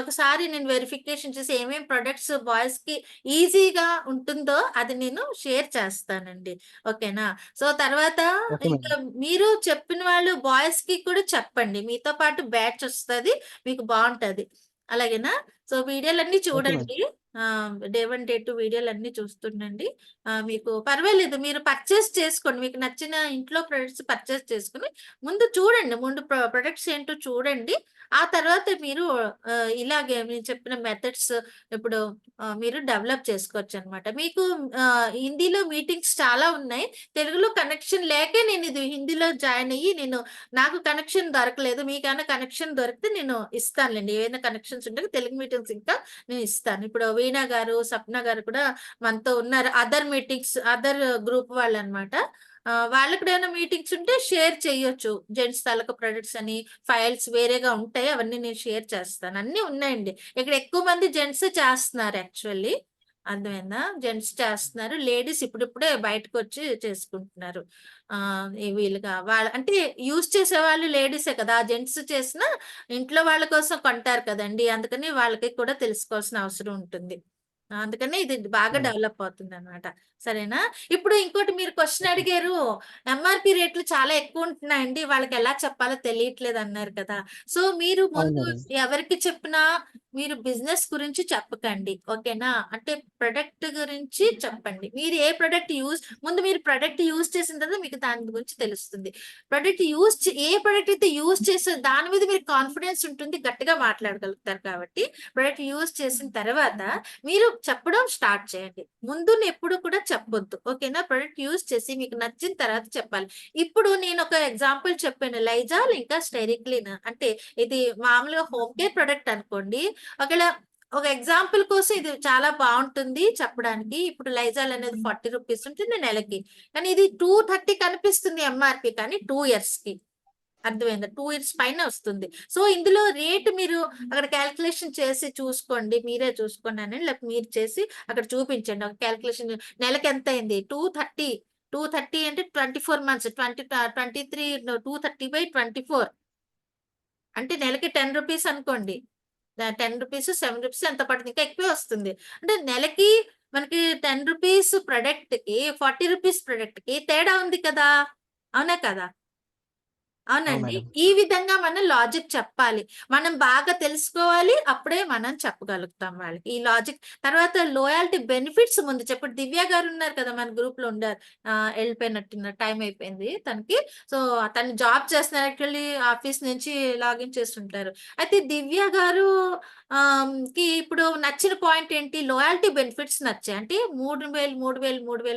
వెరిఫికేషన్ చేసి ఏమేమి ప్రొడక్ట్స్ బాయ్స్ కి ఈజీగా ఉంటుందో అది నేను షేర్ చేస్తానండి. ఓకేనా? సో తర్వాత ఓకే ఇంకా మేడం. మీరు చెప్పిన వాళ్ళు బాయ్స్ కి కూడా చెప్పండి. మీతో పాటు బ్యాచ్ వస్తది. మీకు బావుంటది. అలాగేనా? సో వీడియోలన్నీ ఓకే మేడం. చూడండి. డే 1, డే 2 వీడియోలన్నీ చూస్తుండండి. మీకు పర్వాలేదు మీరు పర్చేస్ చేసుకోండి. మీకు నచ్చిన ఇంట్లో ప్రొడక్ట్స్ పర్చేస్ చేసుకొని ముందు చూడండి. ముందు ప్రొడక్ట్స్ ఏంటో చూడండి. ఆ తర్వాత మీరు ఇలాగే నేను చెప్పిన మెథడ్స్ ఇప్పుడు మీరు డెవలప్ చేసుకోవచ్చనమాట. మీకు హిందీలో మీటింగ్స్ చాలా ఉన్నాయి. తెలుగులో కనెక్షన్ లేకే నేను ఇది హిందీలో జాయిన్ అయ్యి నాకు కనెక్షన్ దొరకలేదు. మీకైనా కనెక్షన్ దొరికితే నేను ఇస్తానులెండి. ఏవైనా కనెక్షన్స్ ఉంటే తెలుగు మీటింగ్స్ ఇంకా నేను ఇస్తాను. ఇప్పుడు వీణా గారు, సప్న గారు కూడా మనతో ఉన్నారు. అదర్ గ్రూప్ వాళ్ళనమాట. వాళ్ళకి కూడా ఏమైనా మీటింగ్స్ ఉంటే షేర్ చేయొచ్చు. జెంట్స్ తాలూకా ప్రొడక్ట్స్ అని ఫైల్స్ వేరేగా ఉంటాయి. అవన్నీ నేను షేర్ చేస్తాను. అన్నీ ఉన్నాయండి. ఇక్కడ ఎక్కువ మంది జెంట్స్ చేస్తున్నారు యాక్చువల్లీ. అర్థమైందా? జెంట్స్ చేస్తున్నారు. లేడీస్ ఇప్పుడిప్పుడే బయటకొచ్చి చేసుకుంటున్నారు. వీళ్ళుగా అంటే యూజ్ చేసేవాళ్ళు లేడీసే కదా! జెంట్స్ చేసినా ఇంట్లో వాళ్ళ కోసం కొంటారు కదండీ! అందుకని వాళ్ళకి కూడా తెలుసుకోవాల్సిన అవసరం ఉంటుంది. అందుకని ఇది బాగా మేడం. డెవలప్ అవుతుందనమాట. సరేనా? ఇప్పుడు ఇంకోటి మీరు క్వెషన్ అడిగారు. ఎంఆర్‌పీ రేట్లు చాలా ఎక్కువుంటున్నాయండి. వాళ్ళకెలా చెప్పాలో తెలియట్లేదన్నారు కదా! సో మీరు అవును ముందు మేడం. ఎవరికి చెప్పినా మీరు బిజినెస్ గురించి చెప్పకండి. ఓకేనా? అంటే ప్రొడక్ట్ గురించి చెప్పండి. మీరు ఏ ప్రొడక్ట్ ముందు మీరు ప్రొడక్ట్ యూజ్ చేసిన తర్వాత మీకు దాని గురించి తెలుస్తుంది. ఏ ప్రొడక్ట్ అయితే యూజ్ చేసే దాని మీద మీకు కాన్ఫిడెన్స్ ఉంటుంది. గట్టిగా మాట్లాడగలుగుతారు కాబట్టి ప్రొడక్ట్ యూజ్ చేసిన తర్వాత మీరు చెప్పడం స్టార్ట్ చేయండి. ఎప్పుడు కూడా చెప్పొద్దు. ఓకేనా? ప్రొడక్ట్ యూజ్ చేసి మీకు నచ్చిన తర్వాత చెప్పాలి. ఇప్పుడు నేను ఒక ఎగ్జాంపుల్ చెప్పాను. లైజాల్ ఇంకా స్టెరిక్లిన్ అంటే ఇది మామూలుగా హోమ్ కేర్ ప్రొడక్ట్ అనుకోండి. ఒకవేళ ఒక ఎగ్జాంపుల్ కోసం ఇది చాలా బావుంటుంది చెప్పడానికి. ఇప్పుడు లైజాల్ అనేది 40 రూపీస్ ఉంటుంది నెలకి. కానీ ఇది 230 కనిపిస్తుంది ఎంఆర్‌పీ కానీ 2 ఇయర్స్‌కి. అర్థమైందా? 2 ఇయర్స్ పైన వస్తుంది. సో ఇందులో రేట్ మీరు అక్కడ క్యాలిక్యులేషన్ చేసి చూసుకోండి. మీరే చూసుకోండి అనండి. లేకపోతే మీరు చేసి అక్కడ చూపించండి. ఒక క్యాలిక్యులేషన్ నెలకి ఎంతయింది? 230 అంటే 24 మంత్స్ 23 230/24 అంటే నెలకి 10 రూపీస్ అనుకోండి. 10 రూపీస్, 7 రూపీస్ ఎంత పడుతుంది? ఇంకా ఎక్కువే వస్తుంది. అంటే నెలకి మనకి 10 రూపీస్ ప్రొడక్ట్‌కి 40 రూపీస్ ప్రొడక్ట్‌కి తేడా ఉంది కదా! అవునా కదా? అవును అవునండి. మేడం. ఈ విధంగా మనం లాజిక్ చెప్పాలి. మనం బాగా తెలుసుకోవాలి. అప్పుడే మనం చెప్పగలుగుతాం వాళ్ళకి. ఈ లాజిక్ తర్వాత లాయల్టీ బెనిఫిట్స్ ముందు చెప్పండి. దివ్య గారు ఉన్నారు కదా! మన గ్రూప్‌లో ఉండారు. ఎళ్ళిపోయినట్టున్నారు. టైం అయిపోయింది తనకి. సో, తను జాబ్ చేస్తున్నారు యాక్చువల్లీ ఆఫీస్ నుంచి లాగిన్ చేస్తుంటారు. అయితే దివ్య గారు కి ఇప్పుడు నచ్చిన పాయింట్ ఏంటి? లాయల్టీ బెనిఫిట్స్ నచ్చాయి. అంటే 3,000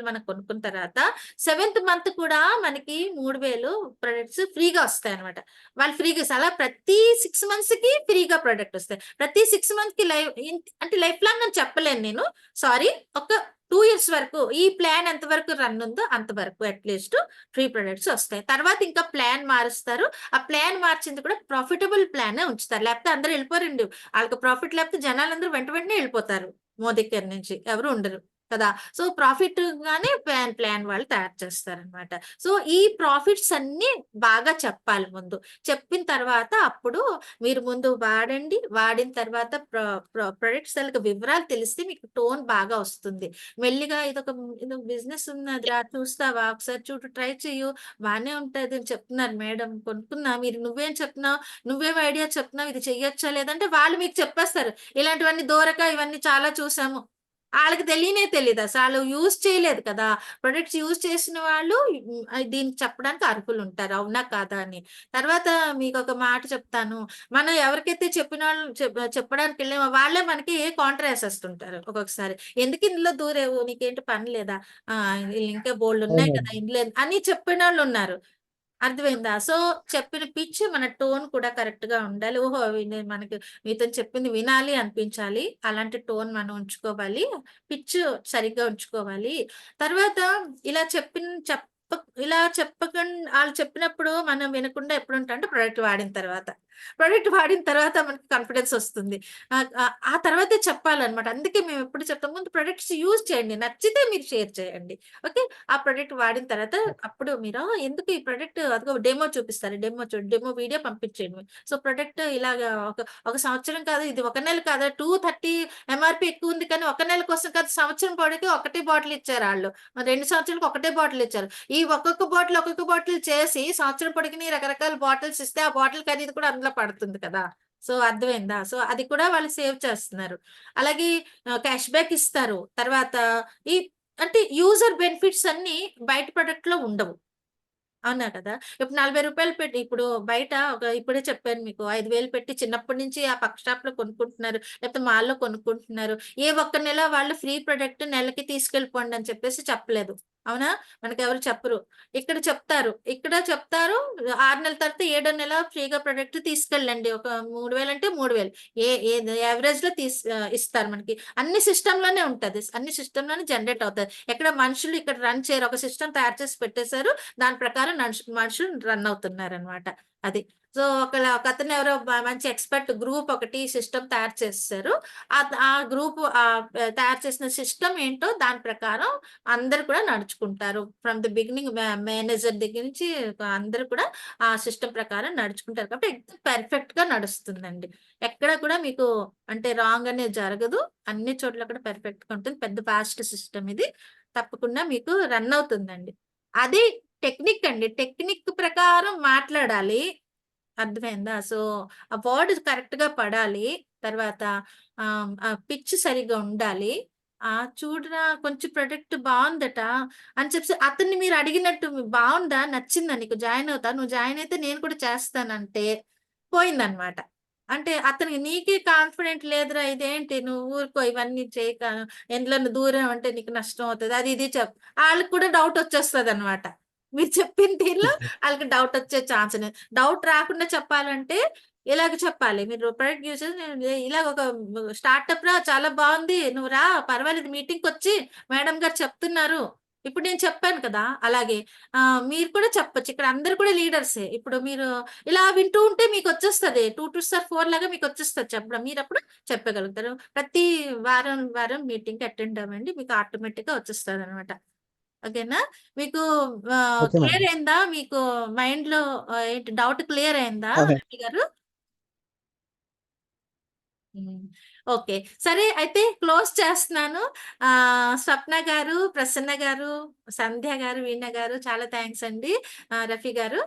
మనం కొనుక్కున్న తర్వాత సెవెంత్ మంత్ కూడా మనకి 3,000 ప్రొడక్ట్స్ ఫ్రీగా వస్తాయన్నమాట. వాళ్ళు ఫ్రీగా అలా ప్రతి 6 మంత్స్‌కి ఫ్రీగా ప్రొడక్ట్ వస్తాయి. ప్రతి 6 మంత్స్‌కి అంటే లైఫ్ లాంగ్ అని చెప్పలేను నేను. సారీ. ఒక 2 ఇయర్స్ వరకు ఈ ప్లాన్ ఎంత వరకు రన్ ఉందో అంతవరకు అట్‌లీస్ట్ ఫ్రీ ప్రొడక్ట్స్ వస్తాయి. తర్వాత ఇంకా ప్లాన్ మారుస్తారు. ఆ ప్లాన్ మార్చింది కూడా ప్రాఫిటబుల్ ప్లానే ఉంచుతారు. లేకపోతే అందరూ వెళ్ళిపోరండి. ఆళ్ళకి ప్రాఫిట్ లేకపోతే జనాలందరూ వెంటనే వెళ్ళిపోతారు. మోదీ కేర్ నుంచి. ఎవరు ఉండరు కదా! సో, ప్రాఫిట్ గానే ప్లాన్ వాళ్ళు తయారు చేస్తారనమాట. సో, ఈ ప్రాఫిట్స్ అన్నీ బాగా చెప్పాలి ముందు. చెప్పిన తర్వాత అప్పుడు మీరు ముందు వాడండి. వాడిన తర్వాత ప్రొడక్ట్స్ తాలూకా వివరాలు తెలిస్తే మీకు టోన్ బాగా వస్తుంది. మెల్లిగా ఇదో బిజినెస్ ఉన్నదిరా చూస్తావా? ఒకసారి చూడు ట్రై చెయ్యు. బానే ఉంటది అని చెప్తున్నారు మేడం కొనుక్కుందాం. నువ్వేం చెప్తున్నావు? నువ్వేం ఐడియా చెప్తున్నావు? ఇది చెయ్యొచ్చా? లేదంటే వాళ్ళు మీకు చెప్పేస్తారు. ఇలాంటివన్నీ దూరక ఇవన్నీ చాలా చూసాము. ఆళ్ళకి తెలియనే తెలీదసలు. ఆళ్ళు యూజ్ చేయలేదు కదా! ప్రొడక్ట్స్ యూజ్ చేసిన వాళ్ళు దీనికి చెప్పడానికి అర్హులుంటారు. అవునా? కాదా? అని. తర్వాత మీకొక మాట చెప్తాను. మనం ఎవరికైతే చెప్పినోళ్ళు చెప్పడానికెళ్ళామో వాళ్ళే మనకి కౌంటర్ ఏసేస్తుంటారు ఒక్కొక్కసారి. "ఎందుకు ఇందులో దూరావు? నీకేంటి పని లేదా? ఇంకా అవును బోలెడున్నాయి మేడం. కదా! ఇందులో" అని చెప్పినోళ్ళున్నారు. అర్థమైందా? సో, చెప్పిన పిచ్ మన టోన్ కూడా కరెక్ట్‌గా ఉండాలి. ఓహో! మనకి మీతోని చెప్పింది వినాలి అనిపించాలి. అలాంటి టోన్ మనం ఉంచుకోవాలి. పిచ్ సరిగ్గా ఉంచుకోవాలి. తర్వాత ఇలా ఇలా ఆళ్ళు చెప్పినప్పుడు మనం వినకుండా ఎప్పుడుంటా అంటే ప్రొడక్ట్ వాడిన తర్వాత. ప్రొడక్ట్ వాడిన తర్వాత మనకి కాన్ఫిడెన్స్ వస్తుంది. ఆ తర్వాతే చెప్పాలన్నమాట. అందుకే మేము ఎప్పుడు చెప్తాం ముందు ప్రొడక్ట్స్ యూజ్ చేయండి. నచ్చితే మీరు షేర్ చేయండి. ఓకే. ఆ ప్రొడక్ట్ వాడిన తర్వాత అప్పుడు మీరు ఎందుకు ఈ ప్రొడక్ట్ అదిగో డెమో చూపిస్తారు. డెమో వీడియో పంపించేయండి. సో, ప్రొడక్ట్ ఇలాగా ఒక సంవత్సరం కాదు, ఇది ఒక నెల కాదు, 230 ఎంఆర్‌పీ ఎక్కువుంది కానీ ఒక నెల కోసం కాదు, సంవత్సరం పొడికి ఒకటే బాటిల్ ఇచ్చారాళ్ళు. మరి 2 సంవత్సరాలకు ఒకటే బాటిల్ ఇచ్చారు. ఈ ఒక్కొక్క బాటిల్ చేసి సంవత్సరం పొడిగిని రకరకాల బాటిల్స్ ఇస్తే ఆ బాటిల్ ఖరీదు కూడా అందులో పడుతుంది కదా! సో, అర్థమైందా? సో, అది కూడా వాళ్ళు సేవ్ చేస్తున్నారు. అలాగే క్యాష్ బ్యాక్ ఇస్తారు. తర్వాత ఈ అంటే యూజర్ బెనిఫిట్స్ అన్నీ బయట ప్రొడక్ట్‌లో ఉండవు. అవునా కదా! ఇప్పుడు రూ. 40 పెట్టి ఇప్పుడు బయట ఇప్పుడే చెప్పాను మీకు 5,000 పెట్టి చిన్నప్పటి నుంచి ఆ పక్క షాప్‌లో కొనుక్కుంటున్నారు. లేకపోతే మాల్‌లో కొనుక్కుంటున్నారు. ఏ ఒక్క నెల వాళ్ళు ఫ్రీ ప్రొడక్ట్ నెలకి తీసుకెళ్ళిపోండి అని చెప్పేసి చెప్పలేదు. అవునా? మనకెవరు చెప్పరు. ఇక్కడ చెప్తారు 6 నెలల తర్వాత ఏడో నెల ఫ్రీగా ప్రొడక్ట్ తీసుకెళ్ళండి. ఒక 3,000 అంటే 3,000 ఏది యావరేజ్‌లో ఇస్తారు మనకి. అన్ని సిస్టమ్‌లోనే ఉంటది. అన్ని సిస్టమ్‌లోనే జనరేట్ అవుతది. ఎక్కడ మనుషులు ఇక్కడ రన్ చేయరు. ఒక సిస్టమ్ తయారు చేసి పెట్టేసారు. దాని ప్రకారం మనుషులు రన్ అవుతున్నారనమాట. అది. సో, ఒకతను ఎవరో మంచి ఎక్స్‌పర్ట్ గ్రూప్ ఒకటి సిస్టమ్ తయారు చేసేసారు. ఆ గ్రూప్ తయారు చేసిన సిస్టమ్ ఏంటో దాని ప్రకారం అందరూ కూడా నడుచుకుంటారు. ఫ్రమ్ ది బిగినింగ్ మేనేజర్ దగ్గర నుంచి అందరూ కూడా ఆ సిస్టమ్ ప్రకారం నడుచుకుంటారు. కాబట్టి ఎగ్జామ్ పర్ఫెక్ట్‌గా నడుస్తుందండి. ఎక్కడ కూడా మీకు అంటే రాంగ్ అనేది జరగదు. అన్ని చోట్ల కూడా పర్ఫెక్ట్‌గా ఉంటుంది. పెద్ద ఫాస్ట్ సిస్టమ్ ఇది. తప్పకుండా మీకు రన్ అవుతుందండి. అది టెక్నిక్ అండి. టెక్నిక్ ప్రకారం మాట్లాడాలి. అర్థమైందా? సో, ఆ వర్డ్ కరెక్ట్‌గా పడాలి. తర్వాత పిచ్ సరిగ్గా ఉండాలి. చూడరా కొంచెం ప్రొడక్ట్ బావుందట అని చెప్పేసి అతన్ని మీరు అడిగినట్టు బావుందా? నచ్చిందా నీకు? జాయిన్ అవుతావా? నువ్వు జాయిన్ అయితే నేను కూడా చేస్తానంటే పోయిందన్నమాట. అంటే అతనికి నీకే కాన్ఫిడెంట్ లేదురా ఇదేంటి నువ్వు ఊరుకో ఇవన్నీ చేయక ఎందులోని దూరావంటే నీకు నష్టం అవుతది. అది ఇది ఆళ్ళకి కూడా డౌట్ వచ్చేస్తదన్నమాట. మీరు చెప్పిన తీరులో ఆళ్ళకి డౌట్ వచ్చే ఛాన్స్ ఉంది. డౌట్ రాకుండా చెప్పాలంటే ఇలాగ చెప్పాలి. మీరు ప్రొడక్ట్ యూజ్ చేసి నేను ఇలాగ ఒక స్టార్టప్ రా చాలా బావుంది. నువ్వు రా పర్వాలేదు మీటింగ్‌కొచ్చి మేడం గారు చెప్తున్నారు. ఇప్పుడు నేను చెప్పాను కదా! అలాగే మీరు కూడా చెప్పొచ్చు. ఇక్కడ అందరూ కూడా లీడర్సే. ఇప్పుడు మీరు ఇలా వింటూ ఉంటే మీకొచ్చేస్తది. 2-4 లాగా మీకొచ్చేస్తది చెప్పడం. మీరప్పుడు చెప్పగలుగుతారు. ప్రతి వారం మీటింగ్‌కి అటెండ్ అవ్వండి. మీకు ఆటోమేటిక్‌గా వచ్చేస్తదనమాట. ఓకేనా? మీకు ఓకే మేడం. క్లియర్ అయిందా? మీకు మైండ్‌లో ఏంటి డౌట్ క్లియర్ అయిందా ఓకే. రవి గారు? హ్మ్. ఓకే. సరే అయితే క్లోజ్ చేస్తున్నాను. స్వప్న గారు, ప్రసన్న గారు, సంధ్య గారు, వీణ గారు చాలా థాంక్స్ అండి. రఫీ గారు.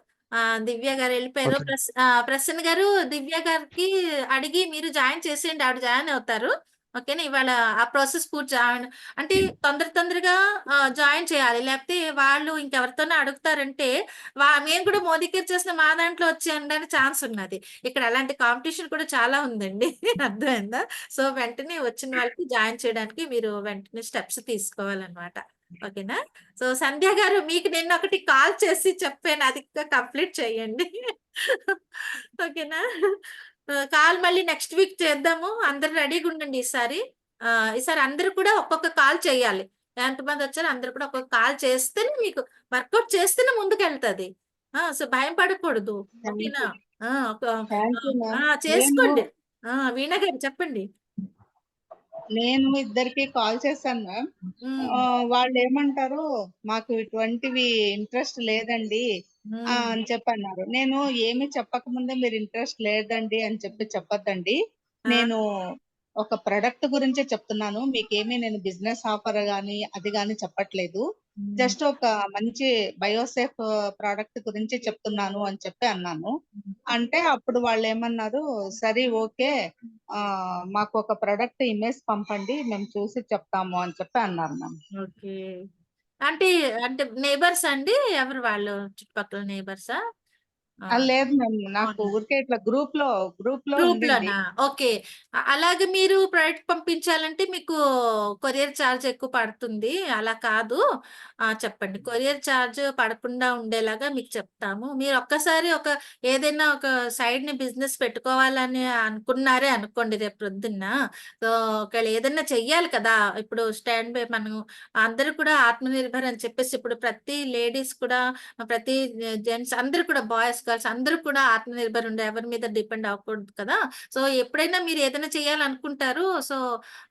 దివ్య గారు ఎళ్ళిపోయారు. ఓకే. ప్రసన్న గారు దివ్య గారికి అడిగి మీరు జాయిన్ చేసేయండి. ఆవిడ జాయిన్ అవుతారు. ఓకేనా? ఇవాళ ఆ ప్రాసెస్ అంటే తొందరగా జాయిన్ చేయాలి. లేకపోతే వాళ్ళు ఇంకెవరితోనో అడుగుతారంటే మేము కూడా మోదీ కేర్ చేసిన మా దాంట్లో వచ్చి అనడానికి ఛాన్స్ ఉన్నది. ఇక్కడ అలాంటి కాంపిటీషన్ కూడా చాలా ఉందండి. అర్థమైందా? సో, వెంటనే వచ్చిన వాళ్ళకి జాయిన్ చేయడానికి మీరు వెంటనే స్టెప్స్ తీసుకోవాలనమాట. ఓకేనా? సో, సంధ్య గారు మీకు నిన్నొకటి కాల్ చేసి చెప్పాను. అది ఇంకా కంప్లీట్ చేయండి. ఓకేనా? కాల్ మళ్ళీ నెక్స్ట్ వీక్ చేద్దాము. అందరూ రెడీగుండండి ఈసారి. ఈసారి అందరూ కూడా ఒక్కొక్క కాల్ చేయాలి. ఎంతమందొచ్చారో అందరూ కూడా ఒక్కొక్క కాల్ చేస్తేనే మీకు వర్కౌట్ చేస్తేనే ముందుకెళ్తది. సో, భయం పడకూడదు. థాంక్ ఓకేనా? యూ. ఆ! ఒక థాంక్ యూ ఆ! మ్యామ్. చేసుకోండి. వీణ గారు చెప్పండి. నేను ఇద్దరికి కాల్ చేశాను మ్యామ్. హ్మ్. వాళ్ళేమంటారు, "మాకు ఇటువంటివి ఇంట్రెస్ట్ లేదండి" హ్మ్. అని చెప్పన్నారు. నేను ఏమి చెప్పకముందే మీరు ఇంట్రెస్ట్ లేదండి అని చెప్పొద్దండి. ఆ! నేను ఒక ప్రొడక్ట్ గురించే చెప్తున్నాను. మీకేమి నేను బిజినెస్ ఆఫర్ గాని, అది గాని చెప్పట్లేదు. హ్మ్. జస్ట్ ఒక మంచి బయోసేఫ్ ప్రొడక్ట్ గురించి చెప్తున్నాను అని చెప్పి అన్నాను. అంటే అప్పుడు వాళ్ళేమన్నారు, "సరే ఓకే. మాకొక ప్రొడక్ట్ ఇమేజ్ పంపండి. మేము చూసి చెప్తాము" అని చెప్పి అన్నారు మ్యామ్. ఓకే. అంటే, అంటే నైబర్సా అండి? ఎవరు వాళ్ళు? చుట్టుపక్కల నైబర్సా? లేదు మ్యామ్, నాకు అవునా? ఊరికే ఇట్లా గ్రూప్ లో ఉండింది. గ్రూప్‌లోనా? ఓకే. అలాగే మీరు ప్రొడక్ట్ పంపించాలంటే మీకు కొరియర్ చార్జ్ ఎక్కువ పడుతుంది. అలా కాదు. చెప్పండి. కొరియర్ చార్జ్ పడకుండా ఉండేలాగా మీకు చెప్తాము. మీరు ఒక్కసారి ఏదైనా ఒక సైడ్‌ని బిజినెస్ పెట్టుకోవాలని అనుకున్నారే అనుకోండి రేపు ప్రొద్దున్న. సో, ఒకవేళ ఏదన్నా చెయ్యాలి కదా! ఇప్పుడు స్టాండ్ బై మనం అందరూ కూడా ఆత్మనిర్భర్ అని చెప్పేసి ఇప్పుడు ప్రతి లేడీస్ కూడా ప్రతి జెంట్స్ అందరూ కూడా బాయ్స్, గర్ల్స్ అందరూ కూడా ఆత్మనిర్భర్ ఉండే ఎవరి మీద డిపెండ్ అవ్వకూడదు కదా! సో, ఎప్పుడైనా మీరు ఏదైనా చేయాలనుకుంటారు. సో,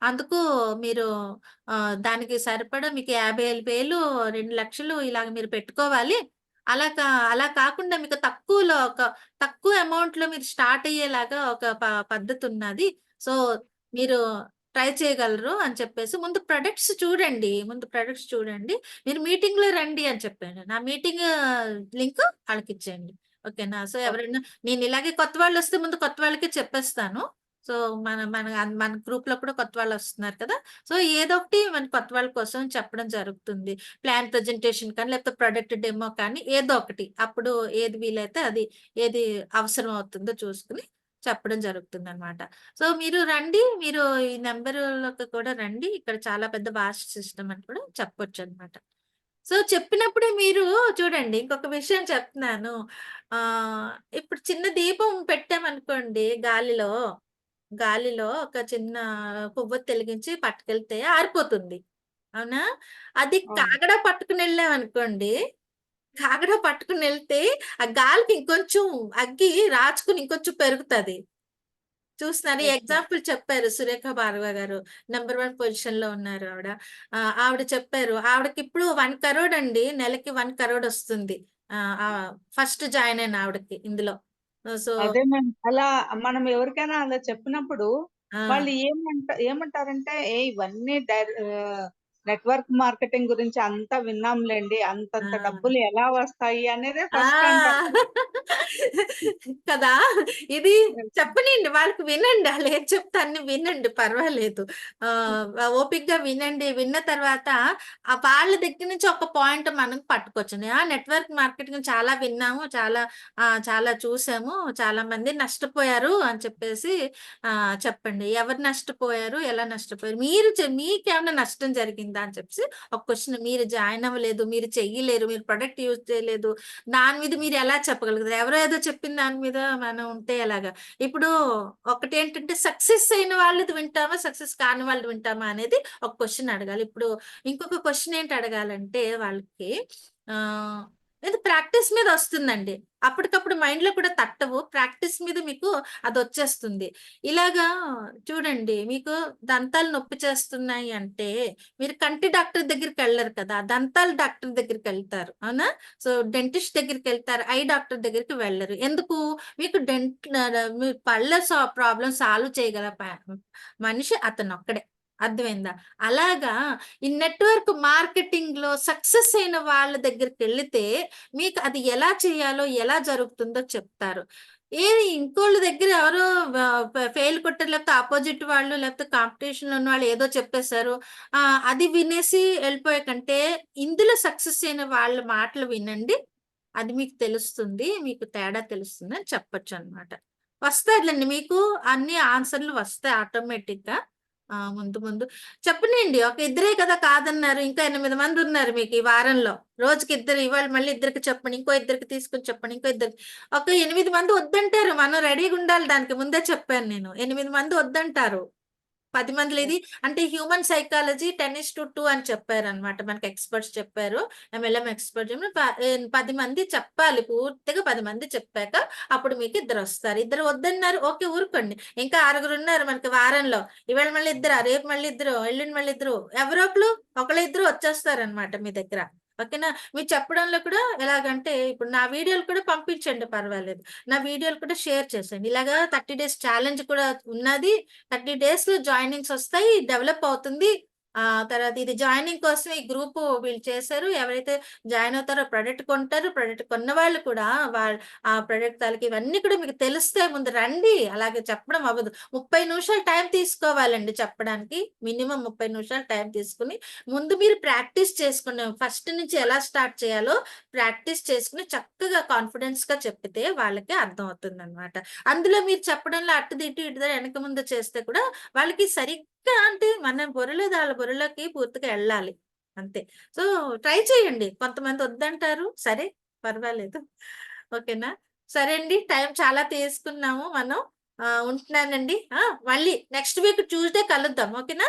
అందుకు మీరు దానికి సరిపడా మీకు 50,000, 2,00,000 ఇలాగ మీరు పెట్టుకోవాలి. అలా కాకుండా మీకు తక్కువ అమౌంట్‌లో మీరు స్టార్ట్ అయ్యేలాగా ఒక పద్ధతున్నది. సో, మీరు ట్రై చేయగలరు అని చెప్పేసి ముందు ప్రొడక్ట్స్ చూడండి. మీరు మీటింగ్‌లో రండి అని చెప్పాను. నా మీటింగ్ లింక్ ఆళ్ళకిచ్చేయండి. ఓకేనా? సో, ఎవరైనా నేను ఇలాగే కొత్త వాళ్ళొస్తే ముందు కొత్త వాళ్ళకే చెప్పేస్తాను. సో, మన మన మన గ్రూప్‌లో కూడా కొత్త వాళ్ళొస్తున్నారు కదా! సో, ఏదో ఒకటి మన కొత్త వాళ్ళ కోసం చెప్పడం జరుగుతుంది. ప్లాన్ ప్రెజెంటేషన్ కానీ, లేకపోతే ప్రొడక్ట్ డెమో కానీ ఏదో ఒకటి. అప్పుడు ఏది వీలైతే అది, ఏది అవసరం అవుతుందో చూసుకొని చెప్పడం జరుగుతుందనమాట. సో, మీరు రండి. మీరు ఈ నంబర్‌లోకి కూడా రండి. ఇక్కడ చాలా పెద్ద వాస్ట్ సిస్టమ్ అని కూడా చెప్పొచ్చనమాట. సో, చెప్పినప్పుడే మీరు చూడండి ఇంకొక విషయం చెప్తున్నాను. ఆహ్, ఇప్పుడు చిన్న దీపం పెట్టామనుకోండి గాలిలో ఒక చిన్న కొవ్వొత్తి ఎలిగించి పట్టుకెళ్తే ఆరిపోతుంది. అవునా? అది అవును. కాగడా పట్టుకొనెళ్తే ఆ గాలికి ఇంకొంచెం అగ్గి రాచుకొని ఇంకొంచెం పెరుగుతది. చూస్తున్నాను. ఈ ఓకే. ఎగ్జాంపుల్ చెప్పారు 'సురేఖ భార్గవ' గారు. నంబర్ 1 పొజిషన్‌లో ఉన్నారు ఆవిడ. ఆవిడ చెప్పారు. ఆవిడకిప్పుడు 1,00,00,000 అండి. నెలకి 1,00,00,000 ఒస్తుంది. ఫస్ట్ జాయిన్ అయిన ఆవిడకి ఇందులో. సో, అదే మ్యామ్, అలా మనం ఎవరికైనా అలా చెప్పినప్పుడు ఆ! వాళ్ళు ఏమంటారంటే, ఇవన్నీ నెట్వర్క్ మార్కెటింగ్ గురించి అంతా విన్నాంలేండి, ఆ! అంతంత డబ్బులు ఎలా వస్తాయి అనేదే ఫస్ట్ అంటారు. ఆ! కదా! ఇది చెప్పనీయండి. వాళ్ళకి వినండి. ఆళ్ళేది చెప్తే అన్ని వినండి పర్వాలేదు. ఓపికగా వినండి. విన్న తర్వాత వాళ్ళ దగ్గర నుంచి ఒక పాయింట్ మనం పట్టుకోవచ్చండి. నెట్వర్క్ మార్కెటింగ్ చాలా విన్నాము. చాలా చూసాము. చాలా మంది నష్టపోయారు అని చెప్పేసి చెప్పండి. ఎవరు నష్టపోయారు? ఎలా నష్టపోయారు? మీకేమన్నా నష్టం జరిగిందా? అని చెప్పేసి ఒక క్వెషన్. మీరు జాయిన్ అవ్వలేదు. మీరు చెయ్యలేరు. మీరు ప్రొడక్ట్ యూజ్ చేయలేదు. దాని మీద మీరెలా చెప్పగలుగుతారు? ఎవరో ఏదో చెప్పిన దాని మీద మనం ఉంటే ఎలాగా? ఇప్పుడు ఒకటేంటంటే సక్సెస్ అయిన వాళ్ళది వింటామా? సక్సెస్ కాని వాళ్ళది వింటామా? అనేది ఒక క్వెషన్ అడగాలి. ఇప్పుడు ఇంకొక క్వెషన్ ఏంటి అడగాలంటే వాళ్ళకి ఆహ్, ఇది ప్రాక్టీస్ మీద వస్తుందండి. అప్పటికప్పుడు మైండ్‌లో కూడా తట్టవు. ప్రాక్టీస్ మీద మీకు అదొచ్చేస్తుంది. ఇలాగా చూడండి మీకు దంతాలు నొప్పి చేస్తున్నాయి అంటే మీరు కంటి డాక్టర్ దగ్గరికెళ్లరు కదా! దంతాల డాక్టర్ దగ్గరికెళ్తారు. అవునా? సో, డెంటిస్ట్ దగ్గరికెళ్తారు. ఐ డాక్టర్ దగ్గరికి వెళ్లరు. ఎందుకు? మీకు మీ పళ్ళ ప్రాబ్లమ్ సాల్వ్ చేయగల మనిషి అతనొక్కడే. అర్థమైందా? అలాగా ఈ నెట్వర్క్ మార్కెటింగ్‌లో సక్సెస్ అయిన వాళ్ళ దగ్గరికెళ్ళితే మీకు అది ఎలా చేయాలో, ఎలా జరుగుతుందో చెప్తారు. ఏది ఇంకోళ్ళ దగ్గర ఎవరో వ ఫె ఫెయిల్ కొట్టారు లేకపోతే అపోజిట్ వాళ్ళు లేకపోతే కాంపిటీషన్‌లో ఉన్నవాళ్ళు ఏదో చెప్పేసారు. అది వినేసి ఎళ్ళిపోయే కంటే ఇందులో సక్సెస్ అయిన వాళ్ళ మాటలు వినండి. అది మీకు తెలుస్తుంది. మీకు తేడా తెలుస్తుందని చెప్పొచ్చనమాట. వస్తాదిలెండి మీకు అన్ని ఆన్సర్‌లు వస్తాయి ఆటోమేటిక్‌గా. ముందు ముందు చెప్పనీయండి. ఒక ఇద్దరే కదా కాదన్నారు. ఇంకా 8 మందున్నారు మీకు ఈ వారంలో. రోజుకిద్దరు ఇవాళ మళ్ళీ ఇద్దరికి చెప్పండి. ఇంకో ఇద్దరికి తీసుకొని చెప్పండి. ఇంకో ఇద్దరికి ఒక 8 మంది వద్దంటారు. మనం రెడీగుండాలి దానికి ముందే చెప్పాను నేను. 8 మంది వద్దంటారు. 10 మందిలో ఇది అంటే హ్యూమన్ సైకాలజీ 10:2 అని చెప్పారనమాట. మనకి ఎక్స్‌పర్ట్స్ చెప్పారు. ఎంఎల్ఎం ఎక్స్‌పర్ట్ 10 మంది చెప్పాలి. పూర్తిగా 10 మంది చెప్పాక అప్పుడు మీకు ఇద్దరొస్తారు. ఇద్దరు వద్దన్నారు. ఓకే. ఊరుకోండి. ఇంకా ఆరుగురున్నారు మనకి వారంలో. ఇవాళ మళ్ళీ ఇద్దరా? రేపు మళ్ళీ ఇద్దరు, ఎల్లుండి మళ్ళీ ఇద్దరు. ఎవరో ఒకళ్ళు ఇద్దరు వచ్చేస్తారనమాట మీ దగ్గర. ఓకేనా? మీరు చెప్పడంలో కూడా ఎలాగంటే ఇప్పుడు నా వీడియోలు కూడా పంపించండి పర్వాలేదు. నా వీడియోలు కూడా షేర్ చేసేయండి. ఇలాగా 30 డేస్ ఛాలెంజ్ కూడా ఉన్నది. 30 డేస్‌లో జాయినింగ్స్ ఒస్తాయి. డెవలప్ అవుతుంది. తర్వాత ఇది జాయినింగ్ కోసం ఈ గ్రూప్ వీళ్ళు చేశారు. ఎవరైతే జాయిన్ అవుతారో ప్రొడక్ట్ కొంటారు. ప్రొడక్ట్ కొన్న వాళ్ళు కూడా ఆ ప్రొడక్ట్ తాలూకు ఇవన్నీ కూడా మీకు తెలుస్తాయి. ముందు రండి. అలాగే చెప్పడం అవ్వదు. 30 నిమిషాలు టైం తీసుకోవాలండి చెప్పడానికి. మినిమం 30 నిమిషాలు టైం తీసుకుని ముందు మీరు ప్రాక్టీస్ చేసుకునే ఫస్ట్ నుంచి ఎలా స్టార్ట్ చేయాలో ప్రాక్టీస్ చేసుకుని చక్కగా కాన్ఫిడెన్స్‌గా చెప్పితే వాళ్ళకి అర్థమవుతుందనమాట. అందులో మీరు చెప్పడంలో అటుది ఇటు ఇటుదా వెనక ముందు చేస్తే కూడా వాళ్ళకి సరిగ్గా అంటే మన బుర్రలో వాళ్ళ బుర్రలోకి పూర్తిగా ఎళ్ళాలి. అంతే. సో, ట్రై చేయండి. కొంతమంది వద్దంటారు. సరే పర్వాలేదు. ఓకేనా? సరే అండి. టైం చాలా తీసుకున్నాము మనం. ఉంటున్నానండి. మళ్ళీ నెక్స్ట్ వీక్ ట్యూస్‌డే కలుద్దాం. ఓకేనా?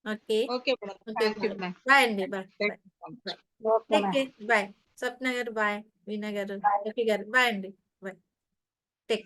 Okay. Okay madam. Okay. Thank you bye. Ma'am. Bye అండి. Bye. Thank bye. You so much. Bye. Okay take ma'am. Care. Bye. Swapna గారు బాయ్. వీణా గారు, రఫీ గారు బాయ్ అండి. బాయ్. Take care.